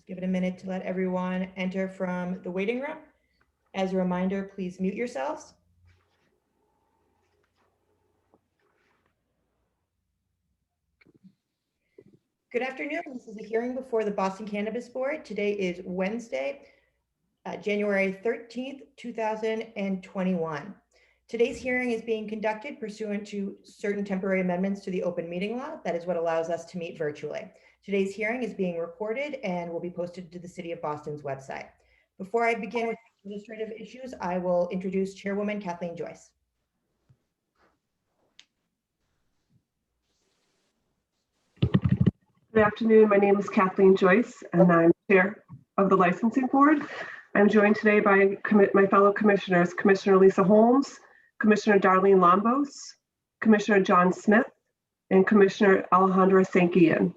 give it a minute to let everyone enter from the waiting room. As a reminder, please mute yourselves. Good afternoon. This is a hearing before the Boston Cannabis Board. Today is Wednesday, January 13th, 2021. Today's hearing is being conducted pursuant to certain temporary amendments to the open meeting law. That is what allows us to meet virtually. Today's hearing is being recorded and will be posted to the City of Boston's website. Before I begin with administrative issues, I will introduce Chairwoman Kathleen Joyce. Good afternoon. My name is Kathleen Joyce, and I'm Chair of the Licensing Board. I'm joined today by my fellow commissioners, Commissioner Lisa Holmes, Commissioner Darlene Lombos, Commissioner John Smith, and Commissioner Alejandra Sanquian.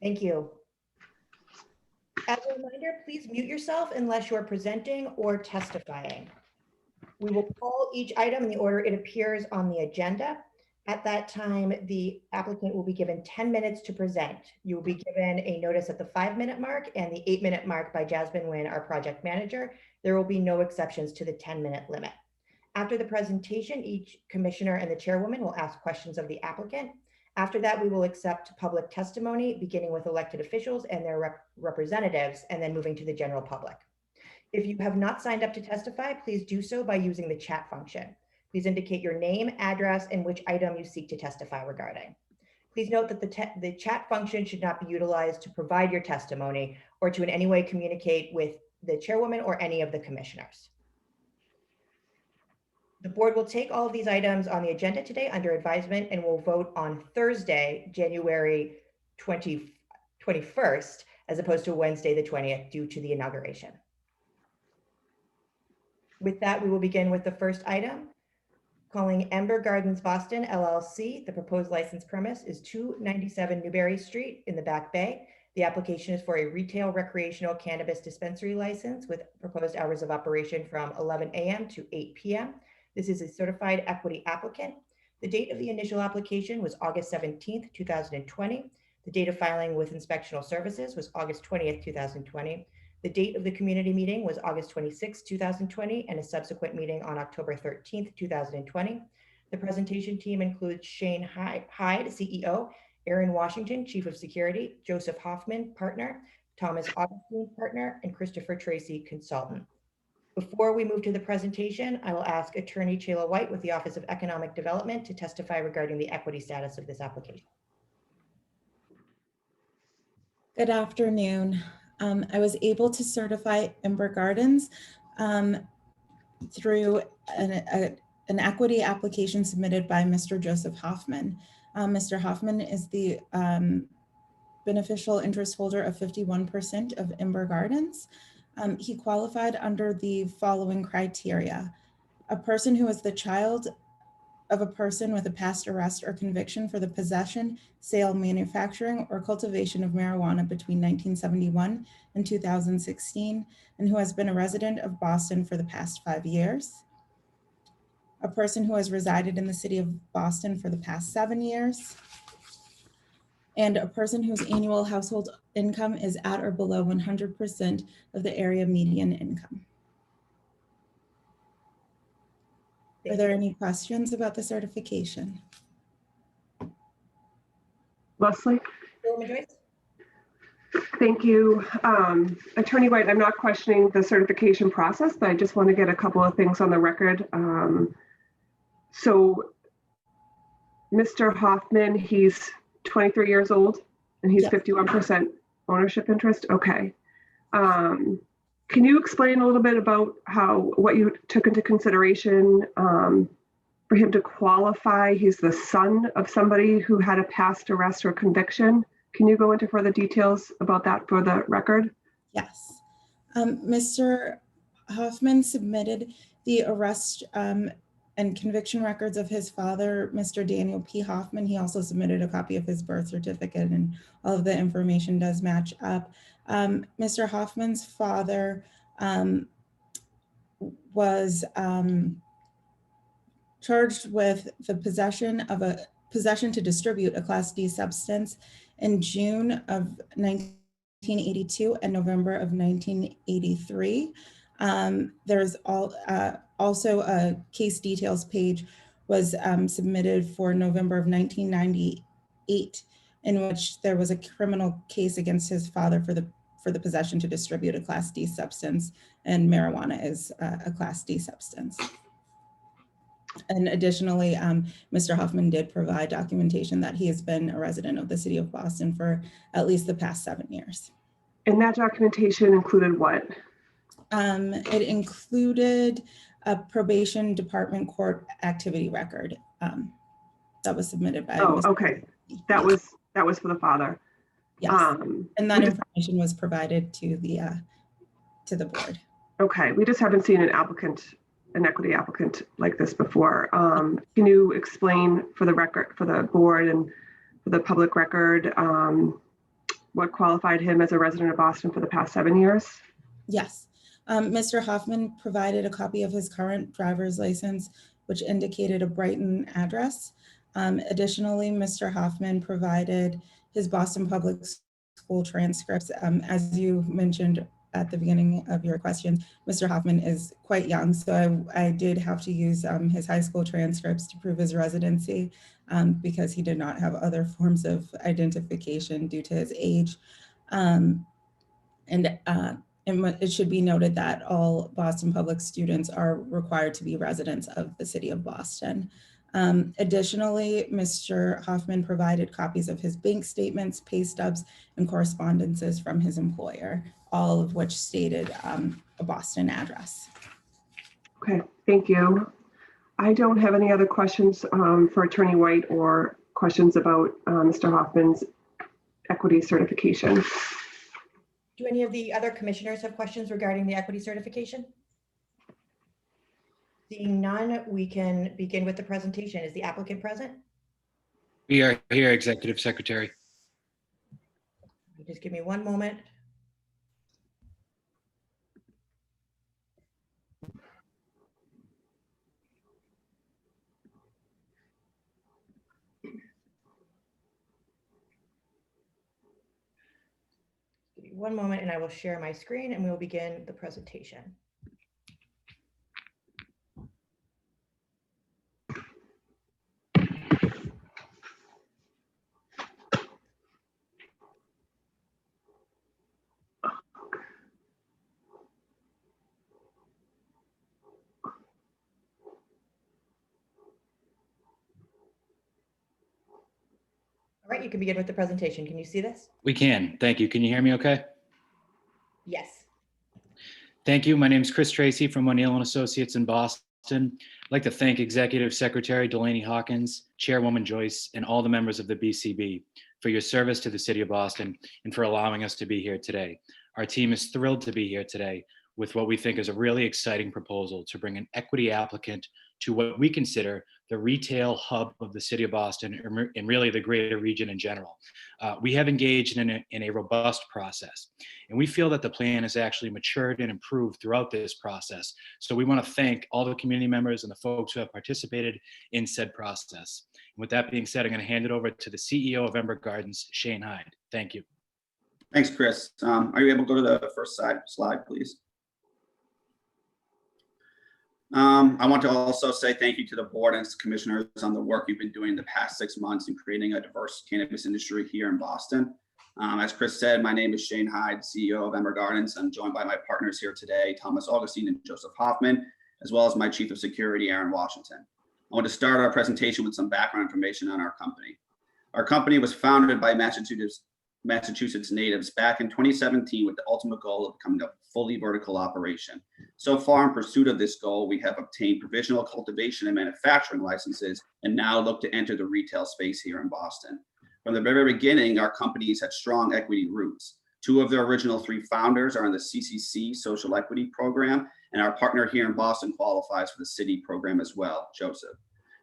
Thank you. As a reminder, please mute yourself unless you're presenting or testifying. We will call each item in the order it appears on the agenda. At that time, the applicant will be given 10 minutes to present. You will be given a notice at the 5-minute mark and the 8-minute mark by Jasmine Nguyen, our project manager. There will be no exceptions to the 10-minute limit. After the presentation, each commissioner and the chairwoman will ask questions of the applicant. After that, we will accept public testimony, beginning with elected officials and their representatives, and then moving to the general public. If you have not signed up to testify, please do so by using the chat function. Please indicate your name, address, and which item you seek to testify regarding. Please note that the chat function should not be utilized to provide your testimony or to in any way communicate with the chairwoman or any of the commissioners. The board will take all of these items on the agenda today under advisement and will vote on Thursday, January 21st, as opposed to Wednesday the 20th due to the inauguration. With that, we will begin with the first item. Calling Ember Gardens Boston LLC. The proposed license premise is 297 Newberry Street in the Back Bay. The application is for a retail recreational cannabis dispensary license with proposed hours of operation from 11 a.m. to 8 p.m. This is a certified equity applicant. The date of the initial application was August 17th, 2020. The date of filing with inspectional services was August 20th, 2020. The date of the community meeting was August 26, 2020, and a subsequent meeting on October 13th, 2020. The presentation team includes Shane Hyde, CEO, Aaron Washington, Chief of Security, Joseph Hoffman, Partner, Thomas Augustine, Partner, and Christopher Tracy, Consultant. Before we move to the presentation, I will ask Attorney Chayla White with the Office of Economic Development to testify regarding the equity status of this application. Good afternoon. I was able to certify Ember Gardens through an equity application submitted by Mr. Joseph Hoffman. Mr. Hoffman is the beneficial interest holder of 51% of Ember Gardens. He qualified under the following criteria: a person who is the child of a person with a past arrest or conviction for the possession, sale, manufacturing, or cultivation of marijuana between 1971 and 2016, and who has been a resident of Boston for the past 5 years. A person who has resided in the city of Boston for the past 7 years. And a person whose annual household income is at or below 100% of the area median income. Are there any questions about the certification? Leslie? Thank you. Attorney White, I'm not questioning the certification process, but I just want to get a couple of things on the record. So Mr. Hoffman, he's 23 years old and he's 51% ownership interest. Okay. Can you explain a little bit about what you took into consideration for him to qualify? He's the son of somebody who had a past arrest or conviction. Can you go into further details about that for the record? Yes. Mr. Hoffman submitted the arrest and conviction records of his father, Mr. Daniel P. Hoffman. He also submitted a copy of his birth certificate, and all of the information does match up. Mr. Hoffman's father was charged with the possession to distribute a Class D substance In June of 1982 and November of 1983. There's also a case details page was submitted for November of 1998, in which there was a criminal case against his father for the possession to distribute a Class D substance, and marijuana is a Class D substance. And additionally, Mr. Hoffman did provide documentation that he has been a resident of the city of Boston for at least the past 7 years. And that documentation included what? It included a probation department court activity record that was submitted by. Oh, okay. That was for the father. Yes, and that information was provided to the board. Okay, we just haven't seen an equity applicant like this before. Can you explain for the record, for the board and for the public record, what qualified him as a resident of Boston for the past 7 years? Yes. Mr. Hoffman provided a copy of his current driver's license, which indicated a Brighton address. Additionally, Mr. Hoffman provided his Boston Public School transcripts. As you mentioned at the beginning of your question, Mr. Hoffman is quite young, so I did have to use his high school transcripts to prove his residency because he did not have other forms of identification due to his age. And it should be noted that all Boston public students are required to be residents of the city of Boston. Additionally, Mr. Hoffman provided copies of his bank statements, pay stubs, and correspondences from his employer, all of which stated a Boston address. Okay, thank you. I don't have any other questions for Attorney White or questions about Mr. Hoffman's equity certification. Do any of the other commissioners have questions regarding the equity certification? Seeing none, we can begin with the presentation. Is the applicant present? We are here, Executive Secretary. Just give me one moment. Give me one moment and I will share my screen and we will begin the presentation. All right, you can begin with the presentation. Can you see this? We can. Thank you. Can you hear me okay? Yes. Thank you. My name is Chris Tracy from O'Neill & Associates in Boston. I'd like to thank Executive Secretary Delaney Hawkins, Chairwoman Joyce, and all the members of the BCB for your service to the City of Boston and for allowing us to be here today. Our team is thrilled to be here today with what we think is a really exciting proposal to bring an equity applicant to what we consider the retail hub of the City of Boston and really the greater region in general. We have engaged in a robust process, and we feel that the plan has actually matured and improved throughout this process. So we want to thank all the community members and the folks who have participated in said process. And with that being said, I'm going to hand it over to the CEO of Ember Gardens, Shane Hyde. Thank you. Thanks, Chris. Are you able to go to the first slide, please? I want to also say thank you to the board and its commissioners on the work you've been doing the past 6 months in creating a diverse cannabis industry here in Boston. As Chris said, my name is Shane Hyde, CEO of Ember Gardens. I'm joined by my partners here today, Thomas Augustine and Joseph Hoffman, as well as my Chief of Security, Aaron Washington. I want to start our presentation with some background information on our company. Our company was founded by Massachusetts natives back in 2017 with the ultimate goal of becoming a fully vertical operation. So far, in pursuit of this goal, we have obtained provisional cultivation and manufacturing licenses and now look to enter the retail space here in Boston. From the very beginning, our companies had strong equity roots. 2 of the original 3 founders are in the CCC Social Equity Program, and our partner here in Boston qualifies for the City program as well, Joseph.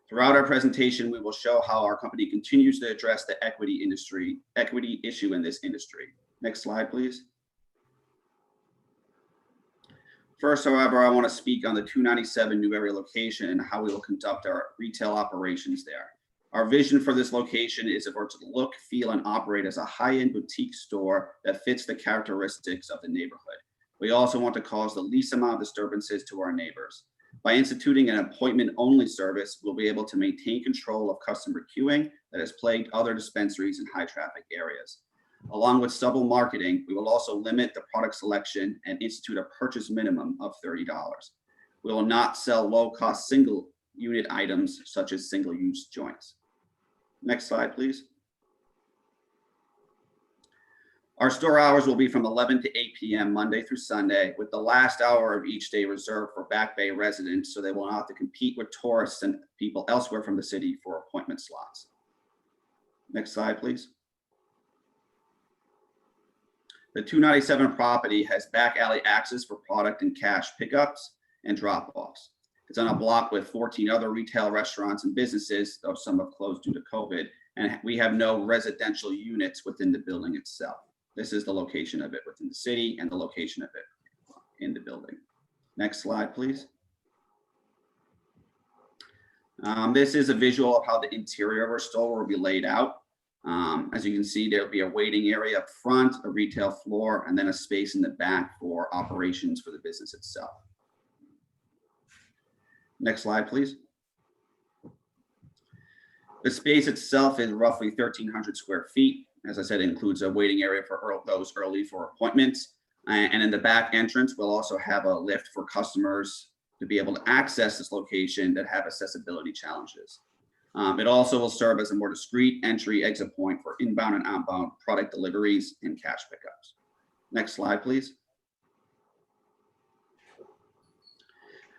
Throughout our presentation, we will show how our company continues to address the equity issue in this industry. Next slide, please. First, however, I want to speak on the 297 Newberry location and how we will conduct our retail operations there. Our vision for this location is for it to look, feel, and operate as a high-end boutique store that fits the characteristics of the neighborhood. We also want to cause the least amount of disturbances to our neighbors. By instituting an appointment-only service, we'll be able to maintain control of customer queuing that has plagued other dispensaries in high-traffic areas. Along with subtle marketing, we will also limit the product selection and institute a purchase minimum of $30. We will not sell low-cost single-unit items such as single-use joints. Next slide, please. Our store hours will be from 11 to 8 p.m. Monday through Sunday, with the last hour of each day reserved for Back Bay residents, so they will not have to compete with tourists and people elsewhere from the city for appointment slots. Next slide, please. The 297 property has back alley access for product and cash pickups and drop-offs. It's on a block with 14 other retail restaurants and businesses, though some have closed due to COVID, and we have no residential units within the building itself. This is the location of it within the city and the location of it in the building. Next slide, please. This is a visual of how the interior of our store will be laid out. As you can see, there'll be a waiting area up front, a retail floor, and then a space in the back for operations for the business itself. Next slide, please. The space itself is roughly 1,300 square feet. As I said, it includes a waiting area for those early for appointments. And in the back entrance, we'll also have a lift for customers to be able to access this location that have accessibility challenges. It also will serve as a more discreet entry exit point for inbound and outbound product deliveries and cash pickups. Next slide, please.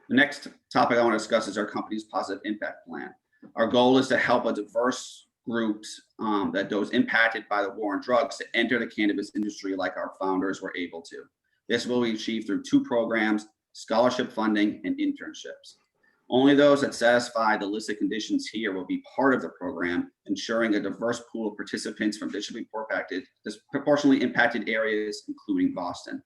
The next topic I want to discuss is our company's positive impact plan. Our goal is to help a diverse groups that those impacted by the war on drugs to enter the cannabis industry like our founders were able to. This will be achieved through 2 programs, scholarship funding and internships. Only those that satisfy the listed conditions here will be part of the program, ensuring a diverse pool of participants from disproportionately impacted areas, including Boston.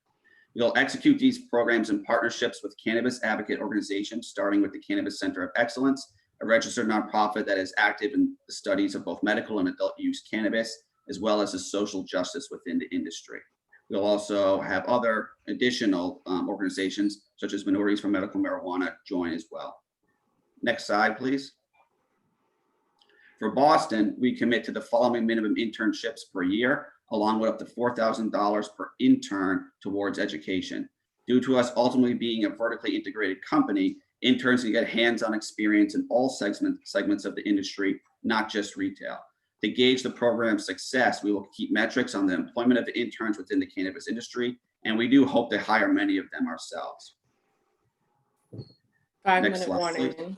We'll execute these programs in partnerships with cannabis advocate organizations, starting with the Cannabis Center of Excellence, a registered nonprofit that is active in the studies of both medical and adult use cannabis, as well as the social justice within the industry. We'll also have other additional organizations, such as Minorities for Medical Marijuana, join as well. Next slide, please. For Boston, we commit to the following minimum internships per year, along with up to $4,000 per intern towards education. Due to us ultimately being a vertically integrated company, interns can get hands-on experience in all segments of the industry, not just retail. To gauge the program's success, we will keep metrics on the employment of the interns within the cannabis industry, and we do hope to hire many of them ourselves. 5-minute warning. Please.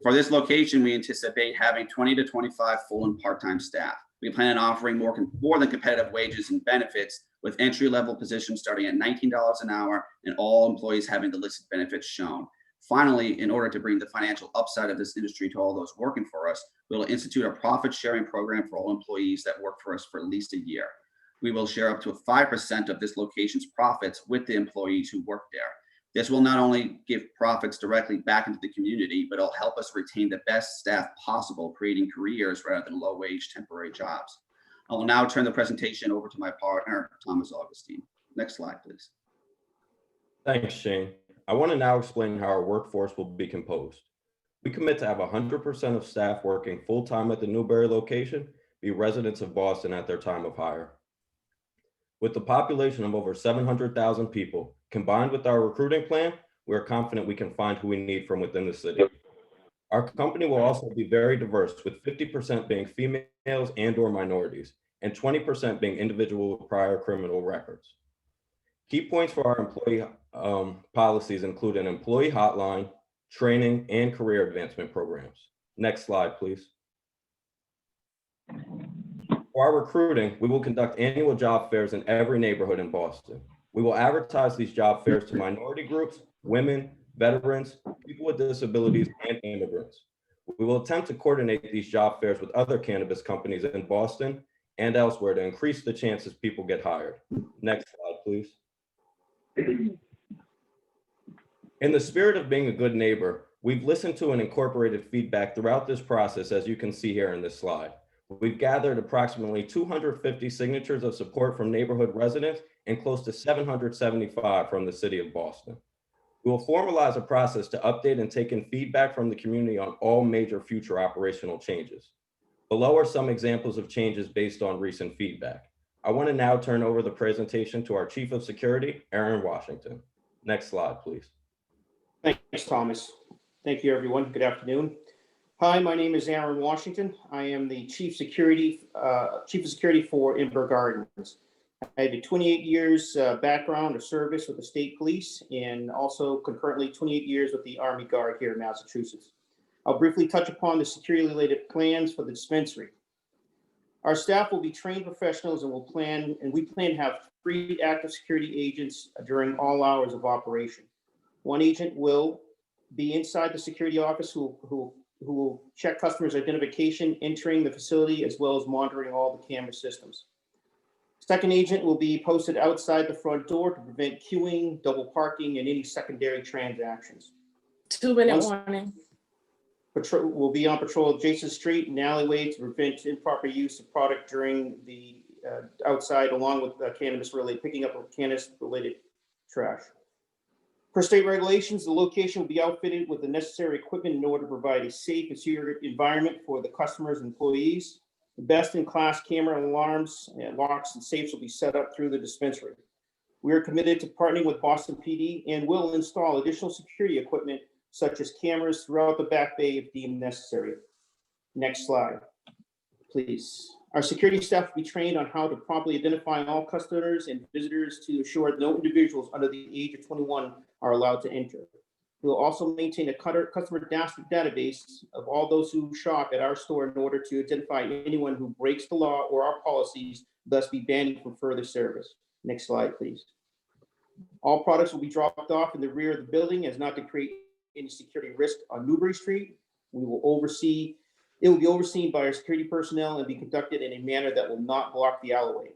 For this location, we anticipate having 20 to 25 full and part-time staff. We plan on offering more than competitive wages and benefits, with entry-level positions starting at $19 an hour and all employees having the listed benefits shown. Finally, in order to bring the financial upside of this industry to all those working for us, we will institute a profit-sharing program for all employees that work for us for at least a year. We will share up to 5% of this location's profits with the employees who work there. This will not only give profits directly back into the community, but it'll help us retain the best staff possible, creating careers rather than low-wage temporary jobs. I will now turn the presentation over to my partner, Thomas Augustine. Next slide, please. Thanks, Shane. I want to now explain how our workforce will be composed. We commit to have 100% of staff working full-time at the Newberry location be residents of Boston at their time of hire. With the population of over 700,000 people, combined with our recruiting plan, we are confident we can find who we need from within the city. Our company will also be very diverse, with 50% being females and/or minorities, and 20% being individuals with prior criminal records. Key points for our employee policies include an employee hotline, training, and career advancement programs. Next slide, please. For our recruiting, we will conduct annual job fairs in every neighborhood in Boston. We will advertise these job fairs to minority groups, women, veterans, people with disabilities, and immigrants. We will attempt to coordinate these job fairs with other cannabis companies in Boston and elsewhere to increase the chances people get hired. Next slide, please. In the spirit of being a good neighbor, We've listened to and incorporated feedback throughout this process, as you can see here in this slide. We've gathered approximately 250 signatures of support from neighborhood residents and close to 775 from the city of Boston. We will formalize a process to update and take in feedback from the community on all major future operational changes. Below are some examples of changes based on recent feedback. I want to now turn over the presentation to our Chief of Security, Aaron Washington. Next slide, please. Thanks, Thomas. Thank you, everyone. Good afternoon. Hi, my name is Aaron Washington. I am the Chief of Security for Ember Gardens. I have a 28 years background of service with the state police and also concurrently 28 years with the Army Guard here in Massachusetts. I'll briefly touch upon the security-related plans for the dispensary. Our staff will be trained professionals and we plan to have 3 active security agents during all hours of operation. 1 agent will be inside the security office who will check customers' identification entering the facility as well as monitoring all the camera systems. 2nd agent will be posted outside the front door to prevent queuing, double parking, and any secondary transactions. 2-minute warning. Patrol will be on patrol adjacent street and alleyway to prevent improper use of product during the outside, along with picking up of cannabis-related trash. Per state regulations, the location will be outfitted with the necessary equipment in order to provide a safe and secure environment for the customers and employees. The best-in-class camera alarms and locks and safes will be set up through the dispensary. We are committed to partnering with Boston PD and will install additional security equipment such as cameras throughout the Back Bay if deemed necessary. Next slide, please. Our security staff will be trained on how to properly identify all customers and visitors to ensure no individuals under the age of 21 are allowed to enter. We'll also maintain a customer database of all those who shop at our store in order to identify anyone who breaks the law or our policies, thus be banned from further service. Next slide, please. All products will be dropped off in the rear of the building as not to create any security risk on Newbury Street. It will be overseen by our security personnel and be conducted in a manner that will not block the alleyway.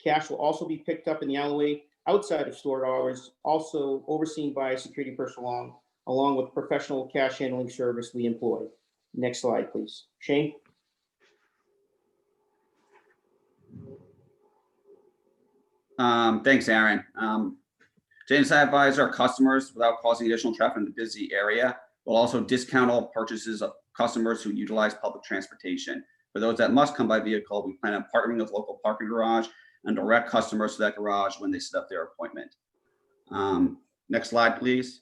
Cash will also be picked up in the alleyway outside of store hours, also overseen by security personnel, along with professional cash handling service we employ. Next slide, please. Shane? Thanks, Aaron. To incentivize our customers without causing additional traffic in the busy area, we'll also discount all purchases of customers who utilize public transportation. For those that must come by vehicle, we plan on partnering with local parking garage and direct customers to that garage when they set up their appointment. Next slide, please.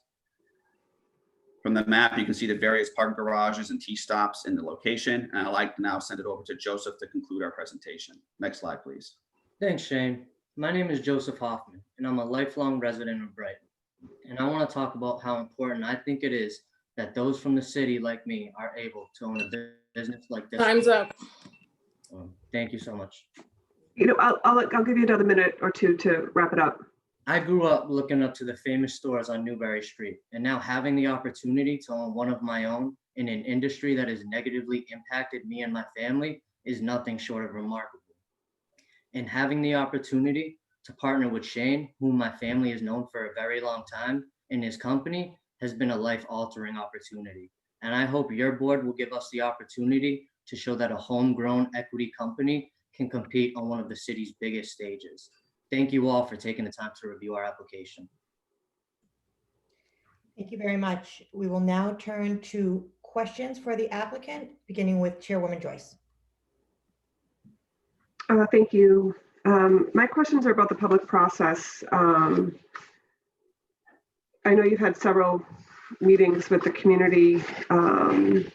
From the map, you can see the various parking garages and T-stops in the location. And I'd like to now send it over to Joseph to conclude our presentation. Next slide, please. Thanks, Shane. My name is Joseph Hoffman, and I'm a lifelong resident of Brighton. And I want to talk about how important I think it is that those from the city like me are able to own a business like this. Time's up. Thank you so much. I'll give you another minute or two to wrap it up. I grew up looking up to the famous stores on Newbury Street, and now having the opportunity to own one of my own in an industry that has negatively impacted me and my family is nothing short of remarkable. And having the opportunity to partner with Shane, whom my family has known for a very long time, in his company has been a life-altering opportunity. And I hope your board will give us the opportunity to show that a homegrown equity company can compete on one of the city's biggest stages. Thank you all for taking the time to review our application. Thank you very much. We will now turn to questions for the applicant, beginning with Chairwoman Joyce. Thank you. My questions are about the public process. I know you've had several meetings with the community. Can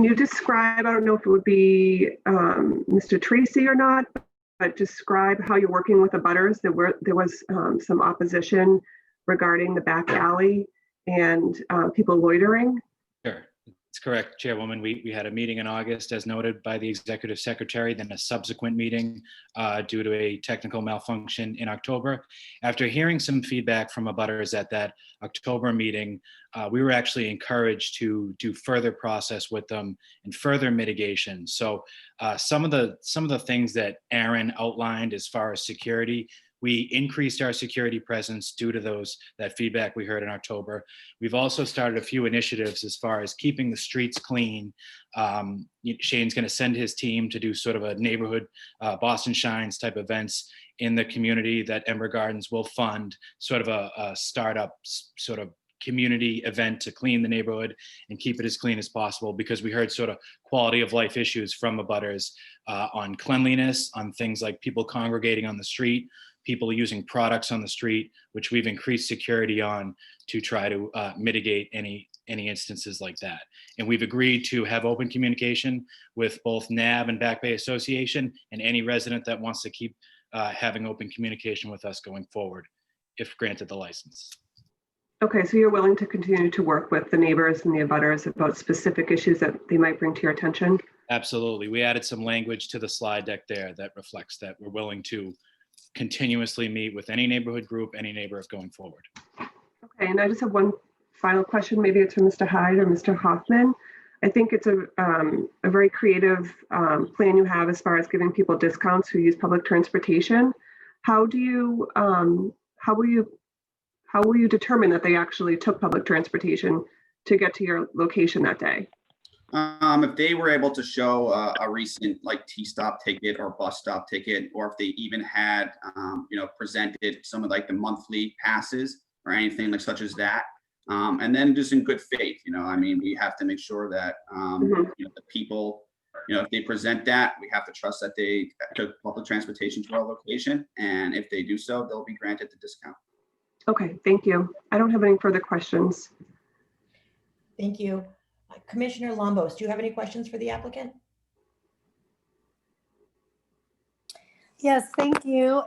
you describe, I don't know if it would be Mr. Tracy or not, but describe how you're working with the abutters. There was some opposition regarding the back alley and people loitering. Sure, it's correct, Chairwoman. We had a meeting in August, as noted by the Executive Secretary, then a subsequent meeting due to a technical malfunction in October. After hearing some feedback from abutters at that October meeting, we were actually encouraged to do further process with them and further mitigation. So some of the things that Aaron outlined as far as security, We increased our security presence due to that feedback we heard in October. We've also started a few initiatives as far as keeping the streets clean. Shane's going to send his team to do sort of a neighborhood Boston Shines type events in the community that Ember Gardens will fund, sort of a startup sort of community event to clean the neighborhood and keep it as clean as possible, because we heard sort of quality of life issues from abutters on cleanliness, on things like people congregating on the street, people using products on the street, which we've increased security on to try to mitigate any instances like that. And we've agreed to have open communication with both NAB and Back Bay Association and any resident that wants to keep having open communication with us going forward, if granted the license. Okay, so you're willing to continue to work with the neighbors and the abutters about specific issues that they might bring to your attention? Absolutely. We added some language to the slide deck there that reflects that we're willing to continuously meet with any neighborhood group, any neighbor going forward. Okay, and I just have one final question. Maybe it's for Mr. Hyde or Mr. Hoffman. I think it's a very creative plan you have as far as giving people discounts who use public transportation. How will you determine that they actually took public transportation to get to your location that day? If they were able to show a recent like T-stop ticket or bus stop ticket, or if they even had, presented some of like the monthly passes or anything like such as that. And then just in good faith, we have to make sure that, the people, if they present that, we have to trust that they took public transportation to our location. And if they do so, they'll be granted the discount. Okay, thank you. I don't have any further questions. Thank you. Commissioner Lombos, do you have any questions for the applicant? Yes, thank you.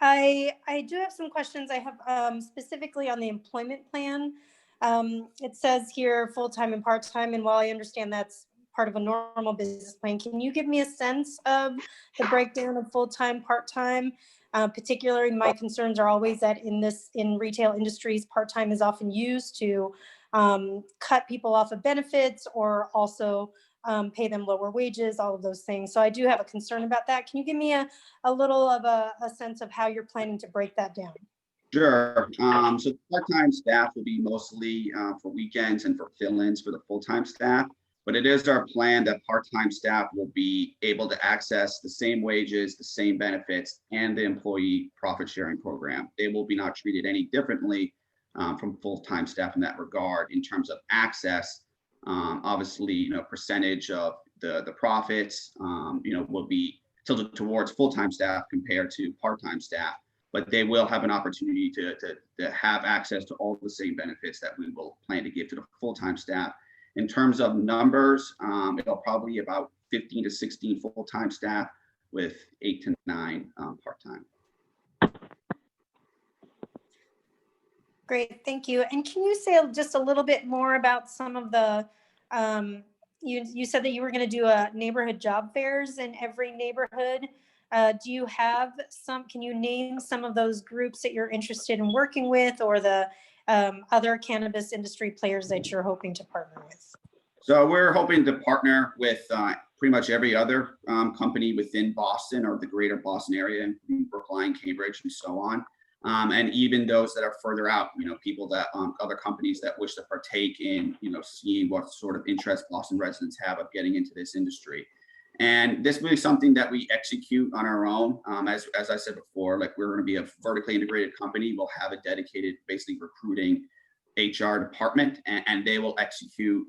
I do have some questions. I have specifically on the employment plan. It says here full-time and part-time, and while I understand that's part of a normal business plan, can you give me a sense of the breakdown of full-time, part-time? Particularly, my concerns are always that in retail industries, part-time is often used to cut people off of benefits, or also pay them lower wages, all of those things. So I do have a concern about that. Can you give me a little of a sense of how you're planning to break that down? Sure. So part-time staff will be mostly for weekends and for fill-ins for the full-time staff. But it is our plan that part-time staff will be able to access the same wages, the same benefits, and the employee profit sharing program. They will be not treated any differently from full-time staff in that regard in terms of access. Obviously, percentage of the profits, will be tilted towards full-time staff compared to part-time staff, but they will have an opportunity to have access to all the same benefits that we will plan to give to the full-time staff. In terms of numbers, it'll probably be about 15 to 16 full-time staff with 8 to 9 part-time. Great, thank you. And can you say just a little bit more about some of the, you said that you were going to do a neighborhood job fairs in every neighborhood. Do you have can you name some of those groups that you're interested in working with, or the other cannabis industry players that you're hoping to partner with? So we're hoping to partner with pretty much every other company within Boston or the greater Boston area, including Brookline, Cambridge, and so on. And even those that are further out, people that other companies that wish to partake in, seeing what sort of interest Boston residents have of getting into this industry. And this will be something that we execute on our own. As I said before, like, we're going to be a vertically integrated company. We'll have a dedicated, basically, recruiting HR department, and they will execute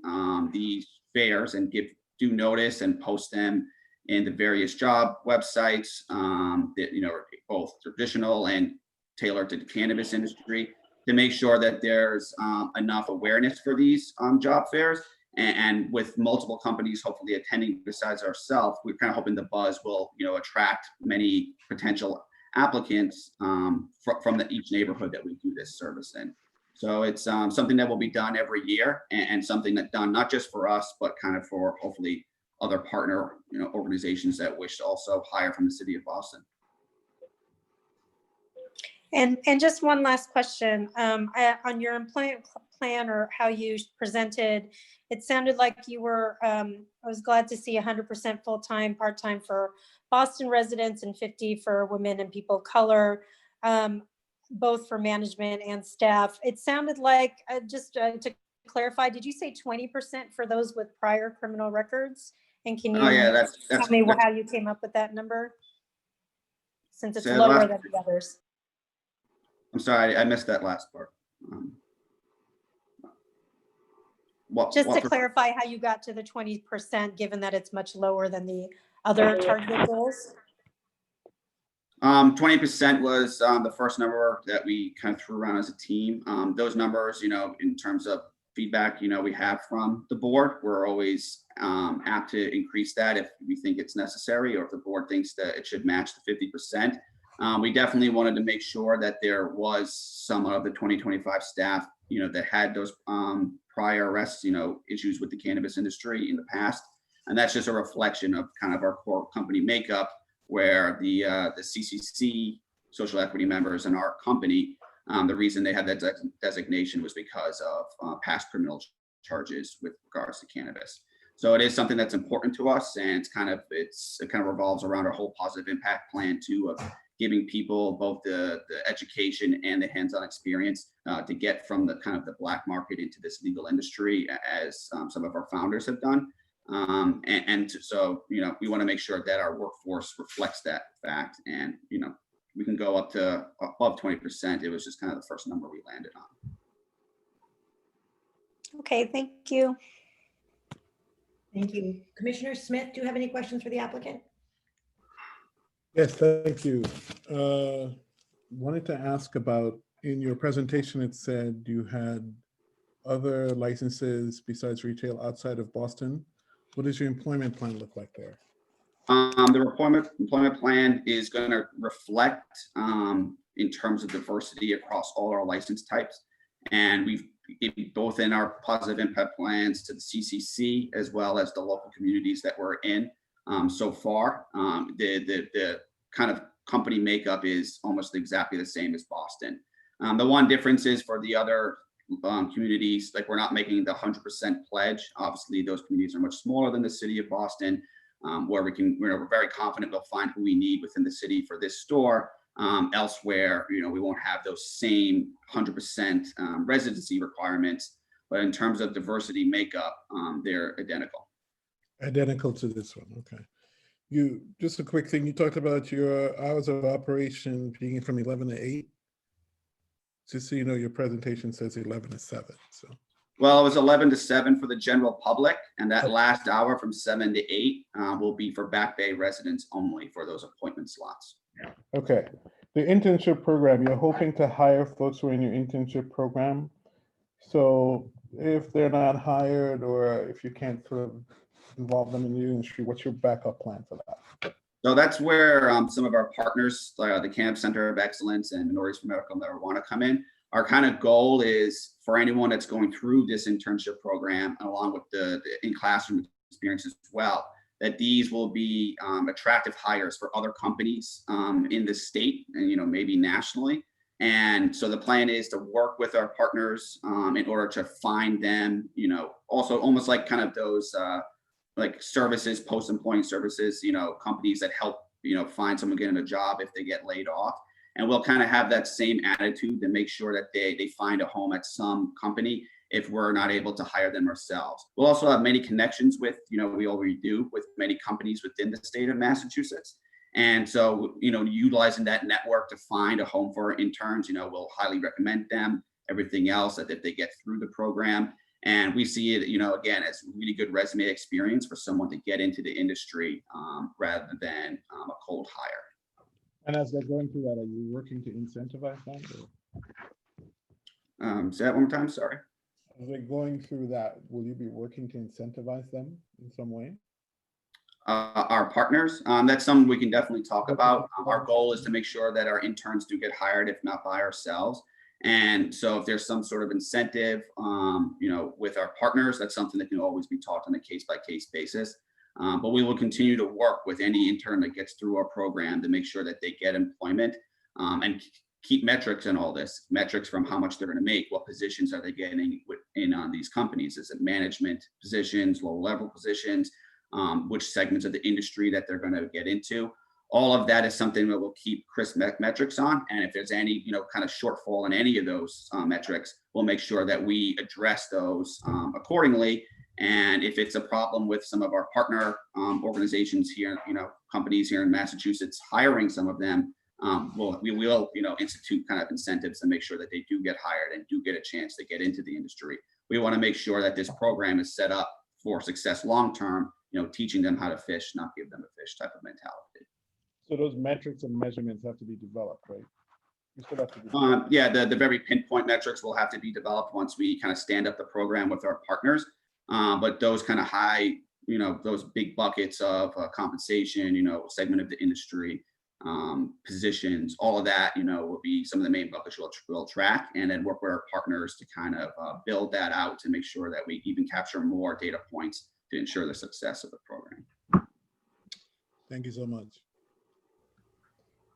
these fairs and give due notice and post them in the various job websites that, both traditional and tailored to the cannabis industry, to make sure that there's enough awareness for these job fairs. And with multiple companies hopefully attending besides ourselves, we're kind of hoping the buzz will, attract many potential applicants from each neighborhood that we do this service in. So it's something that will be done every year, and something that's done not just for us, but kind of for hopefully other partner organizations that wish to also hire from the city of Boston. And just one last question. On your employment plan or how you presented, it sounded like you were, I was glad to see 100% full-time, part-time for Boston residents and 50 for women and people of color, both for management and staff. It sounded like, just to clarify, did you say 20% for those with prior criminal records? And can you Oh, yeah, tell me how you came up with that number? Since it's Say lower last- than the others. I'm sorry, I missed that last part. Just to what- clarify how you got to the 20%, given that it's much lower than the other targeted goals? 20% was the first number that we kind of threw around as a team. Those numbers, in terms of feedback, we have from the board, we're always apt to increase that if we think it's necessary, or if the board thinks that it should match the 50%. We definitely wanted to make sure that there was some of the 2025 staff, that had those prior arrests, issues with the cannabis industry in the past. And that's just a reflection of kind of our core company makeup, where the CCC social equity members in our company, the reason they had that designation was because of past criminal charges with regards to cannabis. So it is something that's important to us, and it kind of revolves around our whole positive impact plan too, of giving people both the education and the hands-on experience to get from the kind of the black market into this legal industry, as some of our founders have done. So, we want to make sure that our workforce reflects that fact, and, we can go up to above 20%. It was just kind of the first number we landed on. Okay, thank you. Thank you. Commissioner Smith, do you have any questions for the applicant? Yes, thank you. Wanted to ask about, in your presentation, it said you had other licenses besides retail outside of Boston. What does your employment plan look like there? The employment plan is going to reflect in terms of diversity across all our license types. And we've both in our positive impact plans to the CCC, as well as the local communities that we're in so far. The kind of company makeup is almost exactly the same as Boston. The one difference is for the other communities, like we're not making the 100% pledge. Obviously, those communities are much smaller than the city of Boston, where we're very confident we'll find who we need within the city for this store. Elsewhere, we won't have those same 100% residency requirements, but in terms of diversity makeup, they're identical. Identical to this one, okay. Just a quick thing, you talked about your hours of operation being from 11 to 8. Just so you know, your presentation says 11 to 7, so. Well, it was 11 to 7 for the general public, and that last hour from 7 to 8 will be for Back Bay residents only for those appointment slots. Okay, the internship program, you're hoping to hire folks who are in your internship program. So if they're not hired, or if you can't sort of involve them in the industry, what's your backup plan for that? So that's where some of our partners, the Cannabis Center of Excellence and Minorities for Medical Marijuana come in. Our kind of goal is for anyone that's going through this internship program, along with the in-classroom experience as well, that these will be attractive hires for other companies in the state and, maybe nationally. And so the plan is to work with our partners in order to find them, also almost like kind of those like services, post-employment services, companies that help, find someone getting a job if they get laid off. And we'll kind of have that same attitude to make sure that they find a home at some company if we're not able to hire them ourselves. We'll also have many connections with, we already do with many companies within the state of Massachusetts. And so, utilizing that network to find a home for our interns, we'll highly recommend them, everything else that if they get through the program. And we see it, again, as really good resume experience for someone to get into the industry rather than a cold hire. And as they're going through that, are you working to incentivize them? Say that one more time, sorry. As they're going through that, will you be working to incentivize them in some way? Our partners, that's something we can definitely talk about. Our goal is to make sure that our interns do get hired, if not by ourselves. And so if there's some sort of incentive, with our partners, that's something that can always be talked on a case-by-case basis. But we will continue to work with any intern that gets through our program to make sure that they get employment and keep metrics in all this, metrics from how much they're going to make, what positions are they getting in on these companies? Is it management positions, low level positions, which segments of the industry that they're going to get into? All of that is something that will keep crisp metrics on. And if there's any, kind of shortfall in any of those metrics, we'll make sure that we address those accordingly. And if it's a problem with some of our partner organizations here, companies here in Massachusetts hiring some of them, we will, institute kind of incentives to make sure that they do get hired and do get a chance to get into the industry. We want to make sure that this program is set up for success long-term, teaching them how to fish, not give them a fish type of mentality. So those metrics and measurements have to be developed, right? You still have to develop. Yeah, the very pinpoint metrics will have to be developed once we kind of stand up the program with our partners. But those kind of high, those big buckets of compensation, segment of the industry, positions, all of that, will be some of the main buckets we'll track, and then work with our partners to kind of build that out to make sure that we even capture more data points to ensure the success of the program. Thank you so much.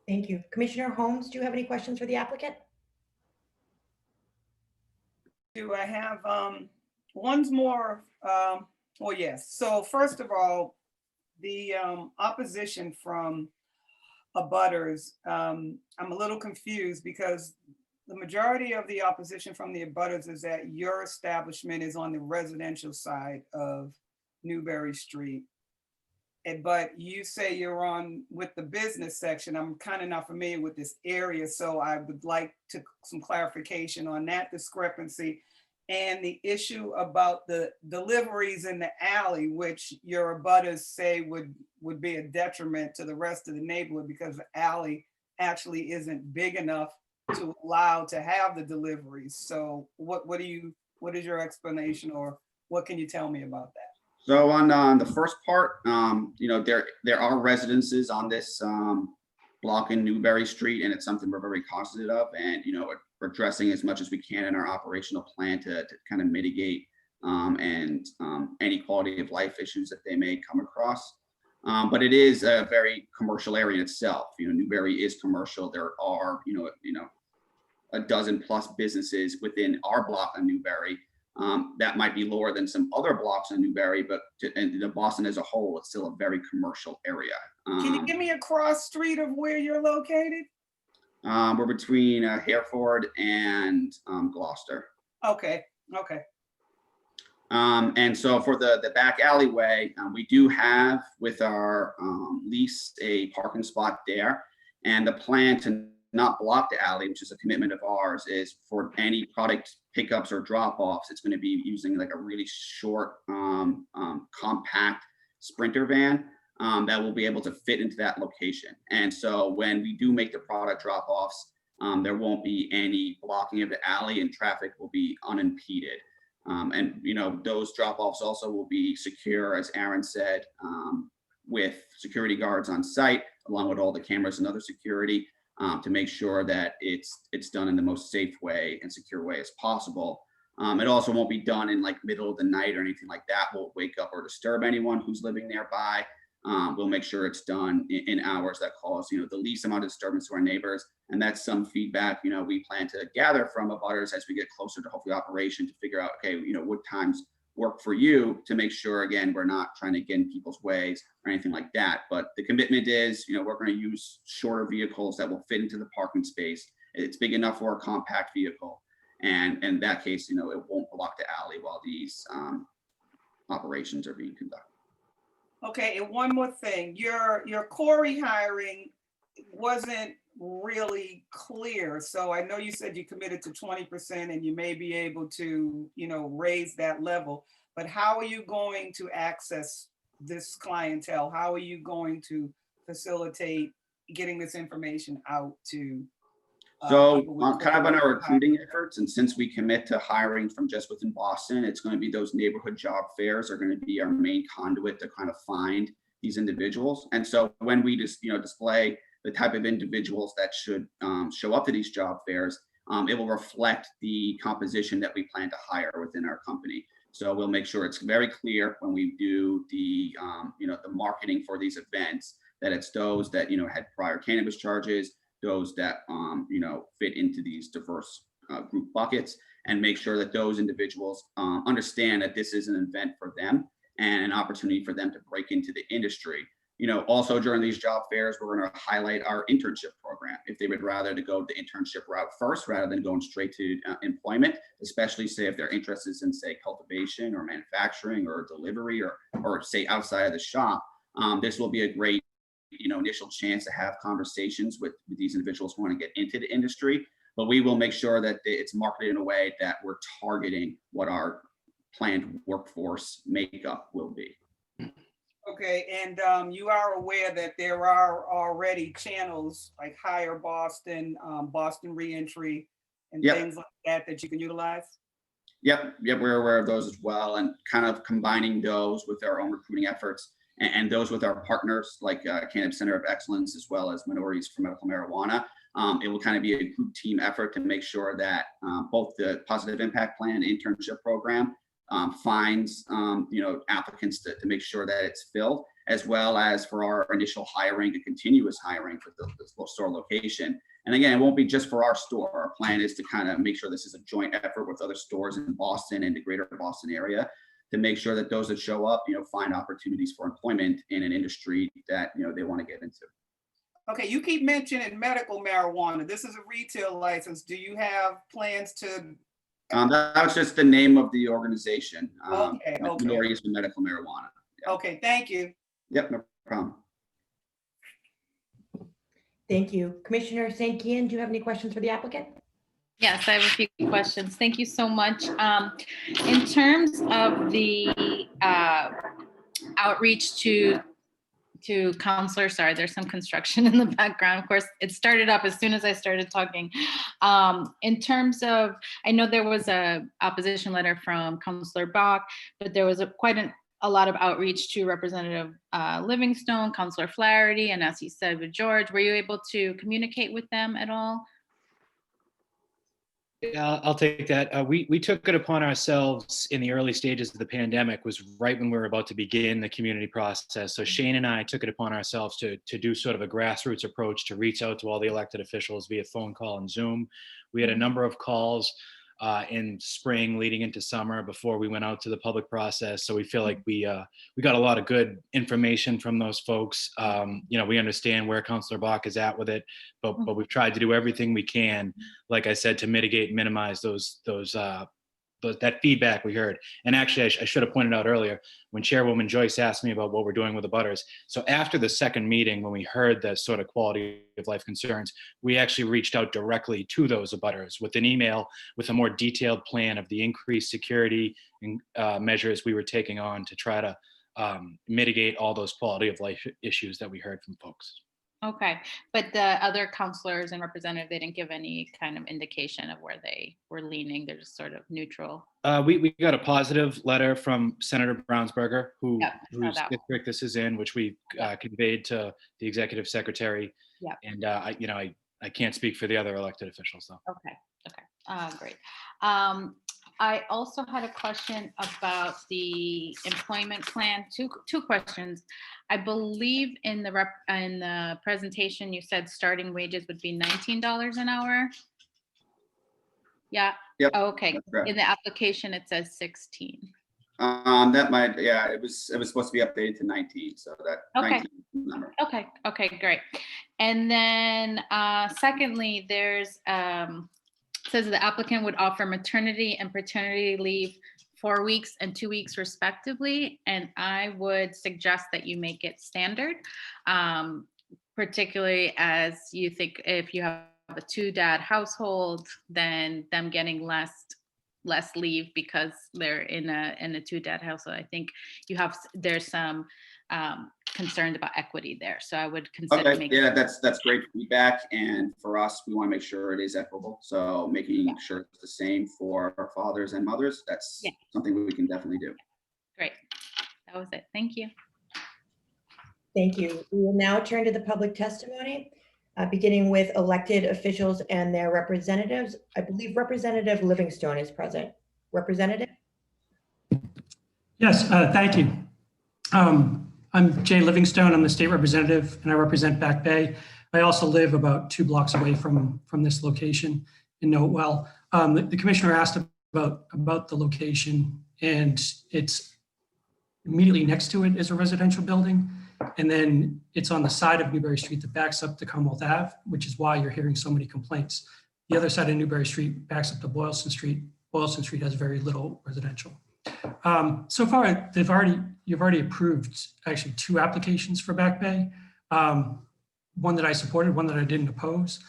Thank you. Commissioner Holmes, do you have any questions for the applicant? Do I have, one's more, well, yes. So first of all, the opposition from abutters, I'm a little confused because the majority of the opposition from the abutters is that your establishment is on the residential side of Newberry Street. But you say you're on with the business section. I'm kind of not familiar with this area, so I would like some clarification on that discrepancy and the issue about the deliveries in the alley, which your abutters say would be a detriment to the rest of the neighborhood because the alley actually isn't big enough to allow to have the deliveries. So what is your explanation, or what can you tell me about that? So on the first part, there are residences on this block in Newberry Street, and it's something we're very cognizant of, and we're addressing as much as we can in our operational plan to kind of mitigate any quality of life issues that they may come across. But it is a very commercial area in itself. Newberry is commercial. There are a dozen plus businesses within our block on Newberry. That might be lower than some other blocks in Newberry, but in Boston as a whole, it's still a very commercial area. Can you give me a cross street of where you're located? We're between Hereford and Gloucester. Okay. And so for the back alleyway, we do have with our lease a parking spot there, and the plan to not block the alley, which is a commitment of ours, is for any product pickups or drop-offs, it's going to be using like a really short, compact Sprinter van that will be able to fit into that location. And so when we do make the product drop-offs, there won't be any blocking of the alley, and traffic will be unimpeded. And those drop-offs also will be secure, as Aaron said, with security guards on site, along with all the cameras and other security, to make sure that it's done in the most safe way and secure way as possible. It also won't be done in like middle of the night or anything like that. Won't wake up or disturb anyone who's living nearby. We'll make sure it's done in hours that cause the least amount of disturbance to our neighbors. And that's some feedback we plan to gather from abutters as we get closer to hopefully operation, to figure out, okay, what times work for you, to make sure, again, we're not trying to get in people's ways or anything like that. But the commitment is, we're going to use shorter vehicles that will fit into the parking space. It's big enough for a compact vehicle. And in that case, it won't block the alley while these operations are being conducted. Okay, and one more thing, your Corey hiring wasn't really clear. So I know you said you committed to 20% and you may be able to, raise that level, but how are you going to access this clientele? How are you going to facilitate getting this information out to? So kind of on our recruiting efforts, and since we commit to hiring from just within Boston, it's going to be those neighborhood job fairs are going to be our main conduit to kind of find these individuals. And so when we just display the type of individuals that should show up to these job fairs, it will reflect the composition that we plan to hire within our company. So we'll make sure it's very clear when we do the the marketing for these events, that it's those that had prior cannabis charges, those that, fit into these diverse group buckets, and make sure that those individuals understand that this is an event for them and an opportunity for them to break into the industry. Also during these job fairs, we're going to highlight our internship program if they would rather to go the internship route first rather than going straight to employment, especially say if they're interested in say cultivation or manufacturing or delivery or say outside of the shop. This will be a great initial chance to have conversations with these individuals who want to get into the industry, but we will make sure that it's marketed in a way that we're targeting what our planned workforce makeup will be. Okay, and you are aware that there are already channels like Hire Boston, Boston Reentry, and Yep. things like that you can utilize? Yep, we're aware of those as well, and kind of combining those with our own recruiting efforts and those with our partners like Cannabis Center of Excellence, as well as Minorities for Medical Marijuana. It will kind of be a group team effort to make sure that both the Positive Impact Plan internship program finds applicants to make sure that it's filled, as well as for our initial hiring and continuous hiring for the store location. And again, it won't be just for our store. Our plan is to kind of make sure this is a joint effort with other stores in Boston and the greater Boston area to make sure that those that show up, find opportunities for employment in an industry that, they want to get into. Okay, you keep mentioning medical marijuana. This is a retail license. Do you have plans to? That was just the name of the organization. Okay. Minorities for Medical Marijuana. Yeah. Okay, thank you. Yep, no problem. Thank you. Commissioner St. Kian, do you have any questions for the applicant? Yes, I have a few questions. Thank you so much. In terms of the outreach to counselors, sorry, there's some construction in the background. Of course, it started up as soon as I started talking. In terms of, I know there was a opposition letter from Councillor Bach, but there was quite a lot of outreach to Representative Livingstone, Councillor Flaherty, and as he said with George. Were you able to communicate with them at all? Yeah, I'll take that. We took it upon ourselves in the early stages of the pandemic, was right when we were about to begin the community process. So Shane and I took it upon ourselves to do sort of a grassroots approach to reach out to all the elected officials via phone call and Zoom. We had a number of calls in spring leading into summer before we went out to the public process. So we feel like we got a lot of good information from those folks. We understand where Councillor Bach is at with it, but we've tried to do everything we can, like I said, to mitigate and minimize that feedback we heard. And actually, I should have pointed out earlier when Chairwoman Joyce asked me about what we're doing with the butters. So after the second meeting, when we heard the sort of quality of life concerns, we actually reached out directly to those abutters with an email with a more detailed plan of the increased security and measures we were taking on to try to mitigate all those quality of life issues that we heard from folks. Okay, but the other counselors and representatives, they didn't give any kind of indication of where they were leaning. They're just sort of neutral. We got a positive letter from Senator Brownsberger, whose district this is in, which we conveyed to the executive secretary. Yeah. And I can't speak for the other elected officials though. Okay, great. I also had a question about the employment plan. Two questions. I believe in the presentation you said starting wages would be $19 an hour. Yeah. Yep. Oh, okay. In the application it says 16. That might, it was supposed to be updated to 19, so that 19 number. Okay, great. And then secondly, there's says the applicant would offer maternity and paternity leave 4 weeks and 2 weeks respectively. And I would suggest that you make it standard, particularly as you think if you have a 2-dad household, then them getting less leave because they're in a 2-dad household. I think there's some concerned about equity there. So I would consider that's great feedback. And for us, we want to make sure it is equitable. So making sure it's the same for our fathers and mothers, that's something we can definitely do. Great. That was it. Thank you. Thank you. We will now turn to the public testimony, beginning with elected officials and their representatives. I believe Representative Livingstone is present. Representative? Yes, thank you. I'm Jay Livingstone. I'm the state representative and I represent Back Bay. I also live about 2 blocks away from this location and know it well. The commissioner asked about the location, and it's immediately next to it is a residential building. And then it's on the side of Newbury Street that backs up to Commonwealth Ave, which is why you're hearing so many complaints. The other side of Newbury Street backs up to Boylston Street. Boylston Street has very little residential. So far, you've already approved actually 2 applications for Back Bay. One that I supported, one that I didn't oppose.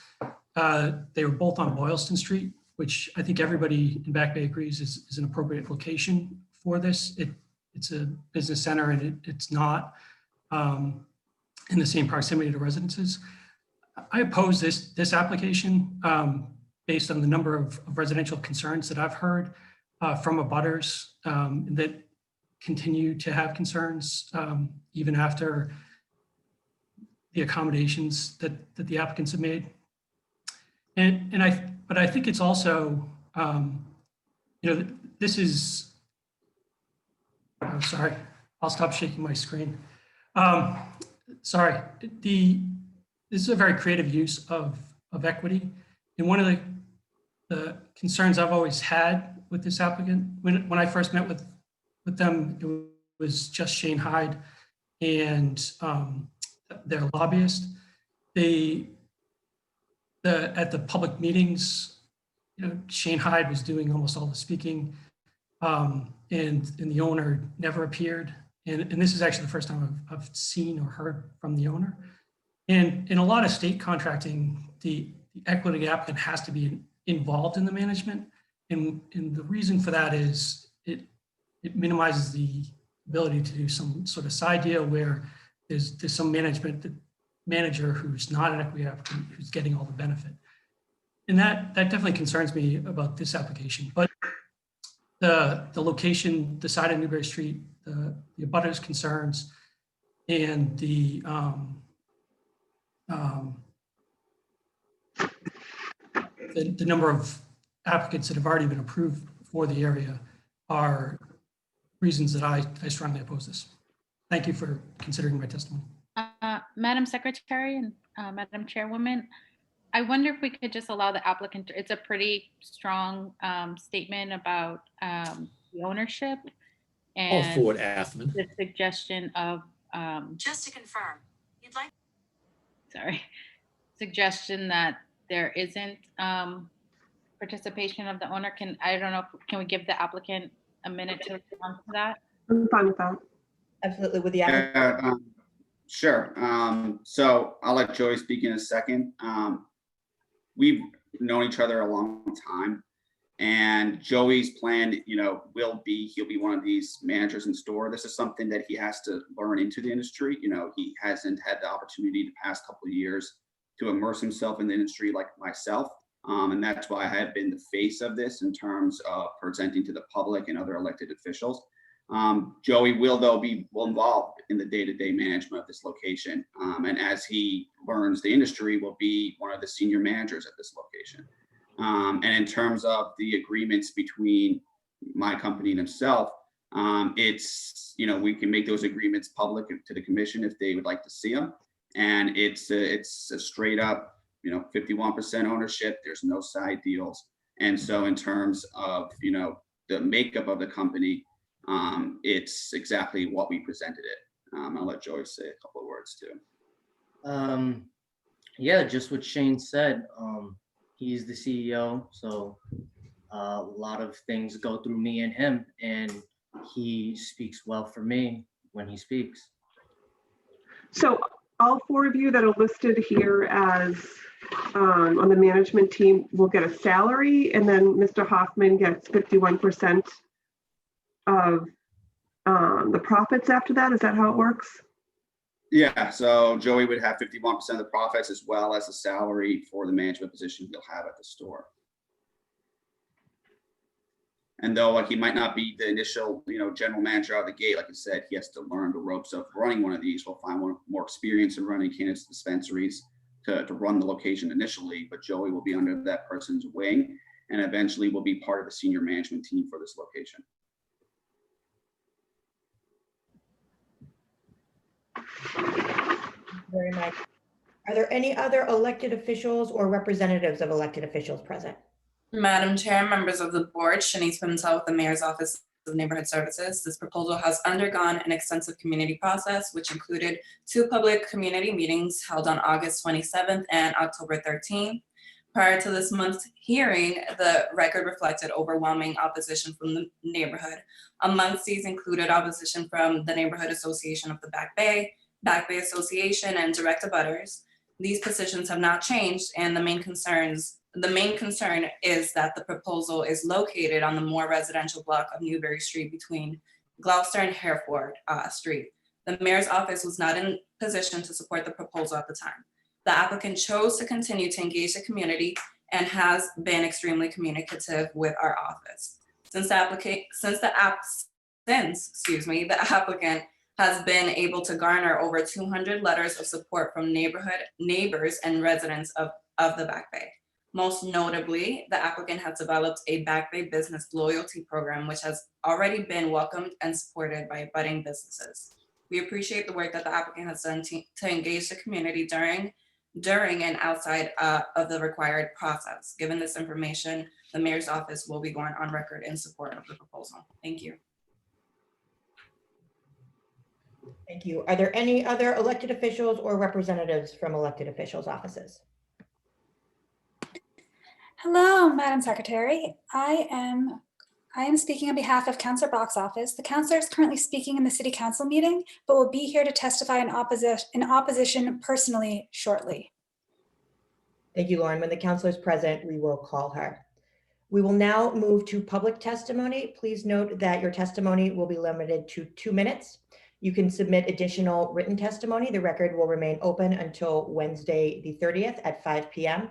They were both on Boylston Street, which I think everybody in Back Bay agrees is an appropriate location for this. It's a business center, and it's not in the same proximity to residences. I oppose this application based on the number of residential concerns that I've heard from abutters that continue to have concerns even after the accommodations that the applicants have made. But I think it's also, this is, oh, sorry, I'll stop shaking my screen. Sorry, this is a very creative use of equity. And one of the concerns I've always had with this applicant, when I first met with them, it was just Shane Hyde and their lobbyist. At the public meetings, Shane Hyde was doing almost all the speaking, and the owner never appeared. And this is actually the first time I've seen or heard from the owner. And in a lot of state contracting, the equity applicant has to be involved in the management. And the reason for that is it minimizes the ability to do some sort of side deal where there's some manager who's not an equity applicant who's getting all the benefit. And that definitely concerns me about this application. But the location, the side of Newbury Street, the abutters concerns, and the number of applicants that have already been approved for the area are reasons that I strongly oppose this. Thank you for considering my testimony. Madam Secretary and Madam Chairwoman, I wonder if we could just allow the applicant, it's a pretty strong statement about the ownership All and for it, Affman. the suggestion of Just to confirm, you'd like. sorry, suggestion that there isn't participation of the owner. I don't know, Can we give the applicant a minute to respond to that? I'm fine with that. Absolutely, with the applicant. Sure. So I'll let Joey speak in a second. We've known each other a long time, and Joey's plan, he'll be one of these managers in store. This is something that he has to learn into the industry. He hasn't had the opportunity the past couple of years to immerse himself in the industry like myself. And that's why I have been the face of this in terms of presenting to the public and other elected officials. Joey will, though, be involved in the day-to-day management of this location. And as he learns the industry, will be one of the senior managers at this location. And in terms of the agreements between my company and himself, it's, we can make those agreements public to the commission if they would like to see them. And it's a straight up, 51% ownership. There's no side deals. And so in terms of, the makeup of the company, it's exactly what we presented it. I'll let Joey say a couple of words too. Yeah, just what Shane said. He's the CEO, so a lot of things go through me and him, and he speaks well for me when he speaks. So all 4 of you that are listed here as on the management team will get a salary, and then Mr. Hoffman gets 51% of the profits after that. Is that how it works? Yeah, so Joey would have 51% of the profits as well as the salary for the management position he'll have at the store. And though he might not be the initial, general manager out of the gate, like I said, he has to learn the ropes of running one of these. We'll find one more experience in running cannabis dispensaries to run the location initially, but Joey will be under that person's wing and eventually will be part of the senior management team for this location. Very much. Are there any other elected officials or representatives of elected officials present? Madam Chair, members of the board, Shanice Pimentel with the Mayor's Office of Neighborhood Services. This proposal has undergone an extensive community process, which included 2 public community meetings held on August 27th and October 13th. Prior to this month's hearing, the record reflected overwhelming opposition from the neighborhood. Amongst these included opposition from the Neighborhood Association of the Back Bay Association, and direct abutters. These positions have not changed, and the main concern is that the proposal is located on the more residential block of Newberry Street between Gloucester and Hereford Street. The mayor's office was not in position to support the proposal at the time. The applicant chose to continue to engage the community and has been extremely communicative with our office. The applicant has been able to garner over 200 letters of support from neighbors and residents of the Back Bay. Most notably, the applicant has developed a Back Bay business loyalty program, which has already been welcomed and supported by budding businesses. We appreciate the work that the applicant has done to engage the community during and outside of the required process. Given this information, the mayor's office will be going on record in support of the proposal. Thank you. Thank you. Are there any other elected officials or representatives from elected officials' offices? Hello, Madam Secretary. I am speaking on behalf of Councillor Bach's office. The councillor is currently speaking in the City Council meeting, but will be here to testify in opposition personally shortly. Thank you, Lauren. When the councillor is present, we will call her. We will now move to public testimony. Please note that your testimony will be limited to 2 minutes. You can submit additional written testimony. The record will remain open until Wednesday, the 30th at 5 p.m.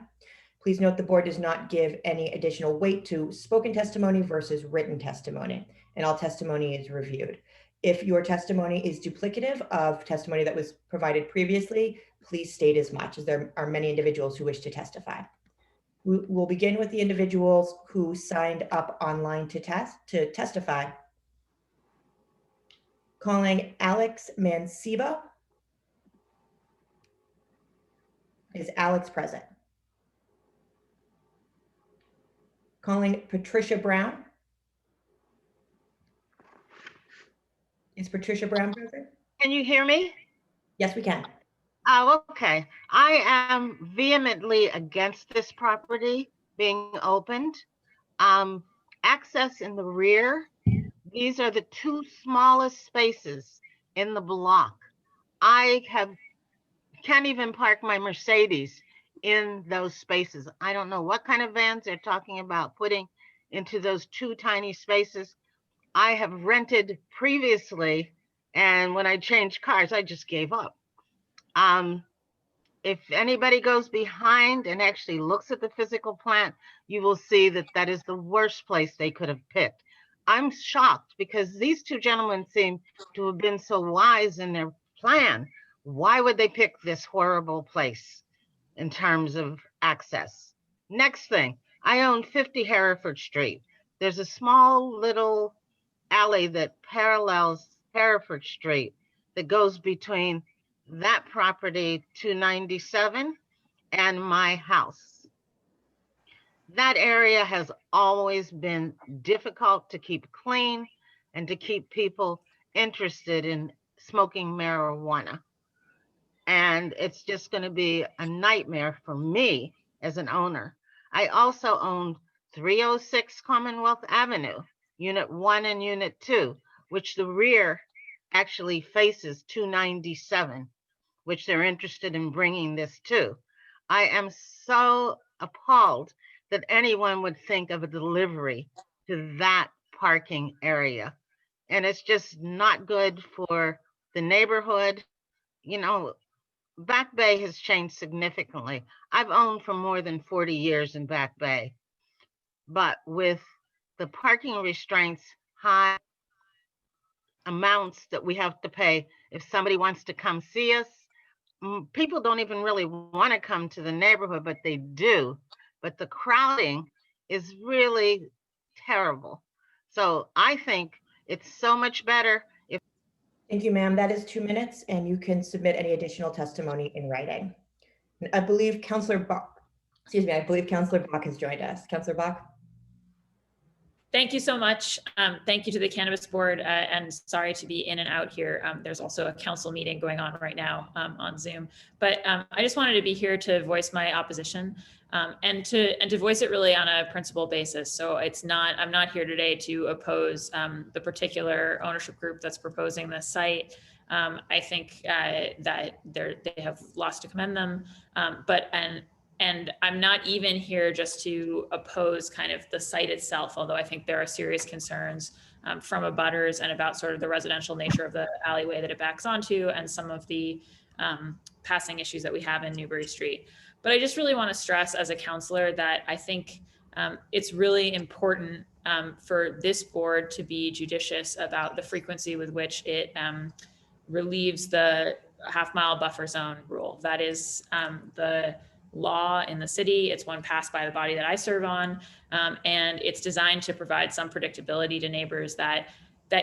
Please note the board does not give any additional weight to spoken testimony versus written testimony, and all testimony is reviewed. If your testimony is duplicative of testimony that was provided previously, please state as much, as there are many individuals who wish to testify. We'll begin with the individuals who signed up online to testify. Calling Alex Mancebo. Is Alex present? Calling Patricia Brown. Is Patricia Brown present? Can you hear me? Yes, we can. Oh, okay. I am vehemently against this property being opened. Access in the rear. These are the 2 smallest spaces in the block. I can't even park my Mercedes in those spaces. I don't know what kind of vans they're talking about putting into those 2 tiny spaces. I have rented previously, and when I changed cars, I just gave up. If anybody goes behind and actually looks at the physical plant, you will see that that is the worst place they could have picked. I'm shocked because these 2 gentlemen seem to have been so wise in their plan. Why would they pick this horrible place in terms of access? Next thing, I own 50 Hereford Street. There's a small little alley that parallels Hereford Street that goes between that property 297 and my house. That area has always been difficult to keep clean and to keep people interested in smoking marijuana. And it's just going to be a nightmare for me as an owner. I also own 306 Commonwealth Avenue, Unit 1 and Unit 2, which the rear actually faces 297, which they're interested in bringing this to. I am so appalled that anyone would think of a delivery to that parking area. And it's just not good for the neighborhood. You know, Back Bay has changed significantly. I've owned for more than 40 years in Back Bay, but with the parking restraints, high amounts that we have to pay if somebody wants to come see us, people don't even really want to come to the neighborhood, but they do. But the crowding is really terrible. So I think it's so much better if. Thank you, ma'am. That is 2 minutes, and you can submit any additional testimony in writing. I believe Councillor Bach, excuse me, I believe Councillor Bach has joined us. Councillor Bach? Thank you so much. Thank you to the Cannabis Board, and sorry to be in and out here. There's also a council meeting going on right now on Zoom, but I just wanted to be here to voice my opposition and to voice it really on a principle basis. So I'm not here today to oppose the particular ownership group that's proposing this site. I think that they have lots to commend them, and I'm not even here just to oppose kind of the site itself, although I think there are serious concerns from abutters and about sort of the residential nature of the alleyway that it backs onto and some of the passing issues that we have in Newbury Street. But I just really want to stress as a counselor that I think it's really important for this board to be judicious about the frequency with which it relieves the half-mile buffer zone rule. That is the law in the city. It's one passed by the body that I serve on, and it's designed to provide some predictability to neighbors that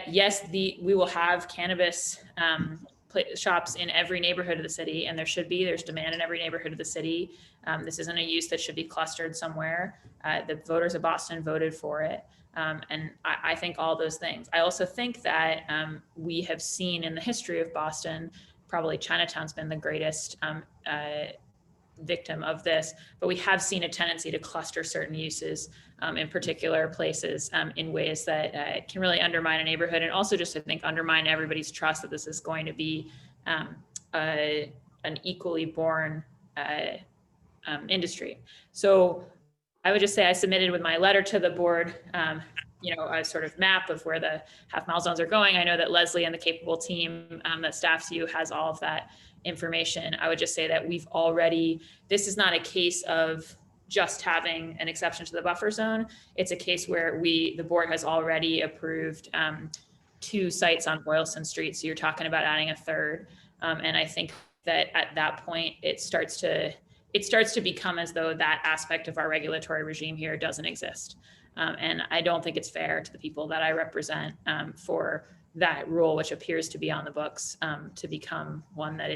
yes, we will have cannabis shops in every neighborhood of the city, and there's demand in every neighborhood of the city. This isn't a use that should be clustered somewhere. The voters of Boston voted for it. And I think all those things. I also think that we have seen in the history of Boston, probably Chinatown's been the greatest victim of this, but we have seen a tendency to cluster certain uses in particular places in ways that can really undermine a neighborhood, and also just, I think, undermine everybody's trust that this is going to be an equally born industry. So I would just say I submitted with my letter to the board, a sort of map of where the half-mile zones are going. I know that Leslie and the capable team that staffs you has all of that information. I would just say that this is not a case of just having an exception to the buffer zone. It's a case where the board has already approved 2 sites on Boylston Street. So you're talking about adding a third. And I think that at that point, it starts to become as though that aspect of our regulatory regime here doesn't exist. And I don't think it's fair to the people that I represent for that rule, which appears to be on the books, to become one that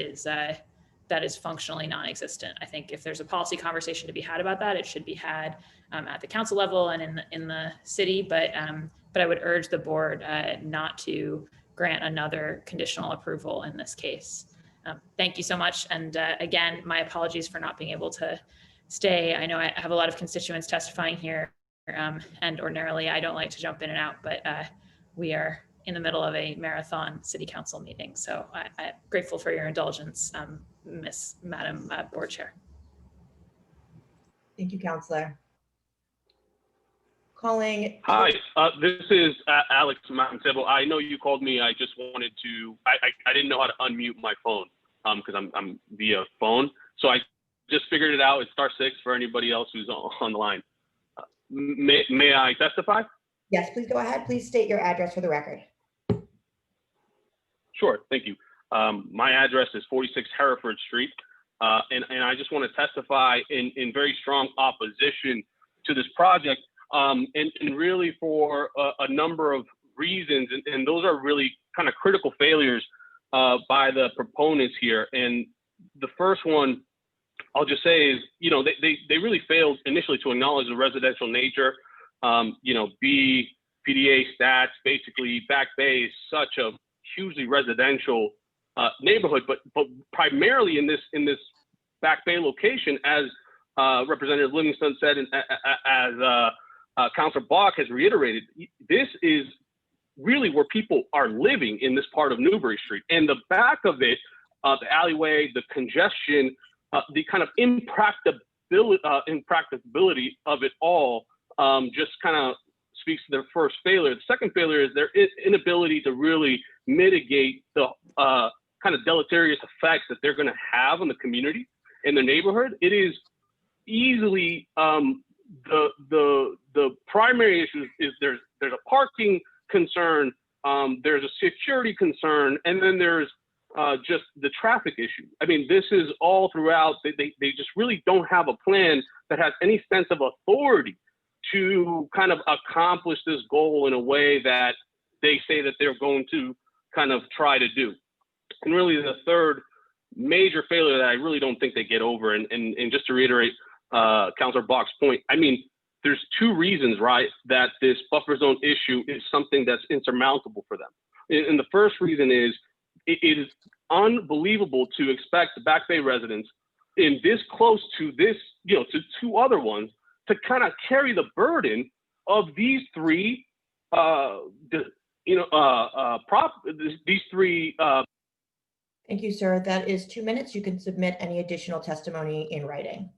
is functionally non-existent. I think if there's a policy conversation to be had about that, it should be had at the council level and in the city. But I would urge the board not to grant another conditional approval in this case. Thank you so much. And again, my apologies for not being able to stay. I know I have a lot of constituents testifying here, and ordinarily I don't like to jump in and out, but we are in the middle of a marathon city council meeting. So I'm grateful for your indulgence, Madam Board Chair. Thank you, Councillor. Calling. Hi, this is Alex Mountain. I know you called me. I just wanted to, I didn't know how to unmute my phone because I'm via phone. So I just figured it out. It's *6 for anybody else who's on the line. May I testify? Yes, please go ahead. Please state your address for the record. Sure, thank you. My address is 46 Hereford Street, and I just want to testify in very strong opposition to this project, and really for a number of reasons, and those are really kind of critical failures by the proponents here. And the first one I'll just say is, they really failed initially to acknowledge the residential nature. PDA stats, basically Back Bay is such a hugely residential neighborhood, but primarily in this Back Bay location, as Representative Livingston said, and as Councilor Bach has reiterated, this is really where people are living in this part of Newbury Street. And the back of it, the alleyway, the congestion, the kind of impracticability of it all just kind of speaks to their first failure. The second failure is their inability to really mitigate the kind of deleterious effects that they're going to have on the community in the neighborhood. It is easily the primary issue is there's a parking concern, there's a security concern, and then there's just the traffic issue. I mean, this is all throughout. They just really don't have a plan that has any sense of authority to kind of accomplish this goal in a way that they say that they're going to kind of try to do. And really the third major failure that I really don't think they get over. And just to reiterate Councilor Bach's point, I mean, there's two reasons, right, that this buffer zone issue is something that's insurmountable for them. And the first reason is it is unbelievable to expect the Back Bay residents in this close to this, to two other ones to kind of carry the burden of these three, these three. Thank you, sir. That is 2 minutes. You can submit any additional testimony in writing.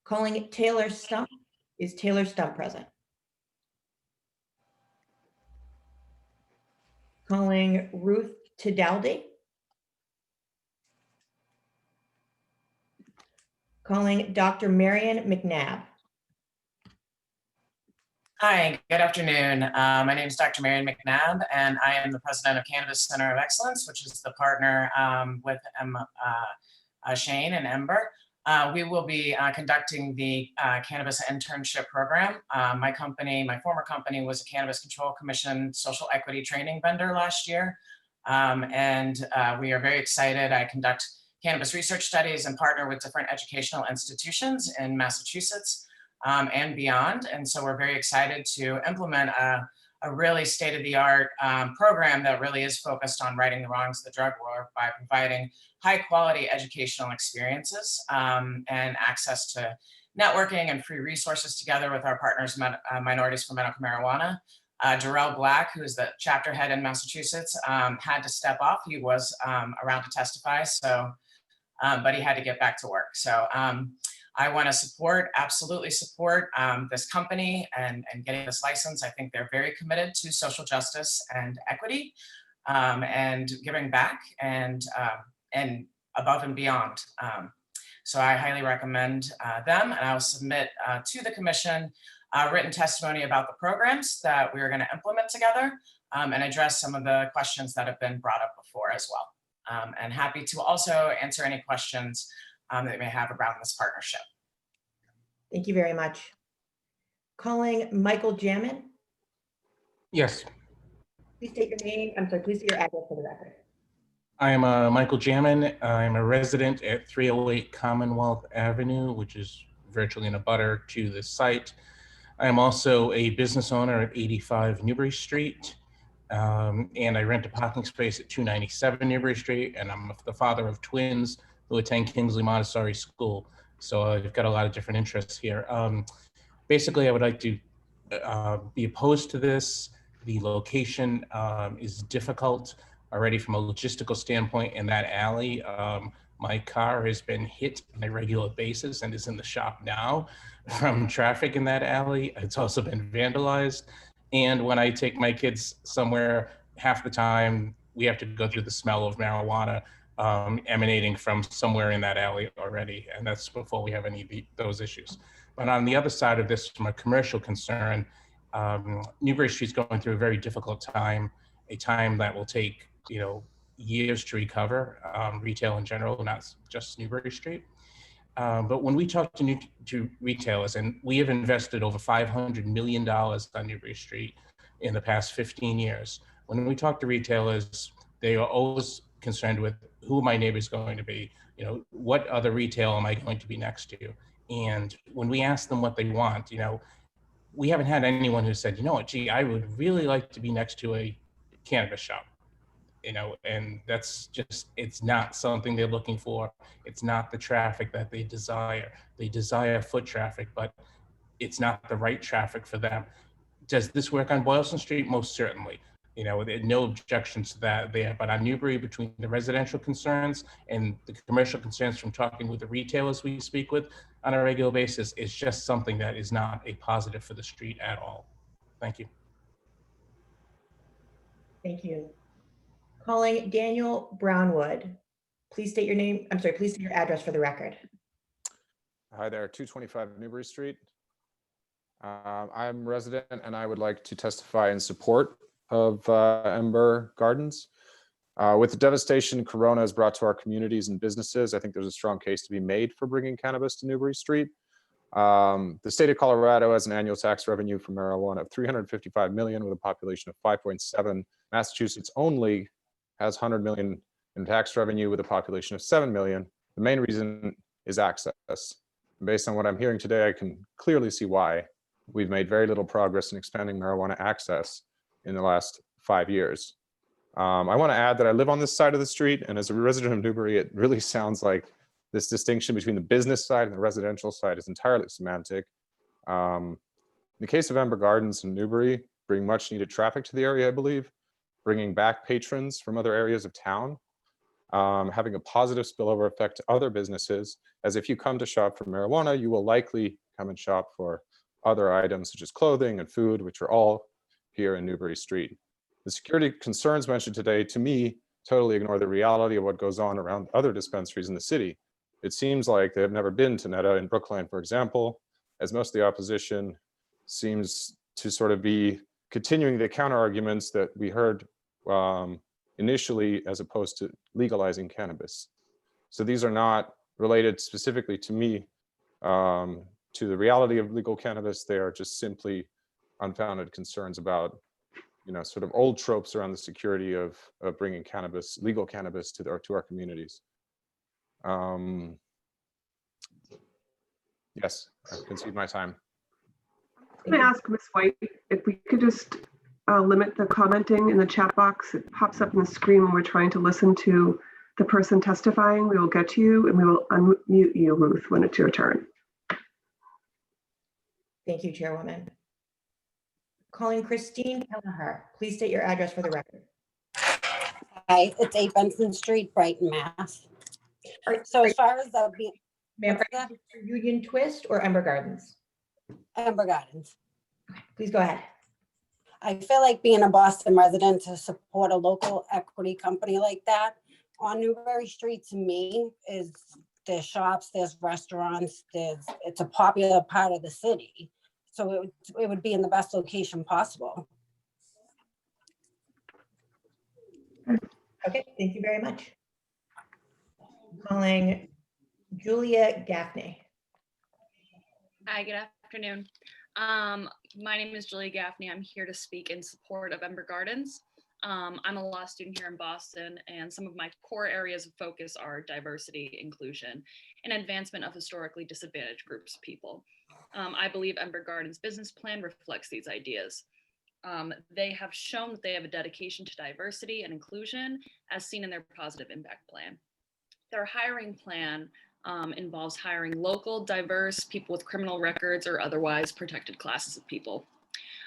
Calling Taylor Stump. Is Taylor Stump present? Calling Ruth Tidaldi. Calling Dr. Marion McNabb. Hi, good afternoon. My name is Dr. Marion McNabb, and I am the president of Cannabis Center of Excellence, which is the partner with Shane and Ember. We will be conducting the cannabis internship program. My former company was a Cannabis Control Commission social equity training vendor last year. And we are very excited. I conduct cannabis research studies and partner with different educational institutions in Massachusetts and beyond. And so we're very excited to implement a really state-of-the-art program that really is focused on righting the wrongs of the drug war by providing high-quality educational experiences and access to networking and free resources together with our partners, Minorities for Medical Marijuana. Darrell Black, who is the chapter head in Massachusetts, had to step off. He was around to testify, but he had to get back to work. So I want to absolutely support this company and getting this license. I think they're very committed to social justice and equity and giving back and above and beyond. So I highly recommend them, and I will submit to the commission written testimony about the programs that we are going to implement together and address some of the questions that have been brought up before as well. And happy to also answer any questions that you may have around this partnership. Thank you very much. Calling Michael Jamin. Yes, Please state your name. I'm sorry, please state your address for the record. I am Michael Jamin. I'm a resident at 308 Commonwealth Avenue, which is virtually in a butter to the site. I am also a business owner at 85 Newbury Street, and I rent a parking space at 297 Newbury Street, and I'm the father of twins who attend Kingsley Montessori School. So I've got a lot of different interests here. Basically, I would like to be opposed to this. The location is difficult already from a logistical standpoint in that alley. My car has been hit on a regular basis and is in the shop now from traffic in that alley. It's also been vandalized. And when I take my kids somewhere, half the time we have to go through the smell of marijuana emanating from somewhere in that alley already. And that's before we have any of those issues. But on the other side of this, from a commercial concern, Newbury Street's going through a very difficult time, a time that will take, years to recover, retail in general, not just Newbury Street. But when we talk to retailers, and we have invested over $500 million on Newbury Street in the past 15 years, when we talk to retailers, they are always concerned with who my neighbor's going to be, what other retail am I going to be next to? And when we ask them what they want, we haven't had anyone who said, gee, I would really like to be next to a cannabis shop, and that's just, it's not something they're looking for. It's not the traffic that they desire. They desire foot traffic, but it's not the right traffic for them. Does this work on Boylston Street? Most certainly. There are no objections to that there, but on Newbury, between the residential concerns and the commercial concerns from talking with the retailers we speak with on a regular basis, it's just something that is not a positive for the street at all. Thank you. Thank you. Calling Daniel Brownwood. Please state your name. I'm sorry, please state your address for the record. Hi there, 225 Newbury Street. I'm a resident and I would like to testify in support of Ember Gardens. With the devastation Corona has brought to our communities and businesses, I think there's a strong case to be made for bringing cannabis to Newbury Street. The state of Colorado has an annual tax revenue from marijuana of $355 million with a population of 5.7. Massachusetts only has $100 million in tax revenue with a population of 7 million. The main reason is access. Based on what I'm hearing today, I can clearly see why we've made very little progress in expanding marijuana access in the last 5 years. I want to add that I live on this side of the street, and as a resident of Newbury, it really sounds like this distinction between the business side and the residential side is entirely semantic. In the case of Ember Gardens in Newbury, bring much needed traffic to the area, I believe, bringing back patrons from other areas of town, having a positive spillover effect to other businesses, as if you come to shop for marijuana, you will likely come and shop for other items such as clothing and food, which are all here in Newbury Street. The security concerns mentioned today, to me, totally ignore the reality of what goes on around other dispensaries in the city. It seems like they have never been to Netta in Brookline, for example, as most of the opposition seems to sort of be continuing the counter arguments that we heard initially, as opposed to legalizing cannabis. So these are not related specifically to me, to the reality of legal cannabis. They are just simply unfounded concerns about, sort of old tropes around the security of bringing cannabis, legal cannabis to our communities. Yes, I've consumed my time. I'm going to ask Ms. White if we could just limit the commenting in the chat box. It pops up on the screen when we're trying to listen to the person testifying. We will get to you and we will unmute you, Ruth, when it's your turn. Thank you, Chairwoman. Calling Christine Kelleher. Please state your address for the record. Hi, it's 8 Benson Street, Brighton, Mass. So as far as the Ma'am, Union Twist or Ember Gardens? Ember Gardens. Please go ahead. I feel like being a Boston resident to support a local equity company like that on Newbury Street, to me, is there's shops, there's restaurants, it's a popular part of the city. So it would be in the best location possible. Okay, thank you very much. Calling Julia Gaffney. Hi, good afternoon. My name is Julia Gaffney. I'm here to speak in support of Ember Gardens. I'm a law student here in Boston, and some of my core areas of focus are diversity, inclusion, and advancement of historically disadvantaged groups of people. I believe Ember Gardens' business plan reflects these ideas. They have shown that they have a dedication to diversity and inclusion, as seen in their positive impact plan. Their hiring plan involves hiring local, diverse people with criminal records or otherwise protected classes of people.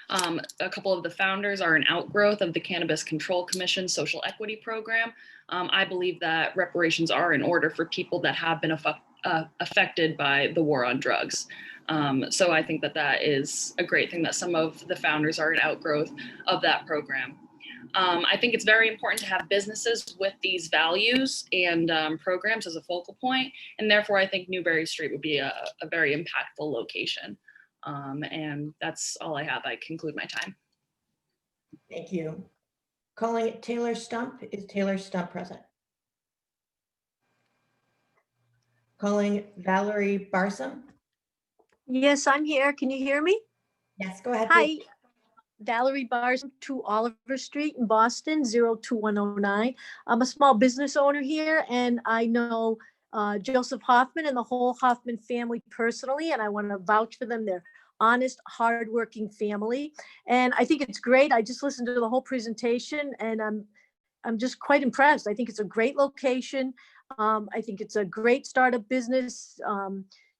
A couple of the founders are an outgrowth of the Cannabis Control Commission Social Equity Program. I believe that reparations are in order for people that have been affected by the war on drugs. So I think that that is a great thing that some of the founders are an outgrowth of that program. I think it's very important to have businesses with these values and programs as a focal point, and therefore I think Newbury Street would be a very impactful location. And that's all I have. I conclude my time. Thank you. Calling Taylor Stump. Is Taylor Stump present? Calling Valerie Barsom. Yes, I'm here. Can you hear me? Yes, go ahead. Hi, Please. Valerie Barsom, 2 Oliver Street in Boston, 02109. I'm a small business owner here, and I know Joseph Hoffman and the whole Hoffman family personally, and I want to vouch for them. They're honest, hardworking family, and I think it's great. I just listened to the whole presentation, and I'm just quite impressed. I think it's a great location. I think it's a great startup business.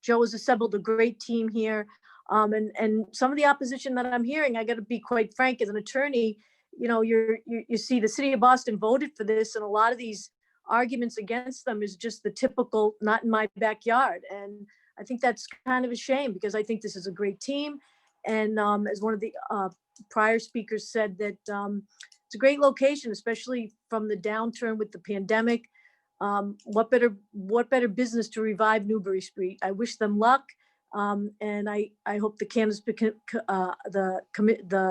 Joe has assembled a great team here. And some of the opposition that I'm hearing, I got to be quite frank, as an attorney, you see the city of Boston voted for this, and a lot of these arguments against them is just the typical not in my backyard. And I think that's kind of a shame, because I think this is a great team. And as one of the prior speakers said, that it's a great location, especially from the downturn with the pandemic. What better business to revive Newbury Street? I wish them luck. And I hope the Cannabis, the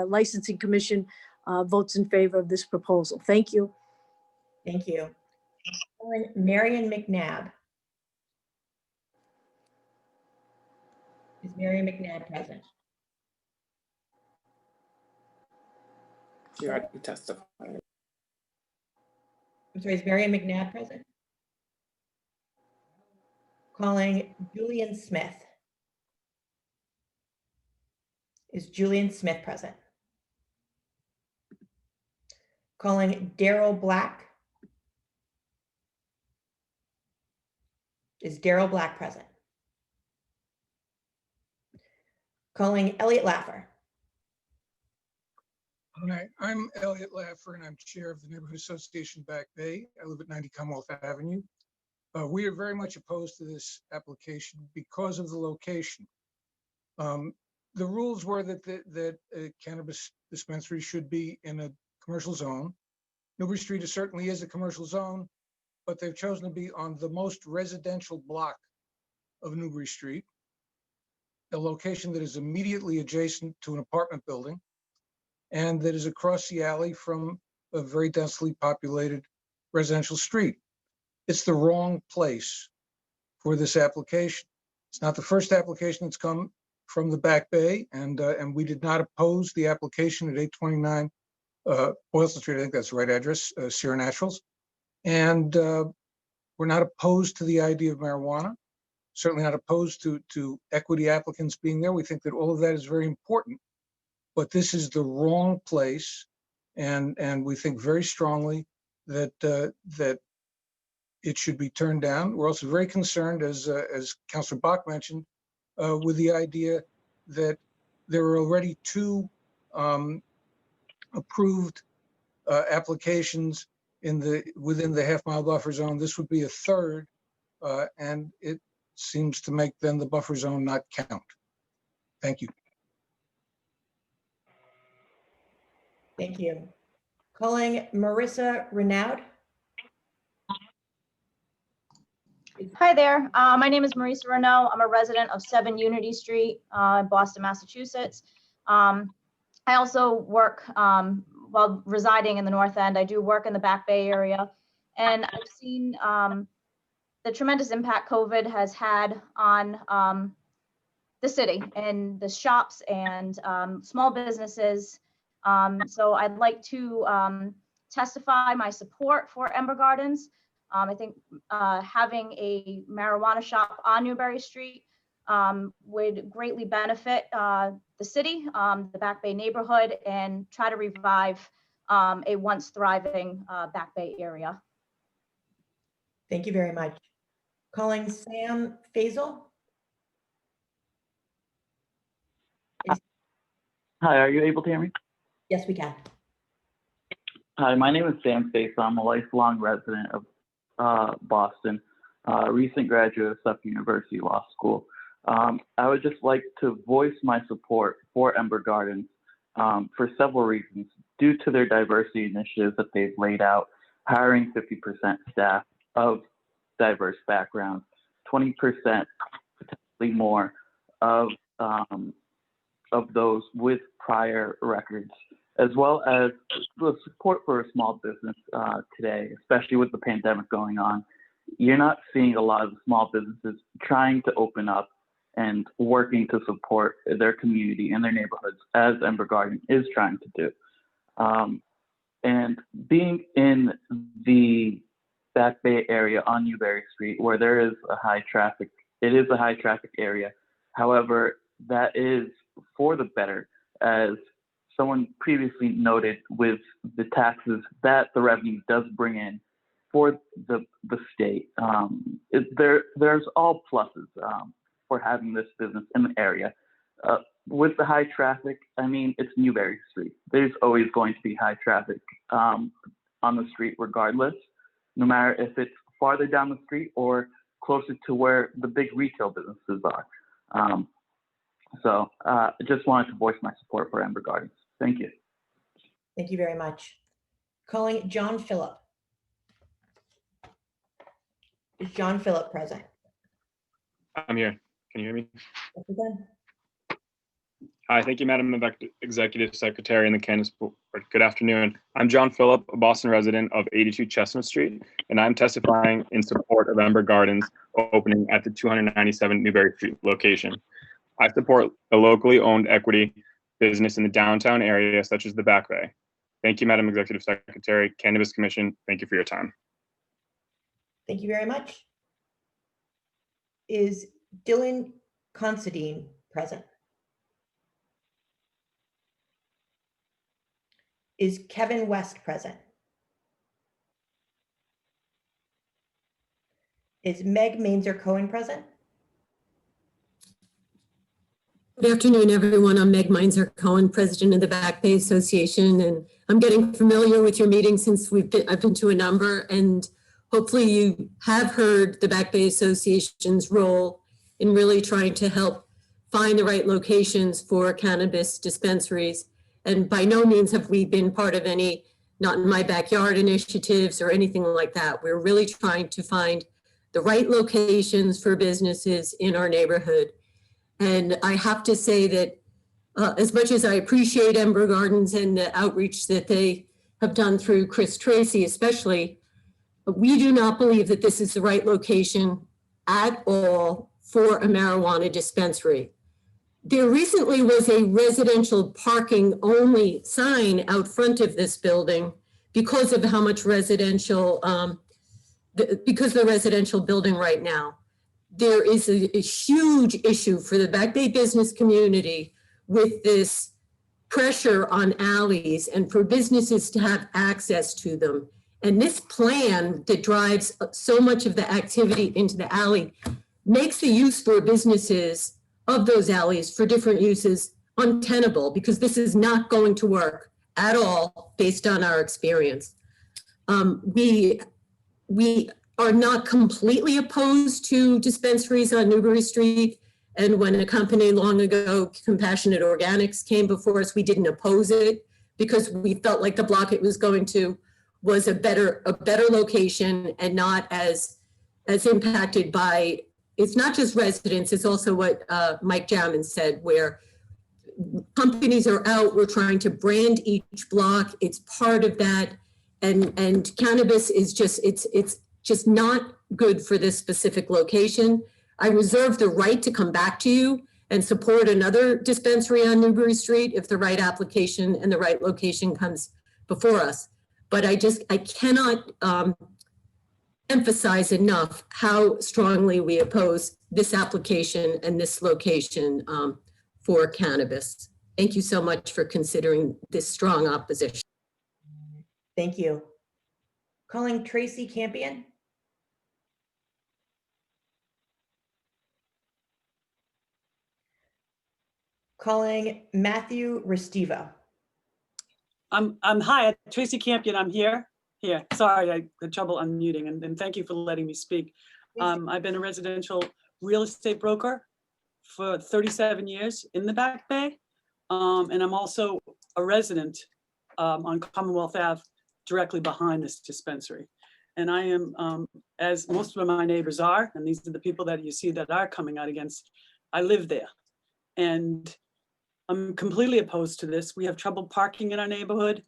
licensing commission votes in favor of this proposal. Thank you. Thank you. Marion McNabb. Is Marion McNabb present? She already testified. I'm sorry, is Marion McNabb present? Calling Julian Smith. Is Julian Smith present? Calling Daryl Black. Is Daryl Black present? Calling Elliot Laffer. Hi, I'm Elliot Laffer, and I'm chair of the Neighborhood Association Back Bay. I live at 90 Commonwealth Avenue. We are very much opposed to this application because of the location. The rules were that a cannabis dispensary should be in a commercial zone. Newbury Street certainly is a commercial zone, but they've chosen to be on the most residential block of Newbury Street, a location that is immediately adjacent to an apartment building and that is across the alley from a very densely populated residential street. It's the wrong place for this application. It's not the first application that's come from the Back Bay, and we did not oppose the application at 829 Boylston Street. I think that's the right address, Sierra Naturals. And we're not opposed to the idea of marijuana, certainly not opposed to equity applicants being there. We think that all of that is very important, but this is the wrong place. And we think very strongly that that it should be turned down. We're also very concerned, as Councilor Bach mentioned, with the idea that there are already two approved applications within the half-mile buffer zone. This would be a third, and it seems to make then the buffer zone not count. Thank you. Thank you. Calling Marissa Renaud. Hi there. My name is Marisa Renaud. I'm a resident of 7 Unity Street in Boston, Massachusetts. I also work while residing in the North End. I do work in the Back Bay area, and I've seen the tremendous impact COVID has had on the city and the shops and small businesses. So I'd like to testify my support for Ember Gardens. I think having a marijuana shop on Newbury Street would greatly benefit the city, the Back Bay neighborhood, and try to revive a once thriving Back Bay area. Thank you very much. Calling Sam Faisal. Hi, are you able to hear me? Yes, we can. Hi, my name is Sam Faisal. I'm a lifelong resident of Boston, recent graduate of Suffolk University Law School. I would just like to voice my support for Ember Gardens for several reasons. Due to their diversity initiatives that they've laid out, hiring 50% staff of diverse backgrounds, 20% potentially more of those with prior records, as well as the support for a small business today, especially with the pandemic going on. You're not seeing a lot of small businesses trying to open up and working to support their community and their neighborhoods, as Ember Garden is trying to do. And being in the Back Bay area on Newbury Street, where there is a high traffic, it is a high traffic area. However, that is for the better, as someone previously noted, with the taxes that the revenue does bring in for the state. There's all pluses for having this business in the area. With the high traffic, I mean, it's Newbury Street. There's always going to be high traffic on the street regardless, no matter if it's farther down the street or closer to where the big retail businesses are. So I just wanted to voice my support for Ember Gardens. Thank you. Thank you very much. Calling John Phillip. Is John Phillip present? I'm here. Can you hear me? Yes, we can. Hi, thank you, Madam Executive Secretary and the Cannabis Board. Good afternoon. I'm John Phillip, a Boston resident of 82 Chestnut Street, and I'm testifying in support of Ember Gardens opening at the 297 Newbury Street location. I support a locally owned equity business in the downtown area, such as the Back Bay. Thank you, Madam Executive Secretary, Cannabis Commission. Thank you for your time. Thank you very much. Is Dylan Considine present? Is Kevin West present? Is Meg Mainzer Cohen present? Good afternoon, everyone. I'm Meg Mainzer Cohen, president of the Back Bay Association, and I'm getting familiar with your meeting since I've been to a number, and hopefully you have heard the Back Bay Association's role in really trying to help find the right locations for cannabis dispensaries. And by no means have we been part of any not in my backyard initiatives or anything like that. We're really trying to find the right locations for businesses in our neighborhood. And I have to say that as much as I appreciate Ember Gardens and the outreach that they have done through Chris Tracy especially, we do not believe that this is the right location at all for a marijuana dispensary. There recently was a residential parking only sign out front of this building because of how much residential, because of the residential building right now. There is a huge issue for the Back Bay business community with this pressure on alleys and for businesses to have access to them. And this plan that drives so much of the activity into the alley makes the use for businesses of those alleys for different uses untenable, because this is not going to work at all based on our experience. We are not completely opposed to dispensaries on Newbury Street. And when a company long ago, Compassionate Organics, came before us, we didn't oppose it because we felt like the block it was going to was a better location and not as impacted by, it's not just residents, it's also what Mike Jamin said, where companies are out, we're trying to brand each block, it's part of that. And cannabis is just, it's just not good for this specific location. I reserve the right to come back to you and support another dispensary on Newbury Street if the right application and the right location comes before us. But I cannot emphasize enough how strongly we oppose this application and this location for cannabis. Thank you so much for considering this strong opposition. Thank you. Calling Tracy Campion. Calling Matthew Restivo. Hi, Tracy Campion. I'm here. Sorry, I had trouble unmuting, and thank you for letting me speak. I've been a residential real estate broker for 37 years in the Back Bay, and I'm also a resident on Commonwealth Ave, directly behind this dispensary. And I am, as most of my neighbors are, and these are the people that you see that are coming out against, I live there. And I'm completely opposed to this. We have trouble parking in our neighborhood.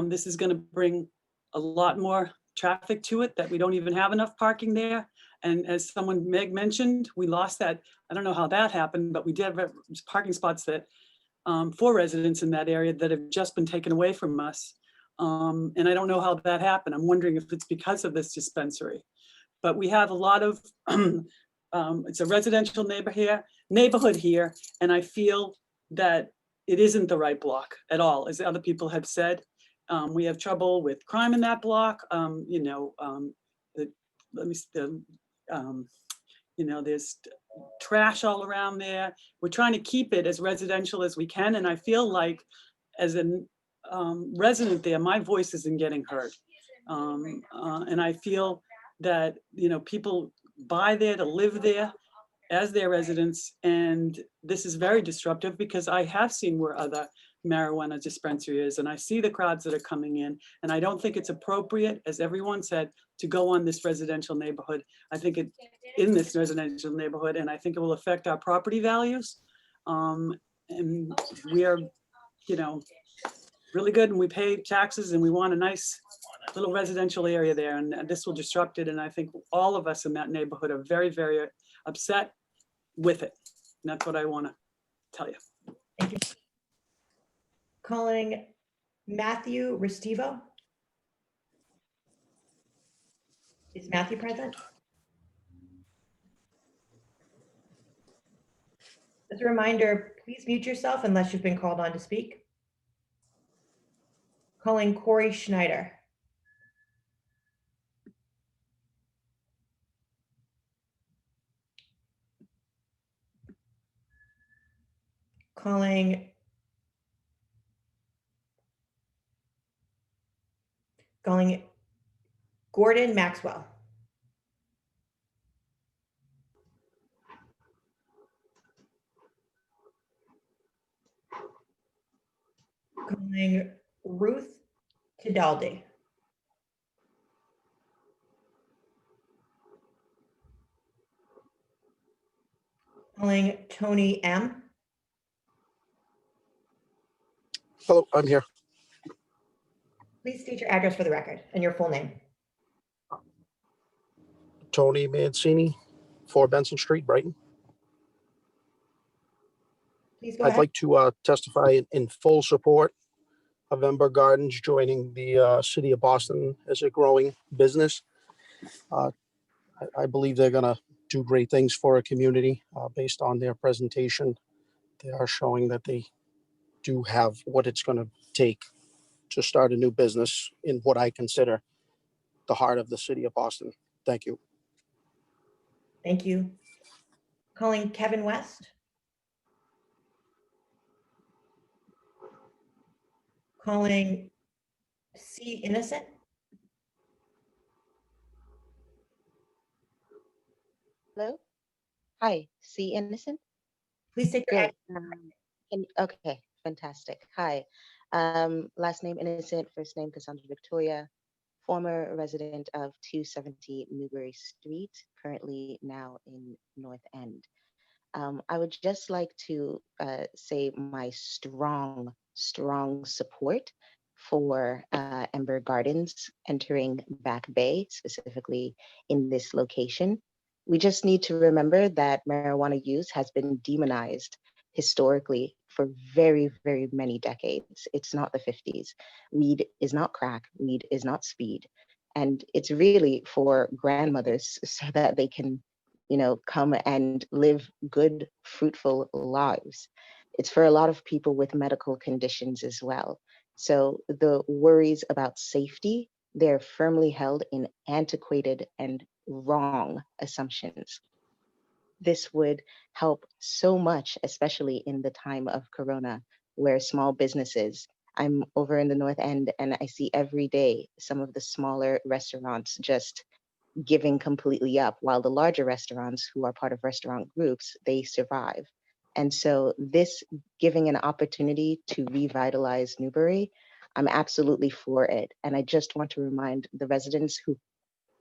This is going to bring a lot more traffic to it that we don't even have enough parking there. And as Meg mentioned, we lost that. I don't know how that happened, but we did have parking spots that for residents in that area that have just been taken away from us. And I don't know how that happened. I'm wondering if it's because of this dispensary. But we have a lot of, it's a residential neighborhood here, and I feel that it isn't the right block at all, as other people have said. We have trouble with crime in that block. There's trash all around there. We're trying to keep it as residential as we can, and I feel like as a resident there, my voice isn't getting heard. And I feel that people buy there to live there as their residents, and this is very disruptive because I have seen where other marijuana dispensary is, and I see the crowds that are coming in, and I don't think it's appropriate, as everyone said, to go on this residential neighborhood. I think in this residential neighborhood, and I think it will affect our property values. And we are, really good, and we pay taxes, and we want a nice little residential area there, and this will disrupt it. And I think all of us in that neighborhood are very, very upset with it. And that's what I want to tell you. Thank you. Calling Matthew Restivo. Is Matthew present? As a reminder, please mute yourself unless you've been called on to speak. Calling Corey Schneider. Calling Gordon Maxwell. Calling Ruth Tidaldi. Calling Tony M. Hello, I'm here. Please state your address for the record and your full name. Tony Mancini, 4 Benson Street, Brighton. Please go I'd ahead. like to testify in full support of Ember Gardens joining the city of Boston as a growing business. I believe they're going to do great things for a community based on their presentation. They are showing that they do have what it's going to take to start a new business in what I consider the heart of the city of Boston. Thank you. Thank you. Calling Kevin West. Calling C. Innocent. Hello? Hi, C. Innocent? Please take your Great. Okay, fantastic. Hi. Last name Innocent, first name Cassandra Victoria, former resident of 270 Newbury Street, currently now in North End. I would just like to say my strong support for Ember Gardens entering Back Bay, specifically in this location. We just need to remember that marijuana use has been demonized historically for very, very many decades. It's not the 50s. Weed is not crack, weed is not speed. And it's really for grandmothers so that they can, come and live good, fruitful lives. It's for a lot of people with medical conditions as well. So the worries about safety, they're firmly held in antiquated and wrong assumptions. This would help so much, especially in the time of Corona, where small businesses, I'm over in the North End and I see every day some of the smaller restaurants just giving completely up, while the larger restaurants who are part of restaurant groups, they survive. And so this giving an opportunity to revitalize Newbury, I'm absolutely for it. And I just want to remind the residents who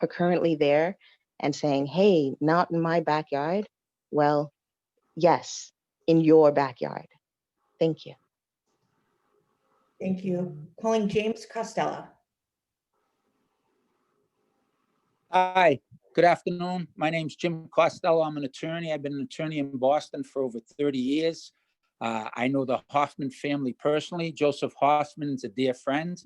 are currently there and saying, hey, not in my backyard. Well, yes, in your backyard. Thank you. Thank you. Calling James Costello. Hi, good afternoon. My name's Jim Costello. I'm an attorney. I've been an attorney in Boston for over 30 years. I know the Hoffman family personally. Joseph Hoffman is a dear friend.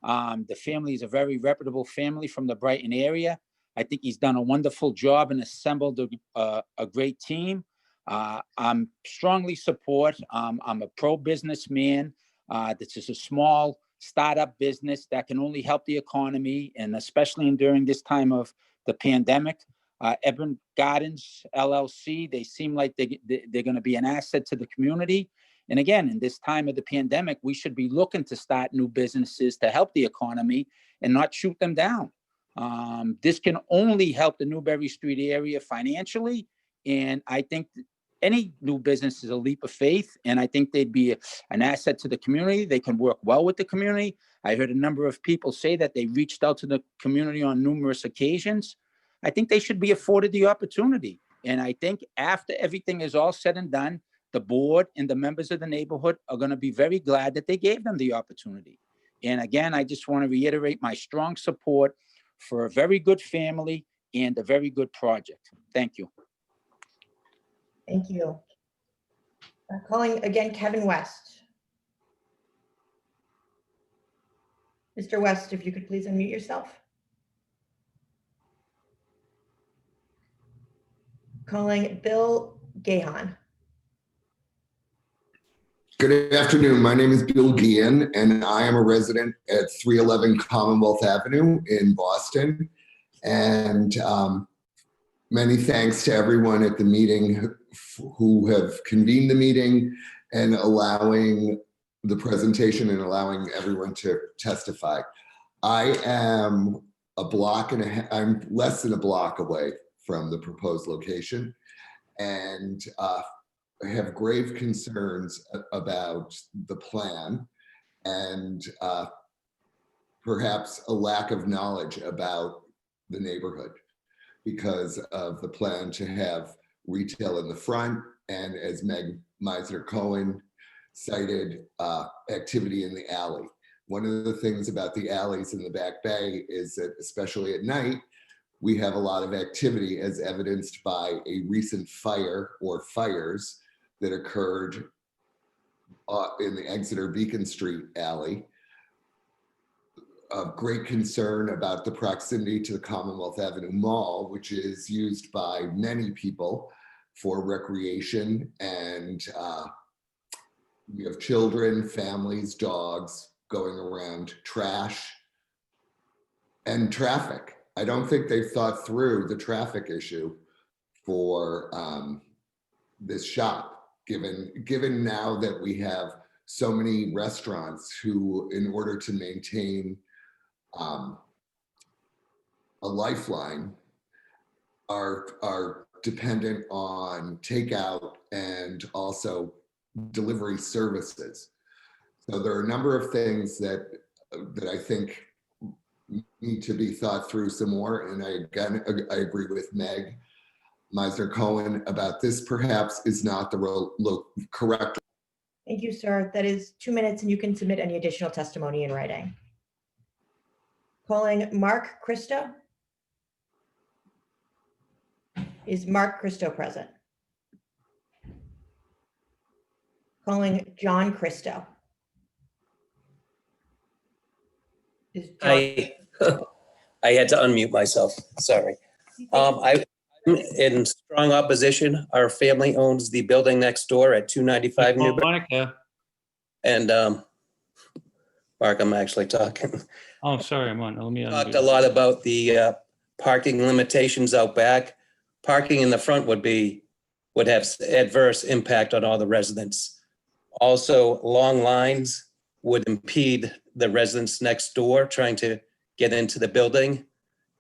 The family is a very reputable family from the Brighton area. I think he's done a wonderful job and assembled a great team. I'm strongly support. I'm a pro-businessman. This is a small startup business that can only help the economy, and especially during this time of the pandemic. Ember Gardens LLC, they seem like they're going to be an asset to the community. And again, in this time of the pandemic, we should be looking to start new businesses to help the economy and not shoot them down. This can only help the Newbury Street area financially. And I think any new business is a leap of faith. And I think they'd be an asset to the community. They can work well with the community. I heard a number of people say that they reached out to the community on numerous occasions. I think they should be afforded the opportunity. And I think after everything is all said and done, the board and the members of the neighborhood are going to be very glad that they gave them the opportunity. And again, I just want to reiterate my strong support for a very good family and a very good project. Thank you. Thank you. Calling again Kevin West. Mr. West, if you could please unmute yourself. Calling Bill Gahan. Good afternoon. My name is Bill Guillen, and I am a resident at 311 Commonwealth Avenue in Boston. And many thanks to everyone at the meeting who have convened the meeting and allowing the presentation and allowing everyone to testify. I am I'm less than a block away from the proposed location, and I have grave concerns about the plan and perhaps a lack of knowledge about the neighborhood because of the plan to have retail in the front and, as Meg Meisner-Cohen cited, activity in the alley. One of the things about the alleys in the Back Bay is that, especially at night, we have a lot of activity, as evidenced by a recent fire or fires that occurred in the Exeter Beacon Street alley. Of great concern about the proximity to the Commonwealth Avenue Mall, which is used by many people for recreation, and we have children, families, dogs going around, trash, and traffic. I don't think they've thought through the traffic issue for this shop, given now that we have so many restaurants who, in order to maintain a lifeline, are dependent on takeout and also delivery services. So there are a number of things that I think need to be thought through some more. And I agree with Meg Meisner-Cohen about this perhaps is not the correct. Thank you, sir. That is 2 minutes, and you can submit any additional testimony in writing. Calling Mark Christo. Is Mark Christo present? Calling John Christo. Is John I had to unmute myself, sorry. I'm in strong opposition. Our family owns the building next door at 295 Newbury. Monica. And Mark, I'm actually talking. Oh, sorry, I'm on. Let me Talked a lot about the parking limitations out back. Parking in the front would have adverse impact on all the residents. Also, long lines would impede the residents next door trying to get into the building,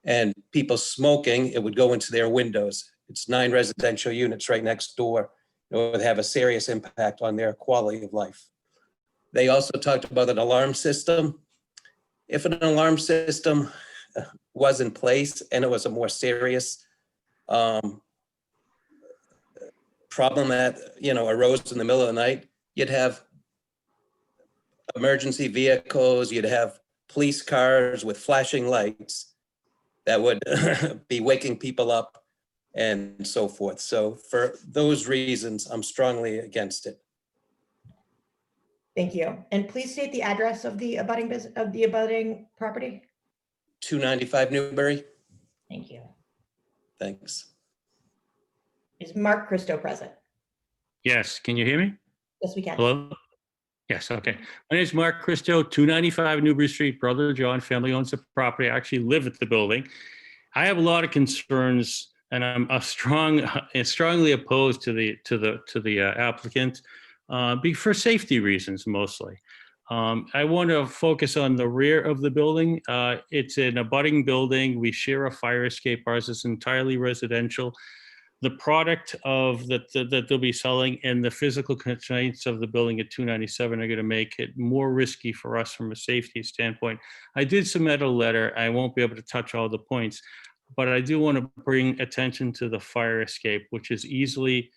and people smoking, it would go into their windows. It's 9 residential units right next door. It would have a serious impact on their quality of life. They also talked about an alarm system. If an alarm system was in place and it was a more serious problem that arose in the middle of the night, you'd have emergency vehicles, you'd have police cars with flashing lights that would be waking people up and so forth. So for those reasons, I'm strongly against it. Thank you. And please state the address of the abutting property. 295 Newbury. Thank you. Thanks. Is Mark Christo present? Yes, can you hear me? Yes, we can. Hello? Yes, okay. My name is Mark Christo, 295 Newbury Street, brother John, family owns the property. I actually live at the building. I have a lot of concerns, and I'm strongly opposed to the applicant for safety reasons mostly. I want to focus on the rear of the building. It's an abutting building. We share a fire escape. Ours is entirely residential. The product that they'll be selling and the physical constraints of the building at 297 are going to make it more risky for us from a safety standpoint. I did submit a letter. I won't be able to touch all the points, but I do want to bring attention to the fire escape, which is easily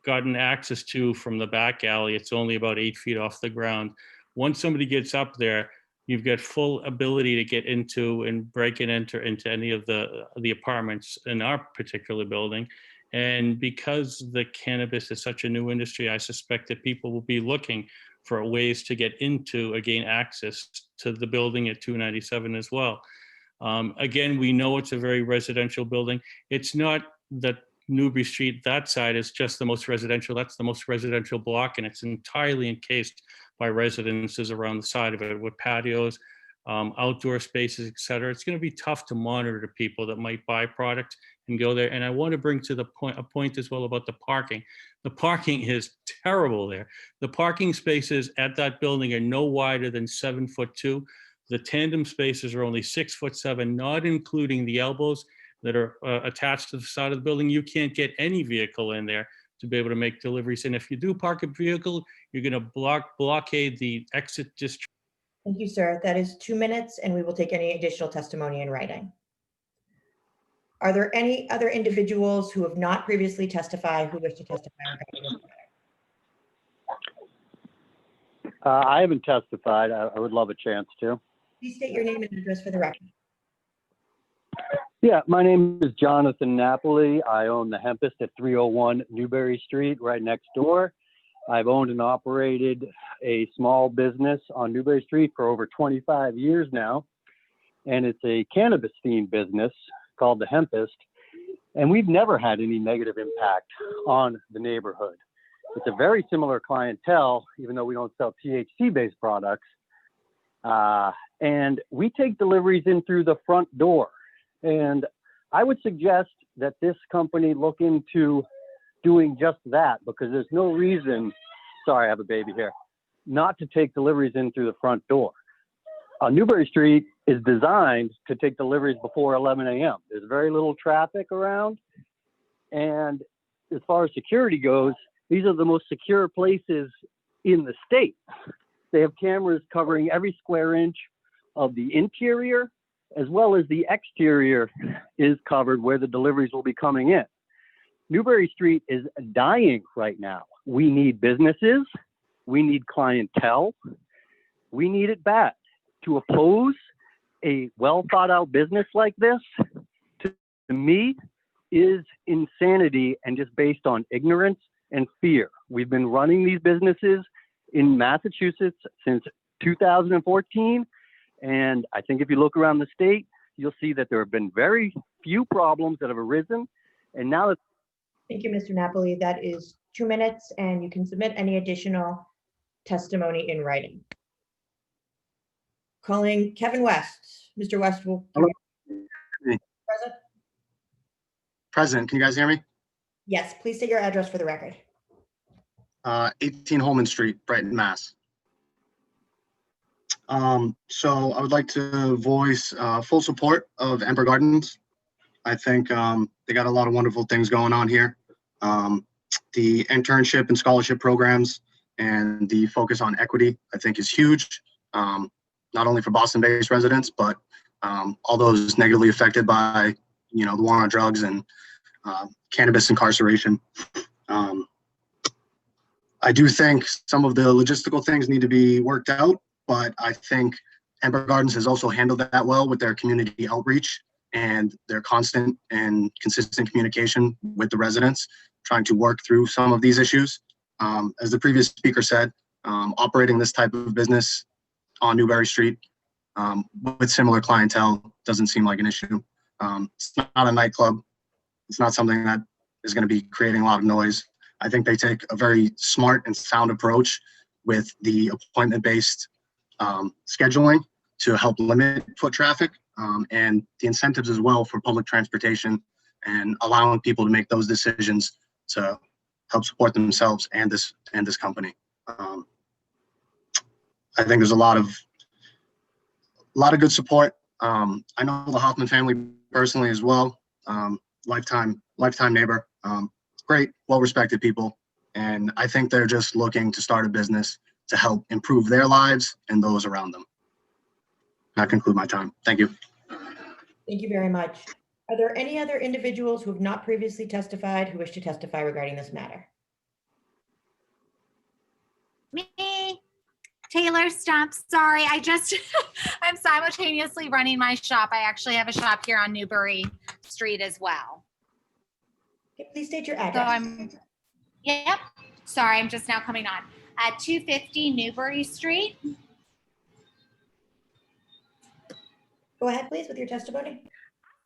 gotten access to from the back alley. It's only about 8 feet off the ground. Once somebody gets up there, you've got full ability to get into and break and enter into any of the apartments in our particular building. And because the cannabis is such a new industry, I suspect that people will be looking for ways to get into, gain access to the building at 297 as well. Again, we know it's a very residential building. It's not that Newbury Street, that side is just the most residential. That's the most residential block, and it's entirely encased by residences around the side of it with patios, outdoor spaces, et cetera. It's going to be tough to monitor the people that might buy product and go there. And I want to bring to the point, a point as well about the parking. The parking is terrible there. The parking spaces at that building are no wider than 7'2". The tandem spaces are only 6'7", not including the elbows that are attached to the side of the building. You can't get any vehicle in there to be able to make deliveries. And if you do park a vehicle, you're going to blockade the exit district. Thank you, sir. That is 2 minutes, and we will take any additional testimony in writing. Are there any other individuals who have not previously testified who wish to testify regarding this matter? I haven't testified. I would love a chance to. Please state your name and address for the record. Yeah, my name is Jonathan Napoli. I own the Hempist at 301 Newbury Street, right next door. I've owned and operated a small business on Newbury Street for over 25 years now, and it's a cannabis-themed business called the Hempist, and we've never had any negative impact on the neighborhood. It's a very similar clientele, even though we don't sell THC-based products, and we take deliveries in through the front door. And I would suggest that this company look into doing just that, because there's no reason, sorry, I have a baby here, not to take deliveries in through the front door. Newbury Street is designed to take deliveries before 11 a.m. There's very little traffic around. And as far as security goes, these are the most secure places in the state. They have cameras covering every square inch of the interior, as well as the exterior is covered where the deliveries will be coming in. Newbury Street is dying right now. We need businesses. We need clientele. We need it bad. To oppose a well thought out business like this, to me, is insanity and just based on ignorance and fear. We've been running these businesses in Massachusetts since 2014. And I think if you look around the state, you'll see that there have been very few problems that have arisen. And now that Thank you, Mr. Napoli. That is 2 minutes, and you can submit any additional testimony in writing. Calling Kevin West. Mr. West will. Hello. Present? President, can you guys hear me? Yes, please state your address for the record. 18 Holman Street, Brighton, Mass. So I would like to voice full support of Ember Gardens. I think they got a lot of wonderful things going on here. The internship and scholarship programs and the focus on equity, I think, is huge, not only for Boston-based residents, but all those negatively affected by, the war on drugs and cannabis incarceration. I do think some of the logistical things need to be worked out, but I think Ember Gardens has also handled that well with their community outreach and their constant and consistent communication with the residents, trying to work through some of these issues. As the previous speaker said, operating this type of business on Newbury Street with similar clientele doesn't seem like an issue. It's not a nightclub. It's not something that is going to be creating a lot of noise. I think they take a very smart and sound approach with the appointment-based scheduling to help limit foot traffic and the incentives as well for public transportation and allowing people to make those decisions to help support themselves and this company. I think there's a lot of good support. I know the Hoffman family personally as well. Lifetime neighbor. Great, well-respected people. And I think they're just looking to start a business to help improve their lives and those around them. That concludes my time. Thank you. Thank you very much. Are there any other individuals who have not previously testified who wish to testify regarding this matter? Me, Taylor Stump. Sorry, I'm simultaneously running my shop. I actually have a shop here on Newbury Street as well. Okay, please state your address. Yep. Sorry, I'm just now coming on. At 250 Newbury Street. Go ahead, please, with your testimony.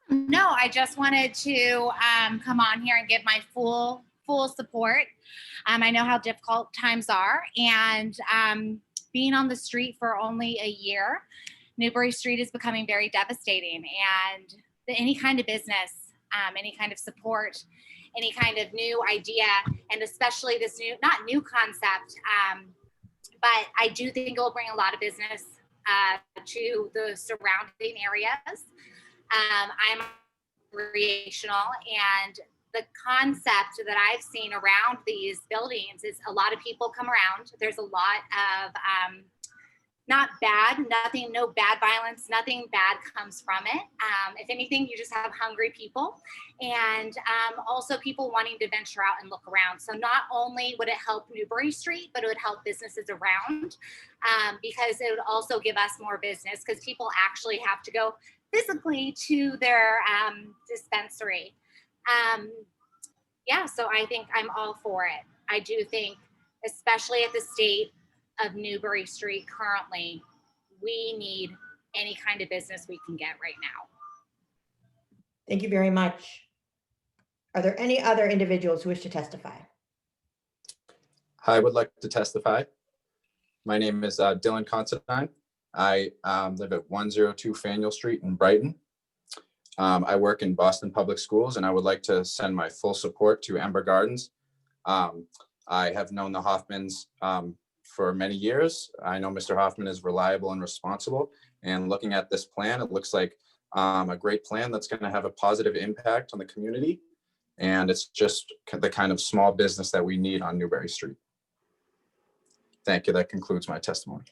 No, I just wanted to come on here and give my full support. I know how difficult times are, and being on the street for only a year, Newbury Street is becoming very devastating. And any kind of business, any kind of support, any kind of new idea, and especially this not new concept, but I do think it will bring a lot of business to the surrounding areas. I'm recreational, and the concept that I've seen around these buildings is a lot of people come around. There's a lot of no bad violence, nothing bad comes from it. If anything, you just have hungry people, and also people wanting to venture out and look around. So not only would it help Newbury Street, but it would help businesses around, because it would also give us more business, because people actually have to go physically to their dispensary. Yeah, so I think I'm all for it. I do think, especially at the state of Newbury Street currently, we need any kind of business we can get right now. Thank you very much. Are there any other individuals who wish to testify? I would like to testify. My name is Dylan Considine. I live at 102 Faneuil Street in Brighton. I work in Boston Public Schools, and I would like to send my full support to Ember Gardens. I have known the Hoffmans for many years. I know Mr. Hoffman is reliable and responsible, and looking at this plan, it looks like a great plan that's going to have a positive impact on the community, and it's just the kind of small business that we need on Newbury Street. Thank you. That concludes my testimony.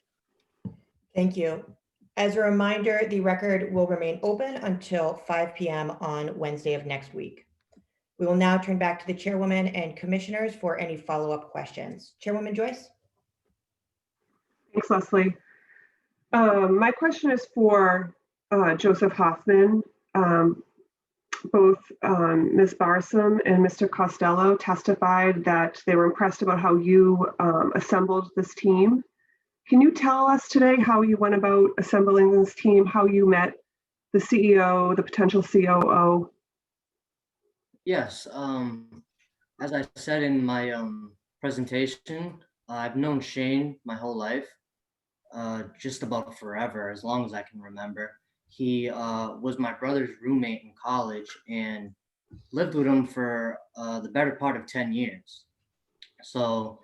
Thank you. As a reminder, the record will remain open until 5 p.m. on Wednesday of next week. We will now turn back to the chairwoman and commissioners for any follow-up questions. Chairwoman Joyce? Thanks, Leslie. My question is for Joseph Hoffman. Both Ms. Barsom and Mr. Costello testified that they were impressed about how you assembled this team. Can you tell us today how you went about assembling this team, how you met the CEO, the potential COO? Yes, as I said in my presentation, I've known Shane my whole life, just about forever, as long as I can remember. He was my brother's roommate in college and lived with him for the better part of 10 years. So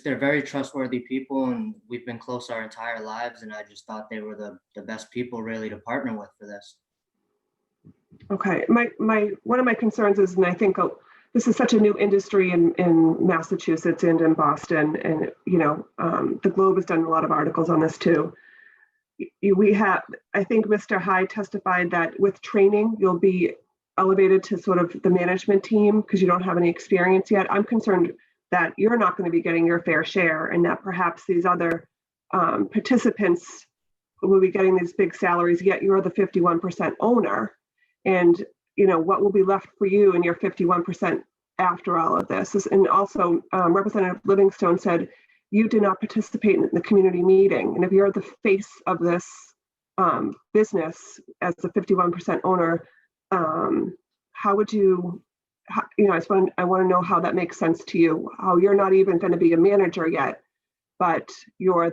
they're very trustworthy people, and we've been close our entire lives, and I just thought they were the best people really to partner with for this. Okay, one of my concerns is, and I think this is such a new industry in Massachusetts and in Boston, and the Globe has done a lot of articles on this too. I think Mr. Hyde testified that with training, you'll be elevated to sort of the management team because you don't have any experience yet. I'm concerned that you're not going to be getting your fair share, and that perhaps these other participants will be getting these big salaries, yet you're the 51% owner. And what will be left for you and your 51% after all of this? And also Representative Livingstone said you did not participate in the community meeting. And if you're the face of this business as the 51% owner, how would you, I want to know how that makes sense to you, how you're not even going to be a manager yet, but you're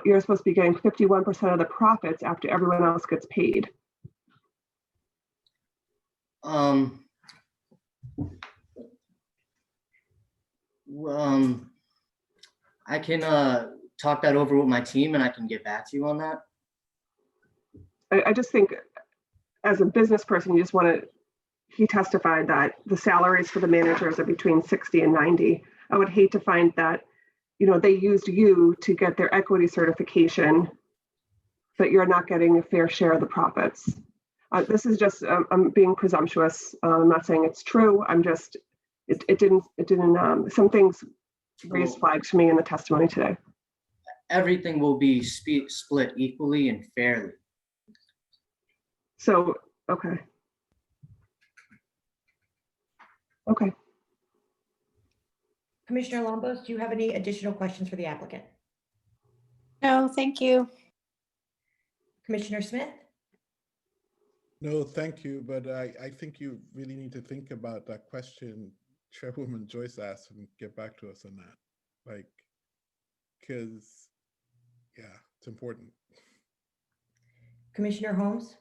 you're supposed to be getting 51% of the profits after everyone else gets paid. I can talk that over with my team, and I can get back to you on that. I just think as a business person, you just want to, he testified that the salaries for the managers are between 60 and 90. I would hate to find that, they used you to get their equity certification, but you're not getting a fair share of the profits. This is just, I'm being presumptuous. I'm not saying it's true. I'm just, it didn't, some things raised flags for me in the testimony today. Everything will be split equally and fairly. So, okay. Okay. Commissioner Lombos, do you have any additional questions for the applicant? No, thank you. Commissioner Smith? No, thank you, but I think you really need to think about that question Chairwoman Joyce asked and get back to us on that. Like, because, yeah, it's important. Commissioner Holmes?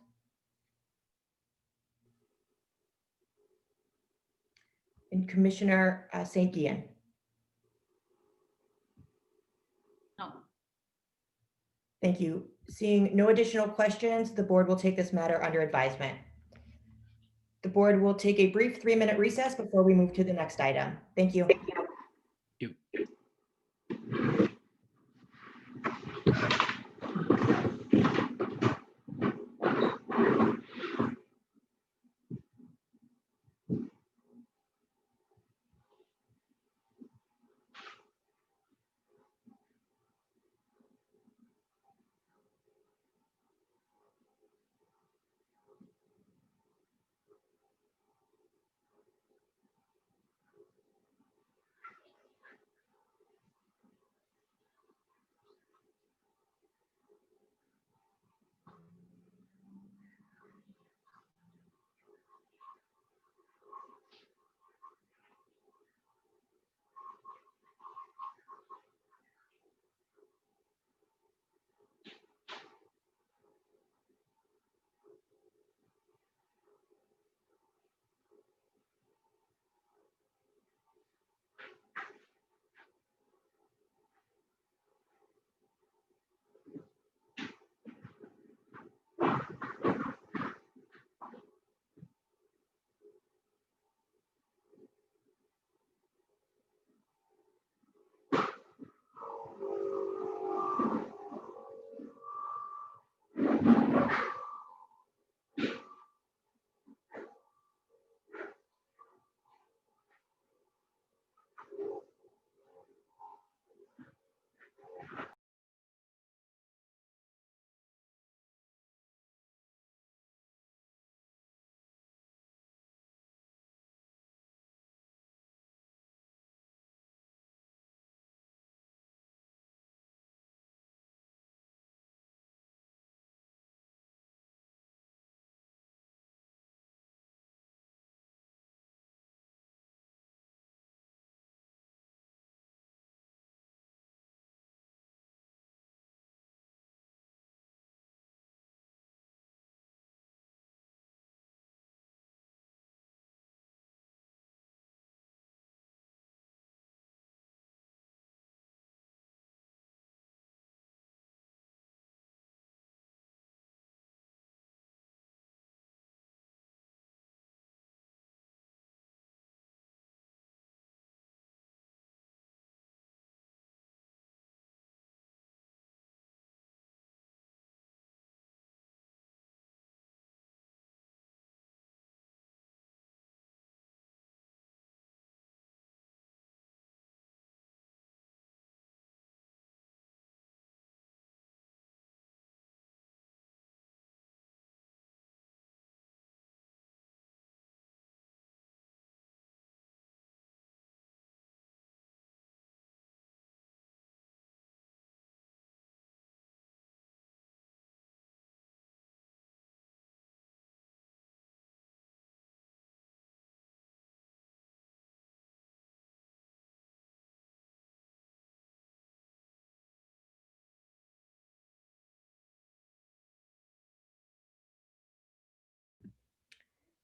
And Commissioner St. Gian? No. Thank you. Seeing no additional questions, the board will take this matter under advisement. The board will take a brief 3-minute recess before we move to the next item. Thank you.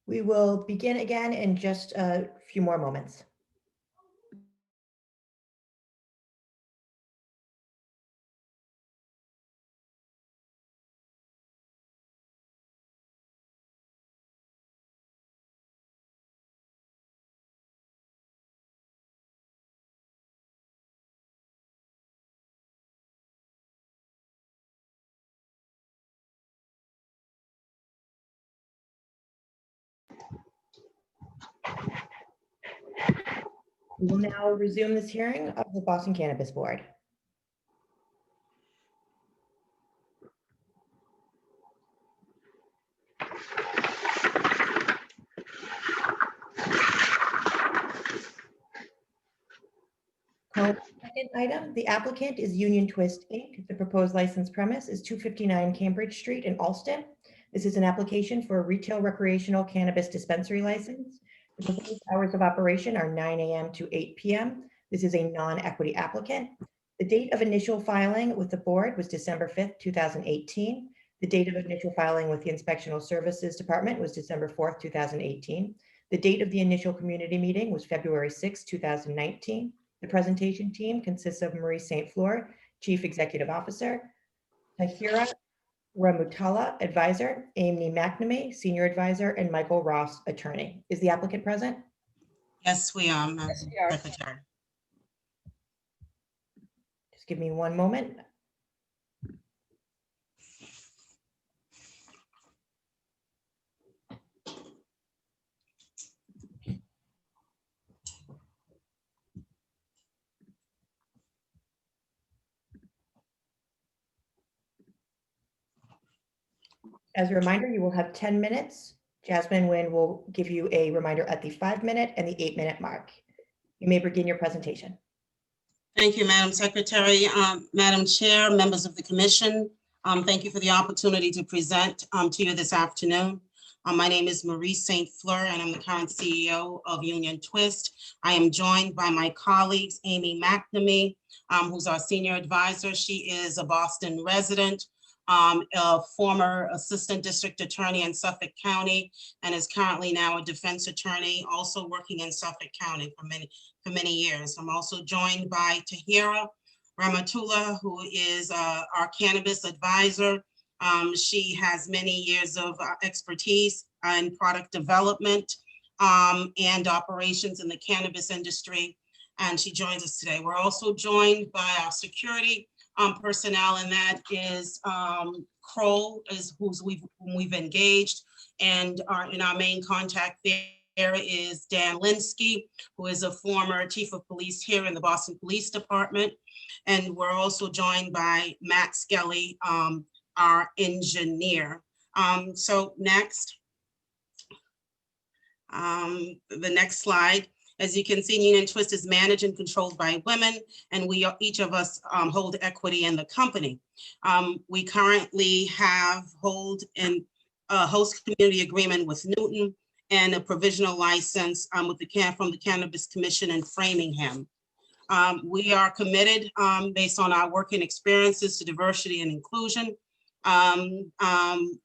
We will begin again in just a few more moments. We will now resume this hearing of the Boston Cannabis Board. Second item, the applicant is Union Twist Inc. The proposed licensed premise is 259 Cambridge Street in Alston. This is an application for a retail recreational cannabis dispensary license. The proposed hours of operation are 9 a.m. to 8 p.m. This is a non-equity applicant. The date of initial filing with the board was December 5th, 2018. The date of initial filing with the Inspectional Services Department was December 4th, 2018. The date of the initial community meeting was February 6, 2019. The presentation team consists of Marie St. Fleur, Chief Executive Officer, Tahira Ramutala, Advisor, Amy McNamee, Senior Advisor, and Michael Ross, Attorney. Is the applicant present? Yes, we are, Madam Secretary. Just give me one moment. As a reminder, you will have 10 minutes. Jasmine Nguyen will give you a reminder at the 5-minute and the 8-minute mark. You may begin your presentation. Thank you, Madam Secretary. Madam Chair, members of the commission, thank you for the opportunity to present to you this afternoon. My name is Marie St. Fleur, and I'm the current CEO of Union Twist. I am joined by my colleagues, Amy McNamee, who's our senior advisor. She is a Boston resident, a former assistant district attorney in Suffolk County, and is currently now a defense attorney, also working in Suffolk County for many years. I'm also joined by Tahira Ramutala, who is our cannabis advisor. She has many years of expertise in product development and operations in the cannabis industry, and she joins us today. We're also joined by our security personnel, and that is Kroll, whom we've engaged, and in our main contact there is Dan Linsky, who is a former chief of police here in the Boston Police Department, and we're also joined by Matt Skelly, our engineer. So next, the next slide. As you can see, Union Twist is managed and controlled by women, and each of us hold equity in the company. We currently hold a host community agreement with Newton and a provisional license from the Cannabis Commission in Framingham. We are committed, based on our work and experiences, to diversity and inclusion.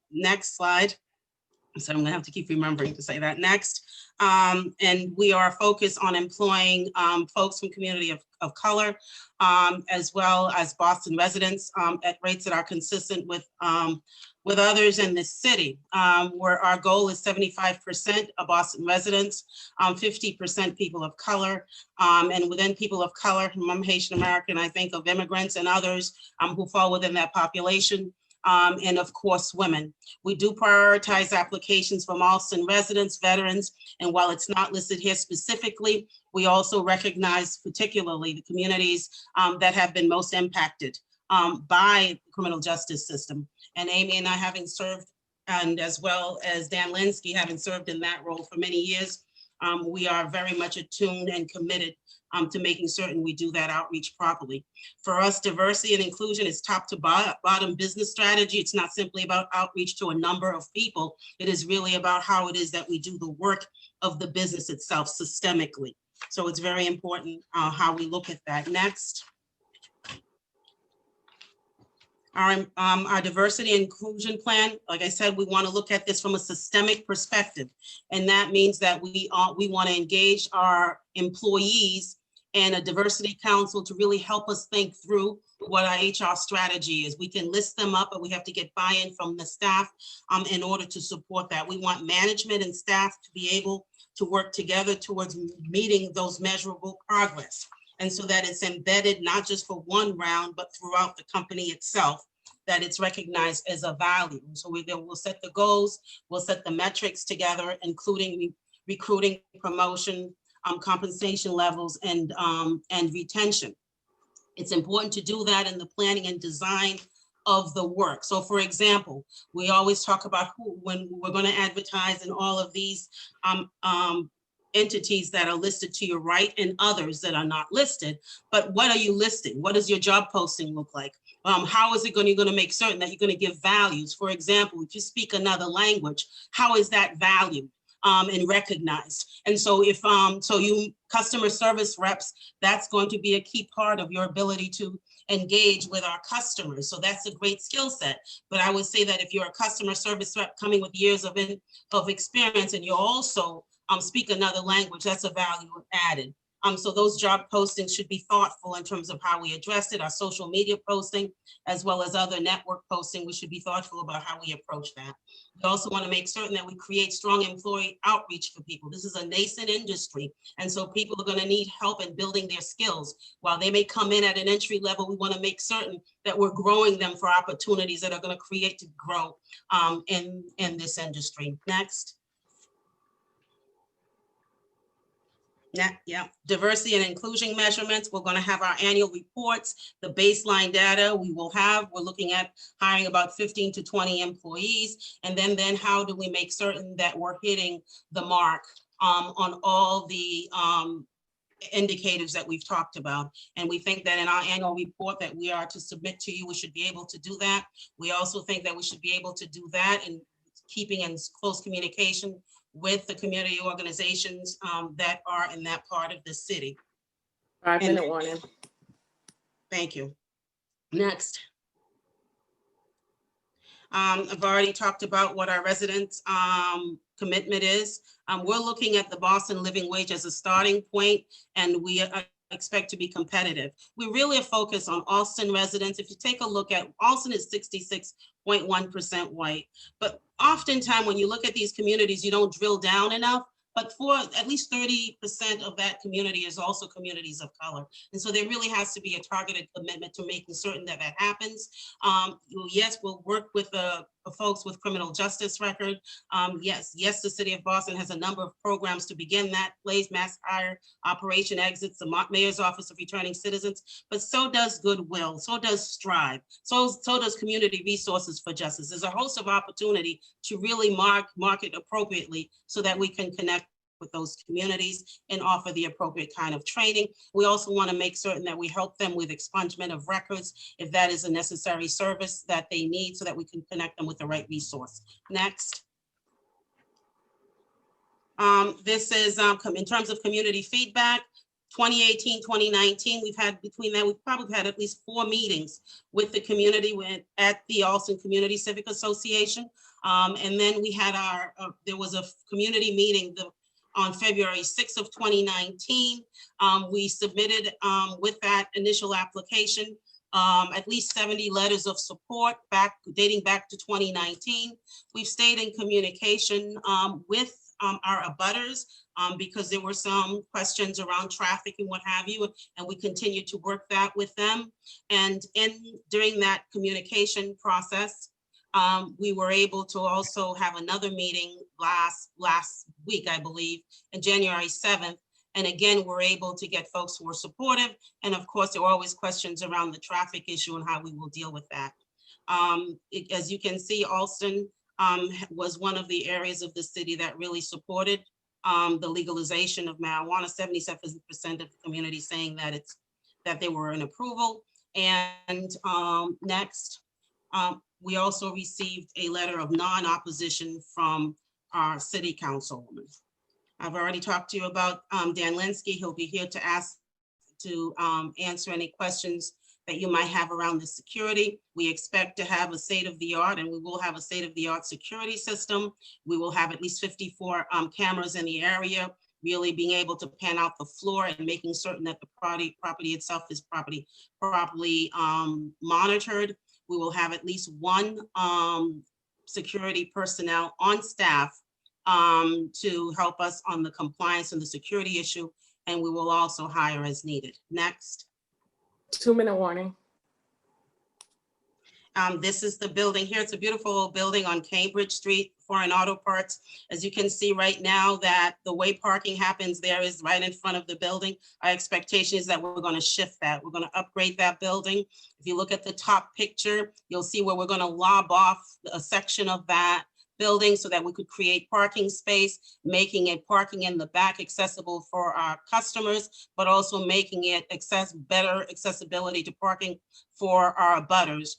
Next slide. So I'm gonna have to keep remembering to say that next. And we are focused on employing folks from community of color, as well as Boston residents at rates that are consistent with others in this city, where our goal is 75% of Boston residents, 50% people of color, and within people of color, I'm Haitian American, I think of immigrants and others who fall within that population. And of course, women. We do prioritize applications from Boston residents, veterans, and while it's not listed here specifically, we also recognize particularly the communities that have been most impacted by the criminal justice system. And Amy and I, having served, and as well as Dan Linsky, having served in that role for many years, we are very much attuned and committed to making certain we do that outreach properly. For us, diversity and inclusion is top to bottom business strategy. It's not simply about outreach to a number of people. It is really about how it is that we do the work of the business itself systemically. So it's very important how we look at that. Next. Our diversity and inclusion plan, like I said, we want to look at this from a systemic perspective. And that means that we want to engage our employees and a diversity council to really help us think through what our HR strategy is. We can list them up, but we have to get buy-in from the staff in order to support that. We want management and staff to be able to work together towards meeting those measurable progress. And so that it's embedded not just for one round, but throughout the company itself, that it's recognized as a value. So we'll set the goals, we'll set the metrics together, including recruiting, promotion, compensation levels, and retention. It's important to do that in the planning and design of the work. So for example, we always talk about when we're going to advertise in all of these entities that are listed to your right and others that are not listed, but what are you listing? What does your job posting look like? How is it you're going to make certain that you're going to give values? For example, if you speak another language, how is that valued and recognized? And so if so you customer service reps, that's going to be a key part of your ability to engage with our customers. So that's a great skill set. But I would say that if you're a customer service rep coming with years of experience and you also speak another language, that's a value added. So those job postings should be thoughtful in terms of how we address it, our social media posting, as well as other network posting. We should be thoughtful about how we approach that. We also want to make certain that we create strong employee outreach for people. This is a nascent industry, and so people are going to need help in building their skills. While they may come in at an entry level, we want to make certain that we're growing them for opportunities that are going to create to grow in this industry. Next. Yeah, diversity and inclusion measurements. We're going to have our annual reports, the baseline data we're looking at hiring about 15 to 20 employees. And then how do we make certain that we're hitting the mark on all the indicators that we've talked about. And we think that in our annual report that we are to submit to you, we should be able to do that. We also think that we should be able to do that in keeping in close communication with the community organizations that are in that part of the city. 5-minute warning. Thank you. Next. I've already talked about what our residents' commitment is. We're looking at the Boston living wage as a starting point, and we expect to be competitive. We really are focused on Alston residents. If you take a look at Alston is 66.1% white, but oftentimes when you look at these communities, you don't drill down enough. But for at least 30% of that community is also communities of color. And so there really has to be a targeted commitment to making certain that that happens. Yes, we'll work with the folks with criminal justice record. Yes, the city of Boston has a number of programs to begin that. Blaze Mass Hire, Operation Exits, the Mayor's Office of Returning Citizens, but so does Goodwill, so does Strive, so does Community Resources for Justice. There's a host of opportunity to really market appropriately so that we can connect with those communities and offer the appropriate kind of training. We also want to make certain that we help them with expungement of records if that is a necessary service that they need so that we can connect them with the right resource. Next. This is in terms of community feedback, 2018, 2019, we've probably had at least 4 meetings with the community at the Alston Community Civic Association. And then we had there was a community meeting on February 6th of 2019. We submitted with that initial application at least 70 letters of support dating back to 2019. We've stayed in communication with our abutters because there were some questions around traffic and what have you, and we continue to work that with them. And during that communication process, we were able to also have another meeting last week, I believe, on January 7th. And again, we're able to get folks who are supportive. And of course, there are always questions around the traffic issue and how we will deal with that. As you can see, Alston was one of the areas of the city that really supported the legalization of marijuana. 77% of the community saying that they were in approval. And next. We also received a letter of non-opposition from our city councilwoman. I've already talked to you about Dan Linsky. He'll be here to answer any questions that you might have around the security. We expect to have a state-of-the-art, and we will have a state-of-the-art security system. We will have at least 54 cameras in the area, really being able to pan out the floor and making certain that the property itself is properly monitored. We will have at least 1 security personnel on staff to help us on the compliance and the security issue, and we will also hire as needed. Next. 2-minute warning. This is the building here. It's a beautiful old building on Cambridge Street, Foreign Auto Parts. As you can see right now, that the way parking happens there is right in front of the building. Our expectation is that we're going to shift that. We're going to upgrade that building. If you look at the top picture, you'll see where we're going to lob off a section of that building so that we could create parking space, making it parking in the back accessible for our customers, but also making it better accessibility to parking for our abutters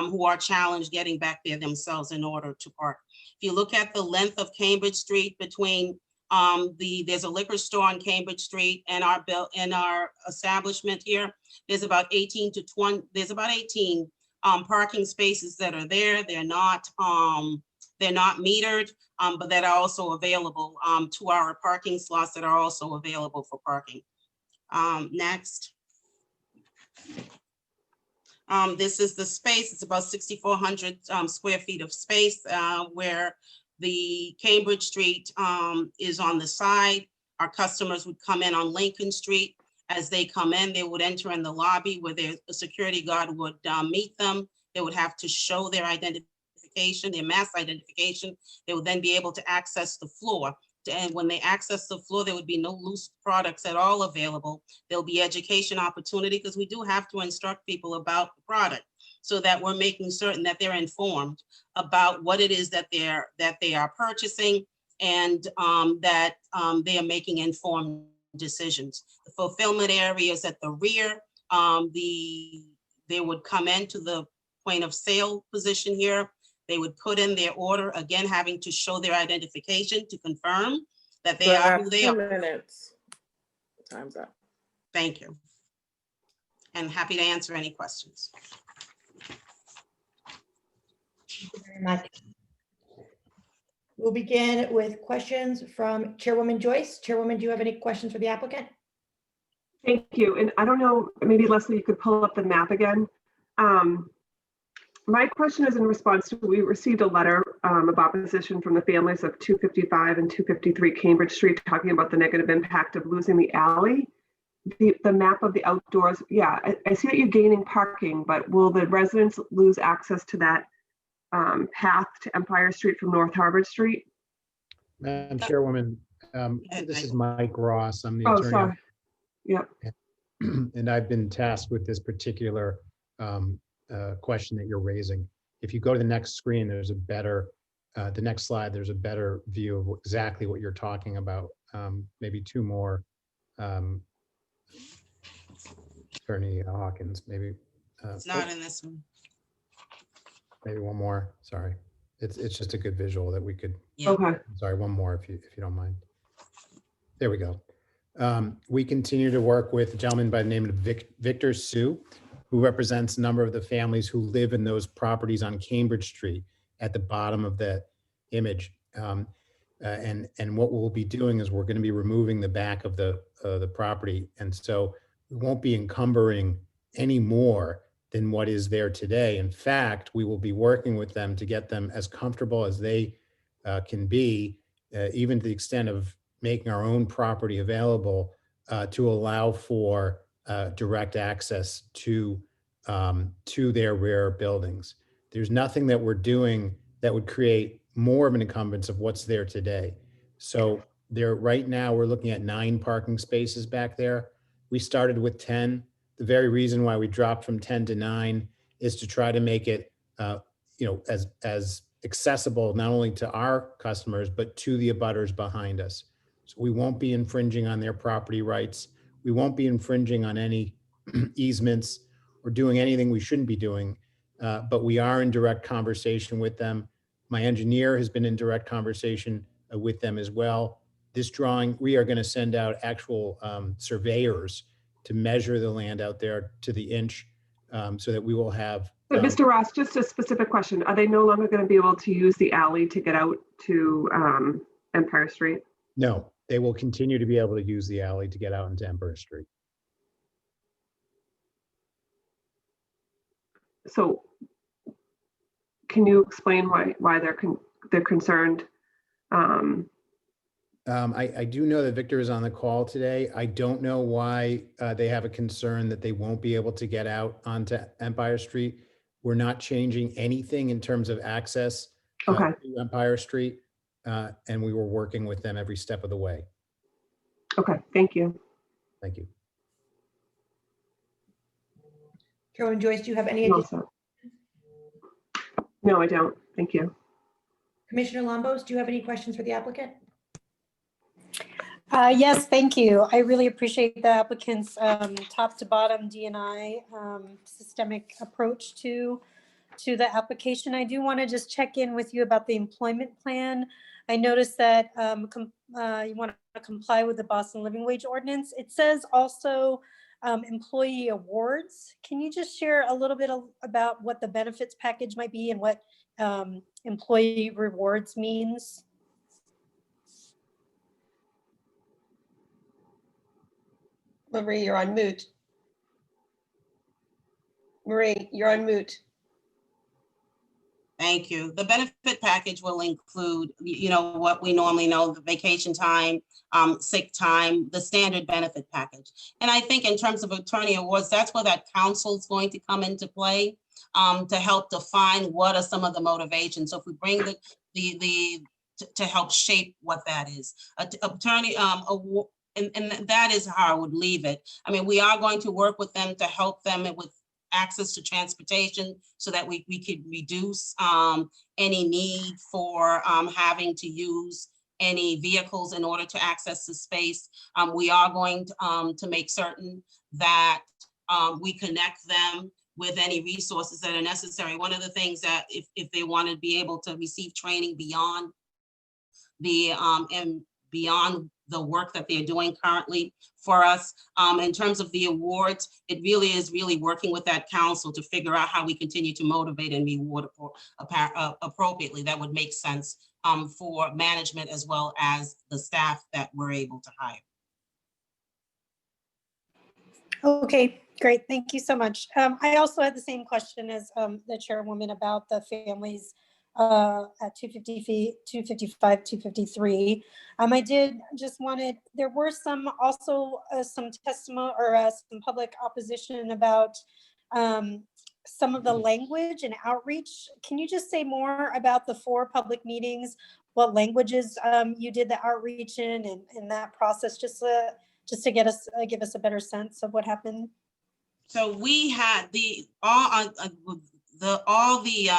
who are challenged getting back there themselves in order to park. If you look at the length of Cambridge Street between there's a liquor store on Cambridge Street and our establishment here, there's about 18 parking spaces that are there. They're not metered, but that are also available, 2-hour parking slots that are also available for parking. Next. This is the space. It's about 6,400 square feet of space where the Cambridge Street is on the side. Our customers would come in on Lincoln Street. As they come in, they would enter in the lobby where a security guard would meet them. They would have to show their identification, their mass identification. They would then be able to access the floor. And when they access the floor, there would be no loose products at all available. There'll be education opportunity because we do have to instruct people about the product so that we're making certain that they're informed about what it is that they are purchasing and that they are making informed decisions. The fulfillment area is at the rear. They would come into the point of sale position here. They would put in their order, again, having to show their identification to confirm that they are who they are. 2 minutes. Time's up. Thank you. And happy to answer any questions. Thank you very much. We'll begin with questions from Chairwoman Joyce. Chairwoman, do you have any questions for the applicant? Thank you. And I don't know, maybe Leslie, you could pull up the map again. My question is in response to, we received a letter of opposition from the families of 255 and 253 Cambridge Street talking about the negative impact of losing the alley. The map of the outdoors, yeah, I see that you're gaining parking, but will the residents lose access to that path to Empire Street from North Harvard Street? Madam Chairwoman, this is Mike Ross. I'm the Oh, attorney. sorry. Yep. And I've been tasked with this particular question that you're raising. If you go to the next screen, there's a better, the next slide, there's a better view of exactly what you're talking about. Maybe 2 more. Attorney Hawkins, maybe. It's not in this one. Maybe 1 more, sorry. It's just a good visual that we could. Yeah. Okay. Sorry, 1 more if you don't mind. There we go. We continue to work with a gentleman by the name of Victor Sue, who represents a number of the families who live in those properties on Cambridge Street at the bottom of the image. And what we'll be doing is we're going to be removing the back of the property. And so we won't be encumbering any more than what is there today. In fact, we will be working with them to get them as comfortable as they can be, even to the extent of making our own property available to allow for direct access to their rear buildings. There's nothing that we're doing that would create more of an encumbrance of what's there today. So there, right now, we're looking at 9 parking spaces back there. We started with 10. The very reason why we dropped from 10 to 9 is to try to make it, as accessible not only to our customers but to the abutters behind us. So we won't be infringing on their property rights. We won't be infringing on any easements or doing anything we shouldn't be doing, but we are in direct conversation with them. My engineer has been in direct conversation with them as well. This drawing, we are going to send out actual surveyors to measure the land out there to the inch so that we will have. But Mr. Ross, just a specific question. Are they no longer going to be able to use the alley to get out to Empire Street? No, they will continue to be able to use the alley to get out into Empire Street. So can you explain why they're concerned? I do know that Victor is on the call today. I don't know why they have a concern that they won't be able to get out onto Empire Street. We're not changing anything in terms of access to Empire Street, and we were working with them every step of the way. Okay, thank you. Thank you. Chairwoman Joyce, do you have any No, additional? No, I don't. Thank you. Commissioner Lombos, do you have any questions for the applicant? Yes, thank you. I really appreciate the applicant's top to bottom D&I systemic approach to the application. I do want to just check in with you about the employment plan. I noticed that you want to comply with the Boston Living Wage Ordinance. It says also employee awards. Can you just share a little bit about what the benefits package might be and what employee rewards means? Marie, you're on mute. Marie, you're on mute. Thank you. The benefit package will include, what we normally know, the vacation time, sick time, the standard benefit package. And I think in terms of attorney awards, that's where that counsel is going to come into play to help define what are some of the motivations. So if we bring to help shape what that is. Attorney award, and that is how I would leave it. I mean, we are going to work with them to help them with access to transportation so that we could reduce any need for having to use any vehicles in order to access the space. We are going to make certain that we connect them with any resources that are necessary. One of the things that if they want to be able to receive training beyond the work that they're doing currently for us. In terms of the awards, it really is working with that council to figure out how we continue to motivate and reward appropriately. That would make sense for management as well as the staff that we're able to hire. Okay, great. Thank you so much. I also had the same question as the chairwoman about the families at 255, 253. I did just wanted, there were some testimony or some public opposition about some of the language and outreach. Can you just say more about the 4 public meetings, what languages you did the outreach in and that process, just to give us a better sense of what happened? So we had all the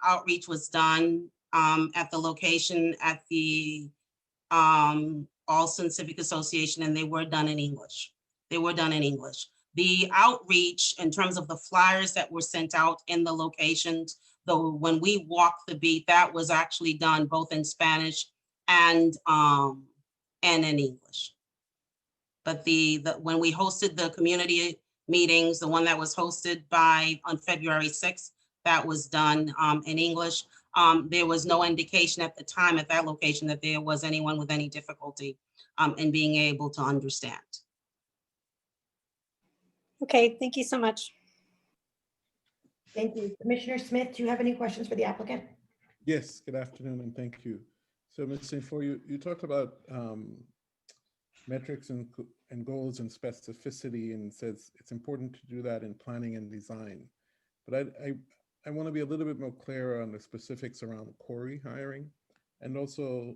outreach was done at the location at the Alston Civic Association, and they were done in English. The outreach in terms of the flyers that were sent out in the locations, though, when we walked the beat, that was actually done both in Spanish and in English. But when we hosted the community meetings, the one that was hosted on February 6th, that was done in English. There was no indication at the time at that location that there was anyone with any difficulty in being able to understand. Okay, thank you so much. Thank you. Commissioner Smith, do you have any questions for the applicant? Yes, good afternoon and thank you. So Ms. Sainfor, you talked about metrics and goals and specificity, and says it's important to do that in planning and design. But I want to be a little bit more clear on the specifics around Corey hiring. And also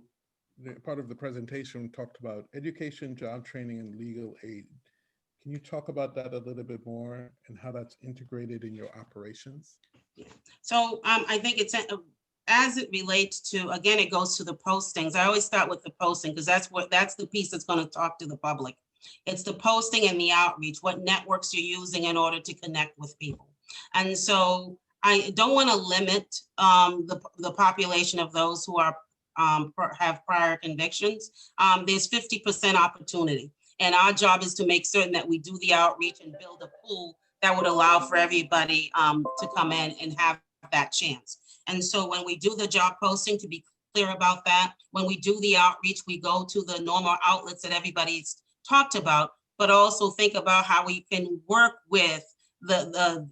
part of the presentation talked about education, job training, and legal aid. Can you talk about that a little bit more and how that's integrated in your operations? So I think it's as it relates to, again, it goes to the postings. I always start with the posting because that's the piece that's going to talk to the public. It's the posting and the outreach, what networks you're using in order to connect with people. And so I don't want to limit the population of those who are have prior convictions. There's 50% opportunity. And our job is to make certain that we do the outreach and build a pool that would allow for everybody to come in and have that chance. And so when we do the job posting, to be clear about that, when we do the outreach, we go to the normal outlets that everybody's talked about, but also think about how we can work with the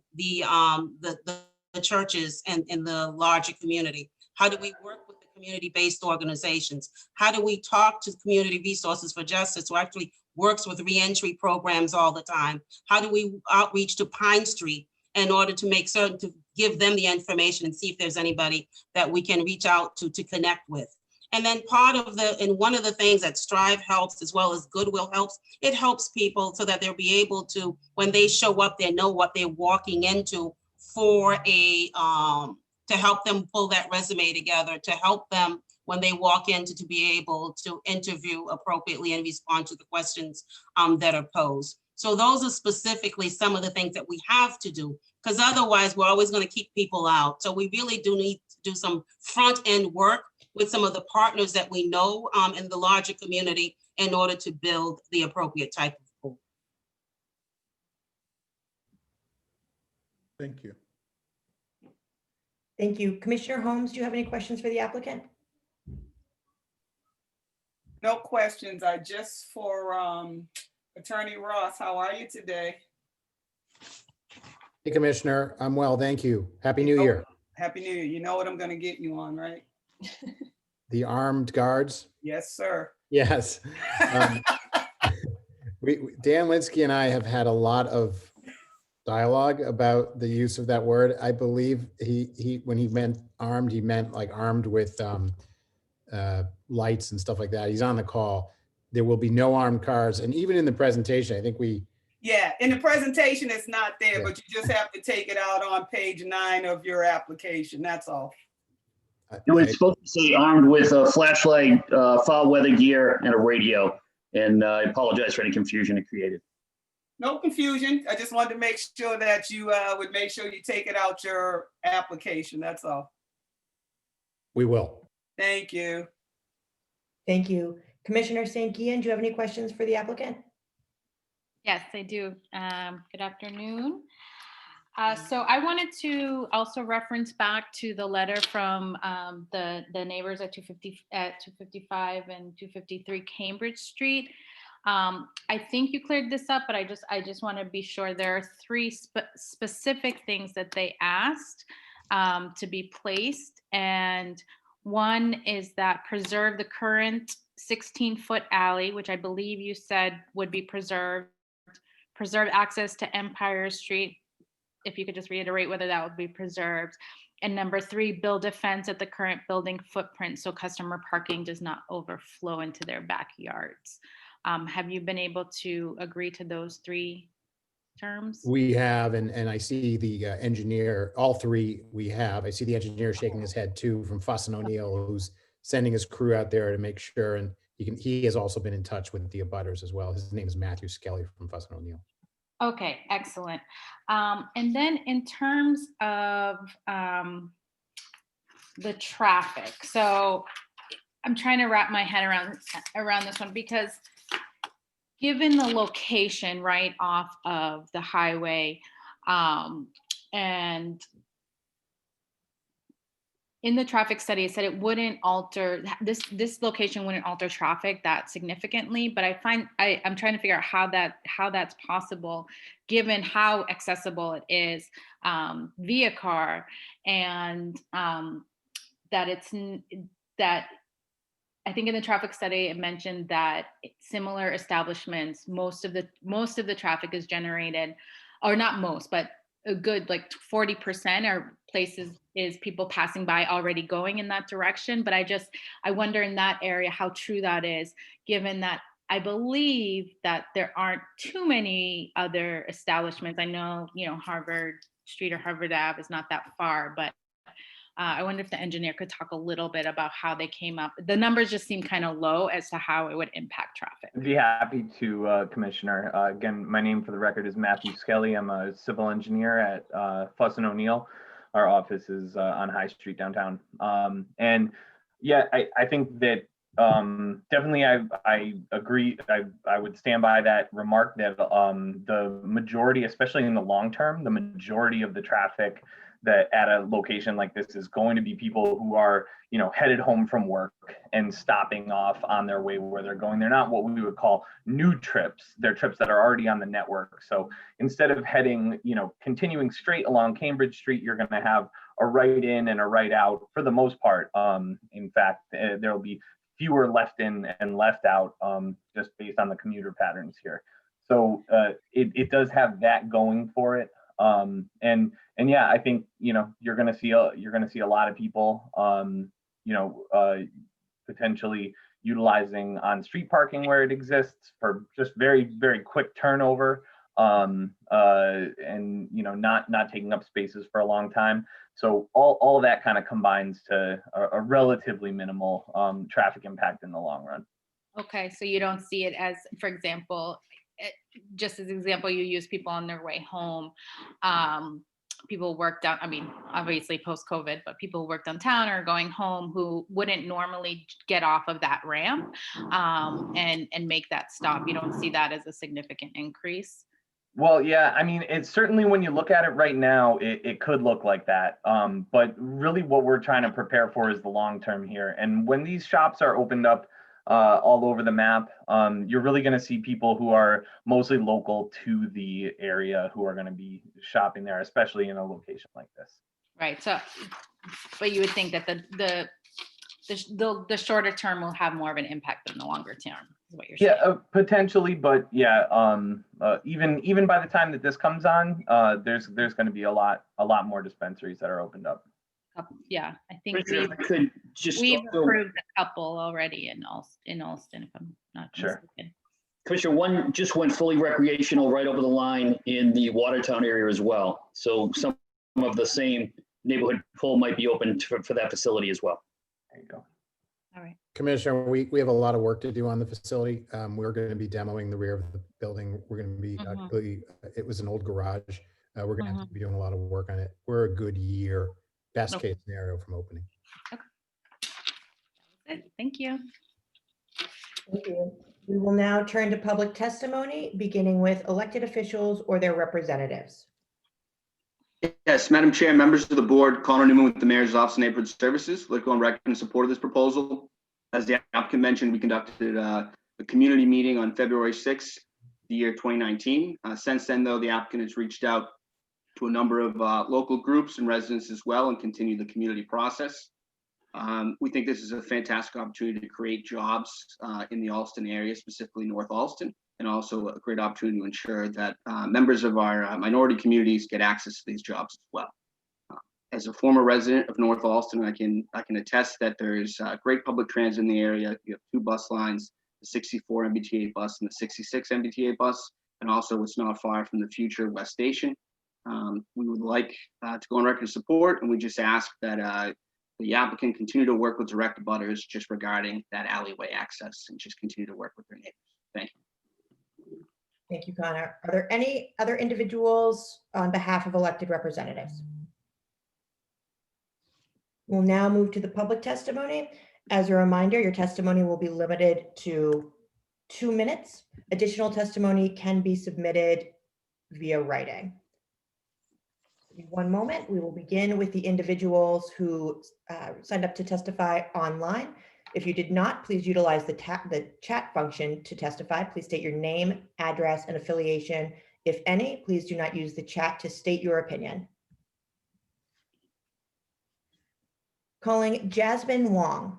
churches and in the larger community. How do we work with the community-based organizations? How do we talk to Community Resources for Justice, who actually works with reentry programs all the time? How do we outreach to Pine Street in order to make certain to give them the information and see if there's anybody that we can reach out to connect with? And then one of the things that Strive helps, as well as Goodwill helps, it helps people so that they'll be able to, when they show up, they know what they're walking into for a to help them pull that resume together, to help them when they walk in to be able to interview appropriately and respond to the questions that are posed. So those are specifically some of the things that we have to do, because otherwise we're always going to keep people out. So we really do need to do some front end work with some of the partners that we know in the larger community in order to build the appropriate type of pool. Thank you. Thank you. Commissioner Holmes, do you have any questions for the applicant? No questions. For Attorney Ross, how are you today? Hey, Commissioner, I'm well, thank you. Happy New Year. Happy New Year. You know what I'm going to get you on, right? The armed guards? Yes, sir. Yes. Dan Linsky and I have had a lot of dialogue about the use of that word. I believe when he meant armed, he meant like armed with lights and stuff like that. He's on the call. There will be no armed cars. And even in the presentation, I think Yeah, in the presentation, it's not there, Yeah. but you just have to take it out on page 9 of your application. That's all. No, it's supposed to say armed with a flashlight, foul weather gear, and a radio. And I apologize for any confusion it created. No confusion. I just wanted to make sure that you would make sure you take it out your application. That's all. we will. Thank you. Thank you. Commissioner St. Gian, do you have any questions for the applicant? Yes, I do. Good afternoon. So I wanted to also reference back to the letter from the neighbors at 255 and 253 Cambridge Street. I think you cleared this up, but I just want to be sure there are 3 specific things that they asked to be placed, and one is that preserve the current 16-foot alley, which I believe you said would be preserved. Preserve access to Empire Street. If you could just reiterate whether that would be preserved. And number 3, build a fence at the current building footprint so customer parking does not overflow into their backyards. Have you been able to agree to those 3 terms? We have, and I see the engineer, all 3 we have. I see the engineer shaking his head too from Fuss and O'Neill, who's sending his crew out there to make sure. And he has also been in touch with the abutters as well. His name is Matthew Skelly from Fuss and O'Neill. Okay, excellent. And then in terms of the traffic, so I'm trying to wrap my head around this one, because given the location right off of the highway, and in the traffic study, it said it wouldn't alter, this location wouldn't alter traffic that significantly, but I'm trying to figure out how that's possible given how accessible it is via car, and that I think in the traffic study, it mentioned that similar establishments, most of the traffic is generated, or not most, but a good like 40% are places is people passing by already going in that direction. But I wonder in that area how true that is, given that I believe that there aren't too many other establishments. I know, Harvard Street or Harvard Ave is not that far, but I wonder if the engineer could talk a little bit about how they came up. The numbers just seem kind of low as to how it would impact traffic. I'd be happy to, Commissioner. Again, my name for the record is Matthew Skelly. I'm a civil engineer at Fuss and O'Neill. Our office is on High Street downtown. And yeah, I think that definitely I agree. I would stand by that remark that the majority, especially in the long term, the majority of the traffic that at a location like this is going to be people who are, headed home from work and stopping off on their way where they're going. They're not what we would call new trips. They're trips that are already on the network. So instead of heading, continuing straight along Cambridge Street, you're going to have a right in and a right out for the most part. In fact, there'll be fewer left in and left out just based on the commuter patterns here. So it does have that going for it. And yeah, I think, you're going to see a lot of people, potentially utilizing on-street parking where it exists for just very, very quick turnover. and not taking up spaces for a long time. So all of that kind of combines to a relatively minimal traffic impact in the long run. Okay, so you don't see it as, for example, just as example, you use people on their way home. People work down, I mean, obviously post-COVID, but people who work downtown are going home who wouldn't normally get off of that ramp and make that stop. You don't see that as a significant increase? Well, yeah, I mean, it's certainly when you look at it right now, it could look like that. But really what we're trying to prepare for is the long term here. And when these shops are opened up all over the map, you're really going to see people who are mostly local to the area who are going to be shopping there, especially in a location like this. Right. So, but you would think that the shorter term will have more of an impact than the longer term, is what you're saying. Yeah, potentially, but yeah, even by the time that this comes on, there's going to be a lot more dispensaries that are opened up. Yeah, I think Commissioner, if I could just we've also- approved a couple already in Alston, if I'm not mistaken. Commissioner, one went fully recreational right over the line in the Watertown area as well. So some of the same neighborhood pull might be open for that facility as well. There you go. All right. Commissioner, we have a lot of work to do on the facility. We're going to be demoing the rear of the building. We're going to be, it was an old garage. We're going to have to be doing a lot of work on it. We're a good year, best case scenario from opening. Good. Thank you. Thank you. We will now turn to public testimony, beginning with elected officials or their representatives. Yes, Madam Chair, members of the board, Connor Newman with the Mayor's Office of Neighborhood Services. Let's go on record in support of this proposal. As the applicant mentioned, we conducted a community meeting on February 6th, the year 2019. Since then, though, the applicant has reached out to a number of local groups and residents as well and continued the community process. We think this is a fantastic opportunity to create jobs in the Alston area, specifically North Alston, and also a great opportunity to ensure that members of our minority communities get access to these jobs as well. As a former resident of North Alston, I can attest that there's great public transit in the area. You have 2 bus lines, the 64 MBTA bus and the 66 MBTA bus, and also it's not far from the future West Station. We would like to go on record of support, and we just ask that the applicant continue to work with direct abutters just regarding that alleyway access and just continue to work with their neighbors. Thank you. Thank you, Connor. Are there any other individuals on behalf of elected representatives? We'll now move to the public testimony. As a reminder, your testimony will be limited to 2 minutes. Additional testimony can be submitted via writing. One moment, we will begin with the individuals who signed up to testify online. If you did not, please utilize the chat function to testify. Please state your name, address, and affiliation. If any, please do not use the chat to state your opinion. Calling Jasmine Wong.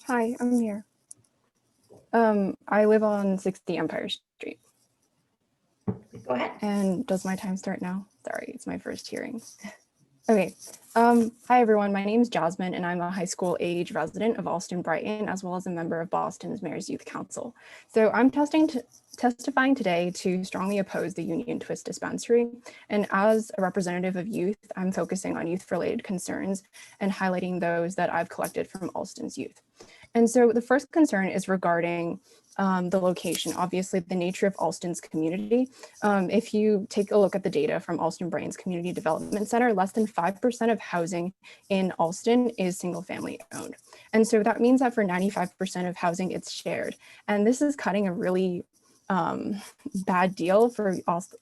Hi, I'm here. I live on 60 Empire Street. Go ahead. And does my time start now? Sorry, it's my first hearing. Okay. Hi, everyone. My name is Jasmine, and I'm a high school age resident of Alston Brighton, as well as a member of Boston's Mayor's Youth Council. So I'm testifying today to strongly oppose the Union Twist dispensary. And as a representative of youth, I'm focusing on youth-related concerns and highlighting those that I've collected from Alston's youth. And so the first concern is regarding the location, obviously the nature of Alston's community. If you take a look at the data from Alston Brighton's Community Development Center, less than 5% of housing in Alston is single family owned. And so that means that for 95% of housing, it's shared. And this is cutting a really bad deal for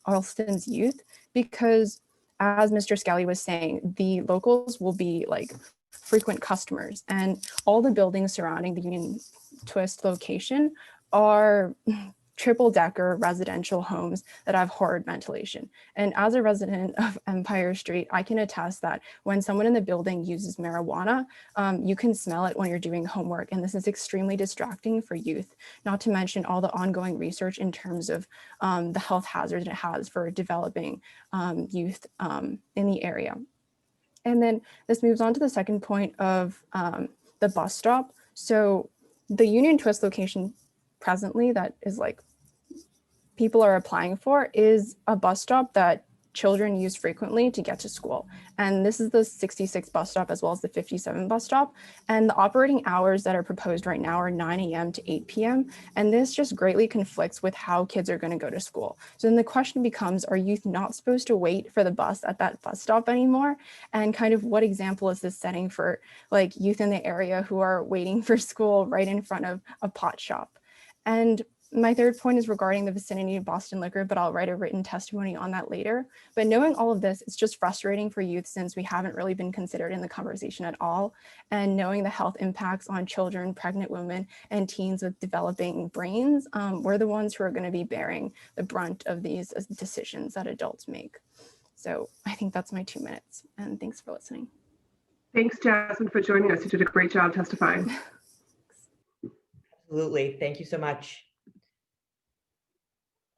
Alston's youth, because as Mr. Skelly was saying, the locals will be like frequent customers, and all the buildings surrounding the Union Twist location are triple-decker residential homes that have horrid ventilation. And as a resident of Empire Street, I can attest that when someone in the building uses marijuana, you can smell it when you're doing homework. And this is extremely distracting for youth, not to mention all the ongoing research in terms of the health hazards it has for developing youth in the area. And then this moves on to the second point of the bus stop. So the Union Twist location presently that is like people are applying for is a bus stop that children use frequently to get to school. And this is the 66 bus stop as well as the 57 bus stop. And the operating hours that are proposed right now are 9 a.m. to 8 p.m. And this just greatly conflicts with how kids are going to go to school. So then the question becomes, are youth not supposed to wait for the bus at that bus stop anymore? And kind of what example is this setting for like youth in the area who are waiting for school right in front of a pot shop? And my third point is regarding the vicinity of Boston Liquor, but I'll write a written testimony on that later. But knowing all of this, it's just frustrating for youth since we haven't really been considered in the conversation at all. And knowing the health impacts on children, pregnant women, and teens with developing brains, we're the ones who are going to be bearing the brunt of these decisions that adults make. So I think that's my 2 minutes. And thanks for listening. Thanks, Jasmine, for joining us. You did a great job testifying. Absolutely. Thank you so much.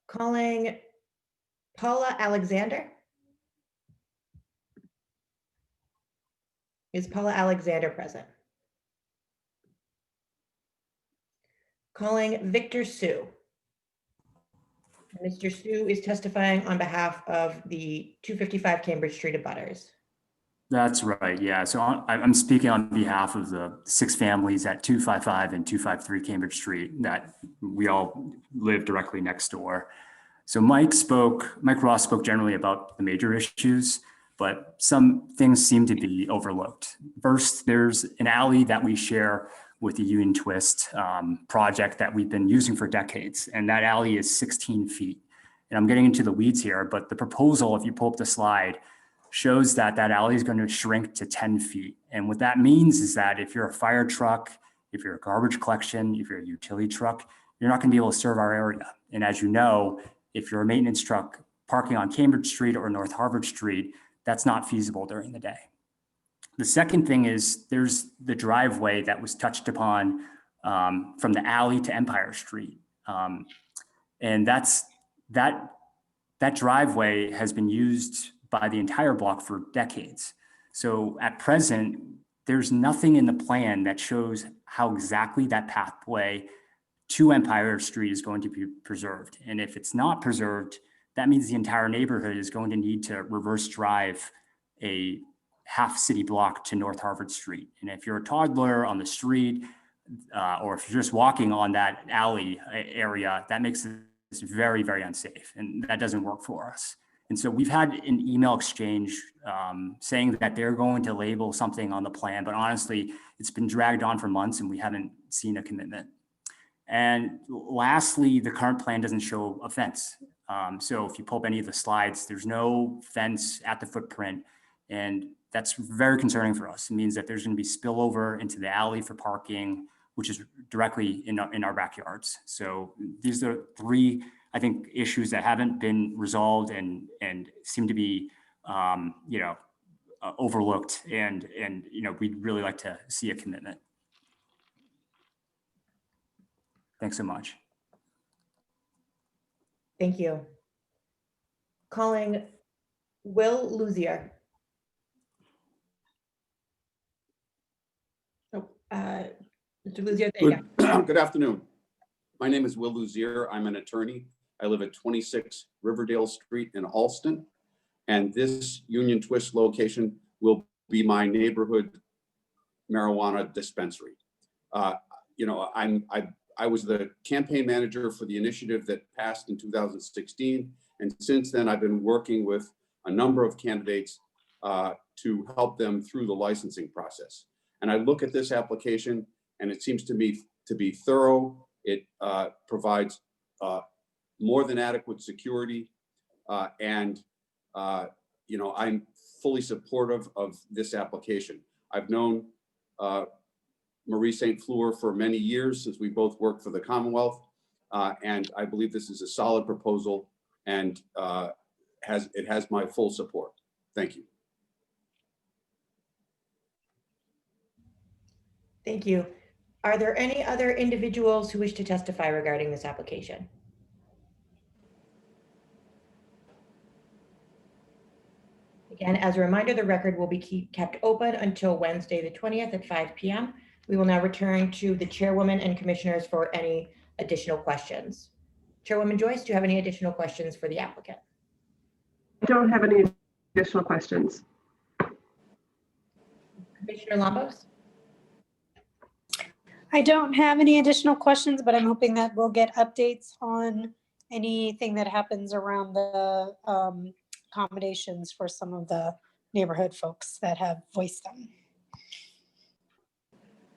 Calling Paula Alexander. Is Paula Alexander present? Calling Victor Sue. Mr. Sue is testifying on behalf of the 255 Cambridge Street abutters. That's right, yeah. So I'm speaking on behalf of the 6 families at 255 and 253 Cambridge Street that we all live directly next door. So Mike Ross spoke generally about the major issues, but some things seem to be overlooked. First, there's an alley that we share with the Union Twist project that we've been using for decades, and that alley is 16 feet. And I'm getting into the weeds here, but the proposal, if you pull up the slide, shows that that alley is going to shrink to 10 feet. And what that means is that if you're a fire truck, if you're a garbage collection, if you're a utility truck, you're not going to be able to serve our area. And as you know, if you're a maintenance truck parking on Cambridge Street or North Harvard Street, that's not feasible during the day. The second thing is there's the driveway that was touched upon from the alley to Empire Street. And that driveway has been used by the entire block for decades. So at present, there's nothing in the plan that shows how exactly that pathway to Empire Street is going to be preserved. And if it's not preserved, that means the entire neighborhood is going to need to reverse drive a half city block to North Harvard Street. And if you're a toddler on the street, or if you're just walking on that alley area, that makes it very, very unsafe. And that doesn't work for us. And so we've had an email exchange saying that they're going to label something on the plan, but honestly, it's been dragged on for months and we haven't seen a commitment. And lastly, the current plan doesn't show a fence. So if you pull up any of the slides, there's no fence at the footprint. And that's very concerning for us. It means that there's going to be spillover into the alley for parking, which is directly in our backyards. So these are 3, I think, issues that haven't been resolved and seem to be, overlooked. And we'd really like to see a commitment. Thanks so much. Thank you. Calling Will Luzier. Mr. Luzier, there you go. Good afternoon. My name is Will Luzier. I'm an attorney. I live at 26 Riverdale Street in Alston. And this Union Twist location will be my neighborhood marijuana dispensary. I was the campaign manager for the initiative that passed in 2016. And since then, I've been working with a number of candidates to help them through the licensing process. And I look at this application and it seems to me to be thorough. It provides more than adequate security. I'm fully supportive of this application. I've known Marie St. Fleur for many years since we both worked for the Commonwealth. And I believe this is a solid proposal and it has my full support. Thank you. Thank you. Are there any other individuals who wish to testify regarding this application? Again, as a reminder, the record will be kept open until Wednesday, the 20th at 5 p.m. We will now return to the chairwoman and commissioners for any additional questions. Chairwoman Joyce, do you have any additional questions for the applicant? I don't have any additional questions. Commissioner Lambos? I don't have any additional questions, but I'm hoping that we'll get updates on anything that happens around the accommodations for some of the neighborhood folks that have voiced them.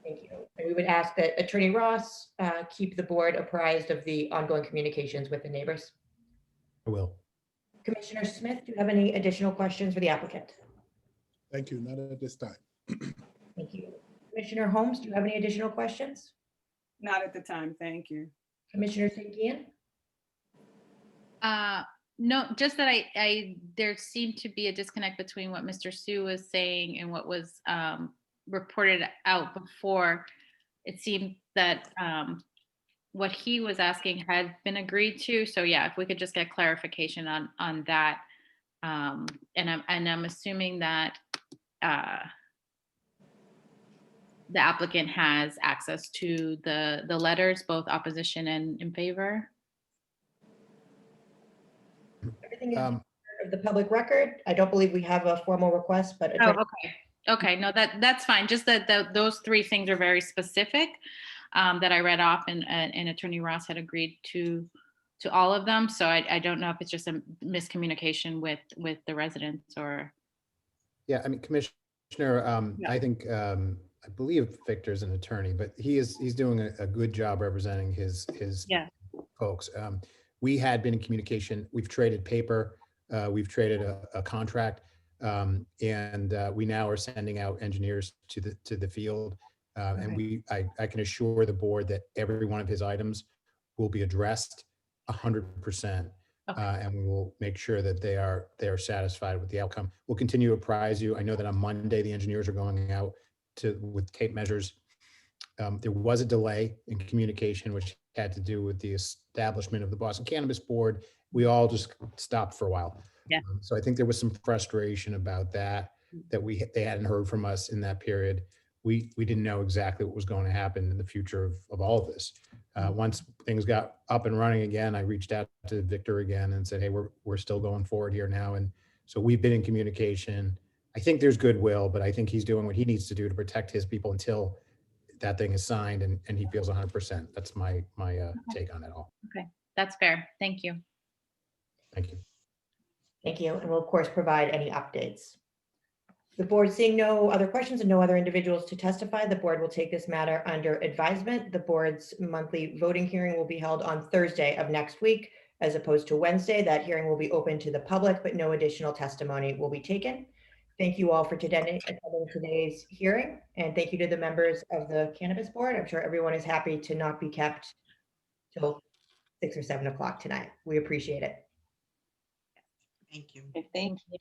Thank you. And we would ask that Attorney Ross keep the board apprised of the ongoing communications with the neighbors. I will. Commissioner Smith, do you have any additional questions for the applicant? Thank you. Not at this time. Thank you. Commissioner Holmes, do you have any additional questions? Not at the time, thank you. Commissioner St. Gian? No, just that there seemed to be a disconnect between what Mr. Sue was saying and what was reported out before. It seemed that what he was asking had been agreed to. So yeah, if we could just get clarification on that. And I'm assuming that the applicant has access to the letters, both opposition and in favor. Everything is of the public record. I don't believe we have a formal request, but Oh, okay. Okay, no, that's fine. Just that those three things are very specific that I read off, and Attorney Ross had agreed to all of them. So I don't know if it's just a miscommunication with the residents or. Yeah, I mean, Commissioner, I think, I believe Victor's an attorney, but he's doing a good job representing his folks. We had been in communication. We've traded paper. We've traded a contract. And we now are sending out engineers to the field. And I can assure the board that every one of his items will be addressed 100%. And we will make sure that they are satisfied with the outcome. We'll continue to apprise you. I know that on Monday, the engineers are going out with tape measures. There was a delay in communication, which had to do with the establishment of the Boston Cannabis Board. We all just stopped for a while. Yeah. So I think there was some frustration about that they hadn't heard from us in that period. We didn't know exactly what was going to happen in the future of all of this. Once things got up and running again, I reached out to Victor again and said, hey, we're still going forward here now. And so we've been in communication. I think there's goodwill, but I think he's doing what he needs to do to protect his people until that thing is signed and he feels 100%. That's my take on it all. Okay, that's fair. Thank you. Thank you. Thank you. And we'll of course provide any updates. The board seeing no other questions and no other individuals to testify, the board will take this matter under advisement. The board's monthly voting hearing will be held on Thursday of next week, as opposed to Wednesday. That hearing will be open to the public, but no additional testimony will be taken. Thank you all for attending today's hearing, and thank you to the members of the Cannabis Board. I'm sure everyone is happy to not be kept till 6 or 7 o'clock tonight. We appreciate it. Thank you. Thank you.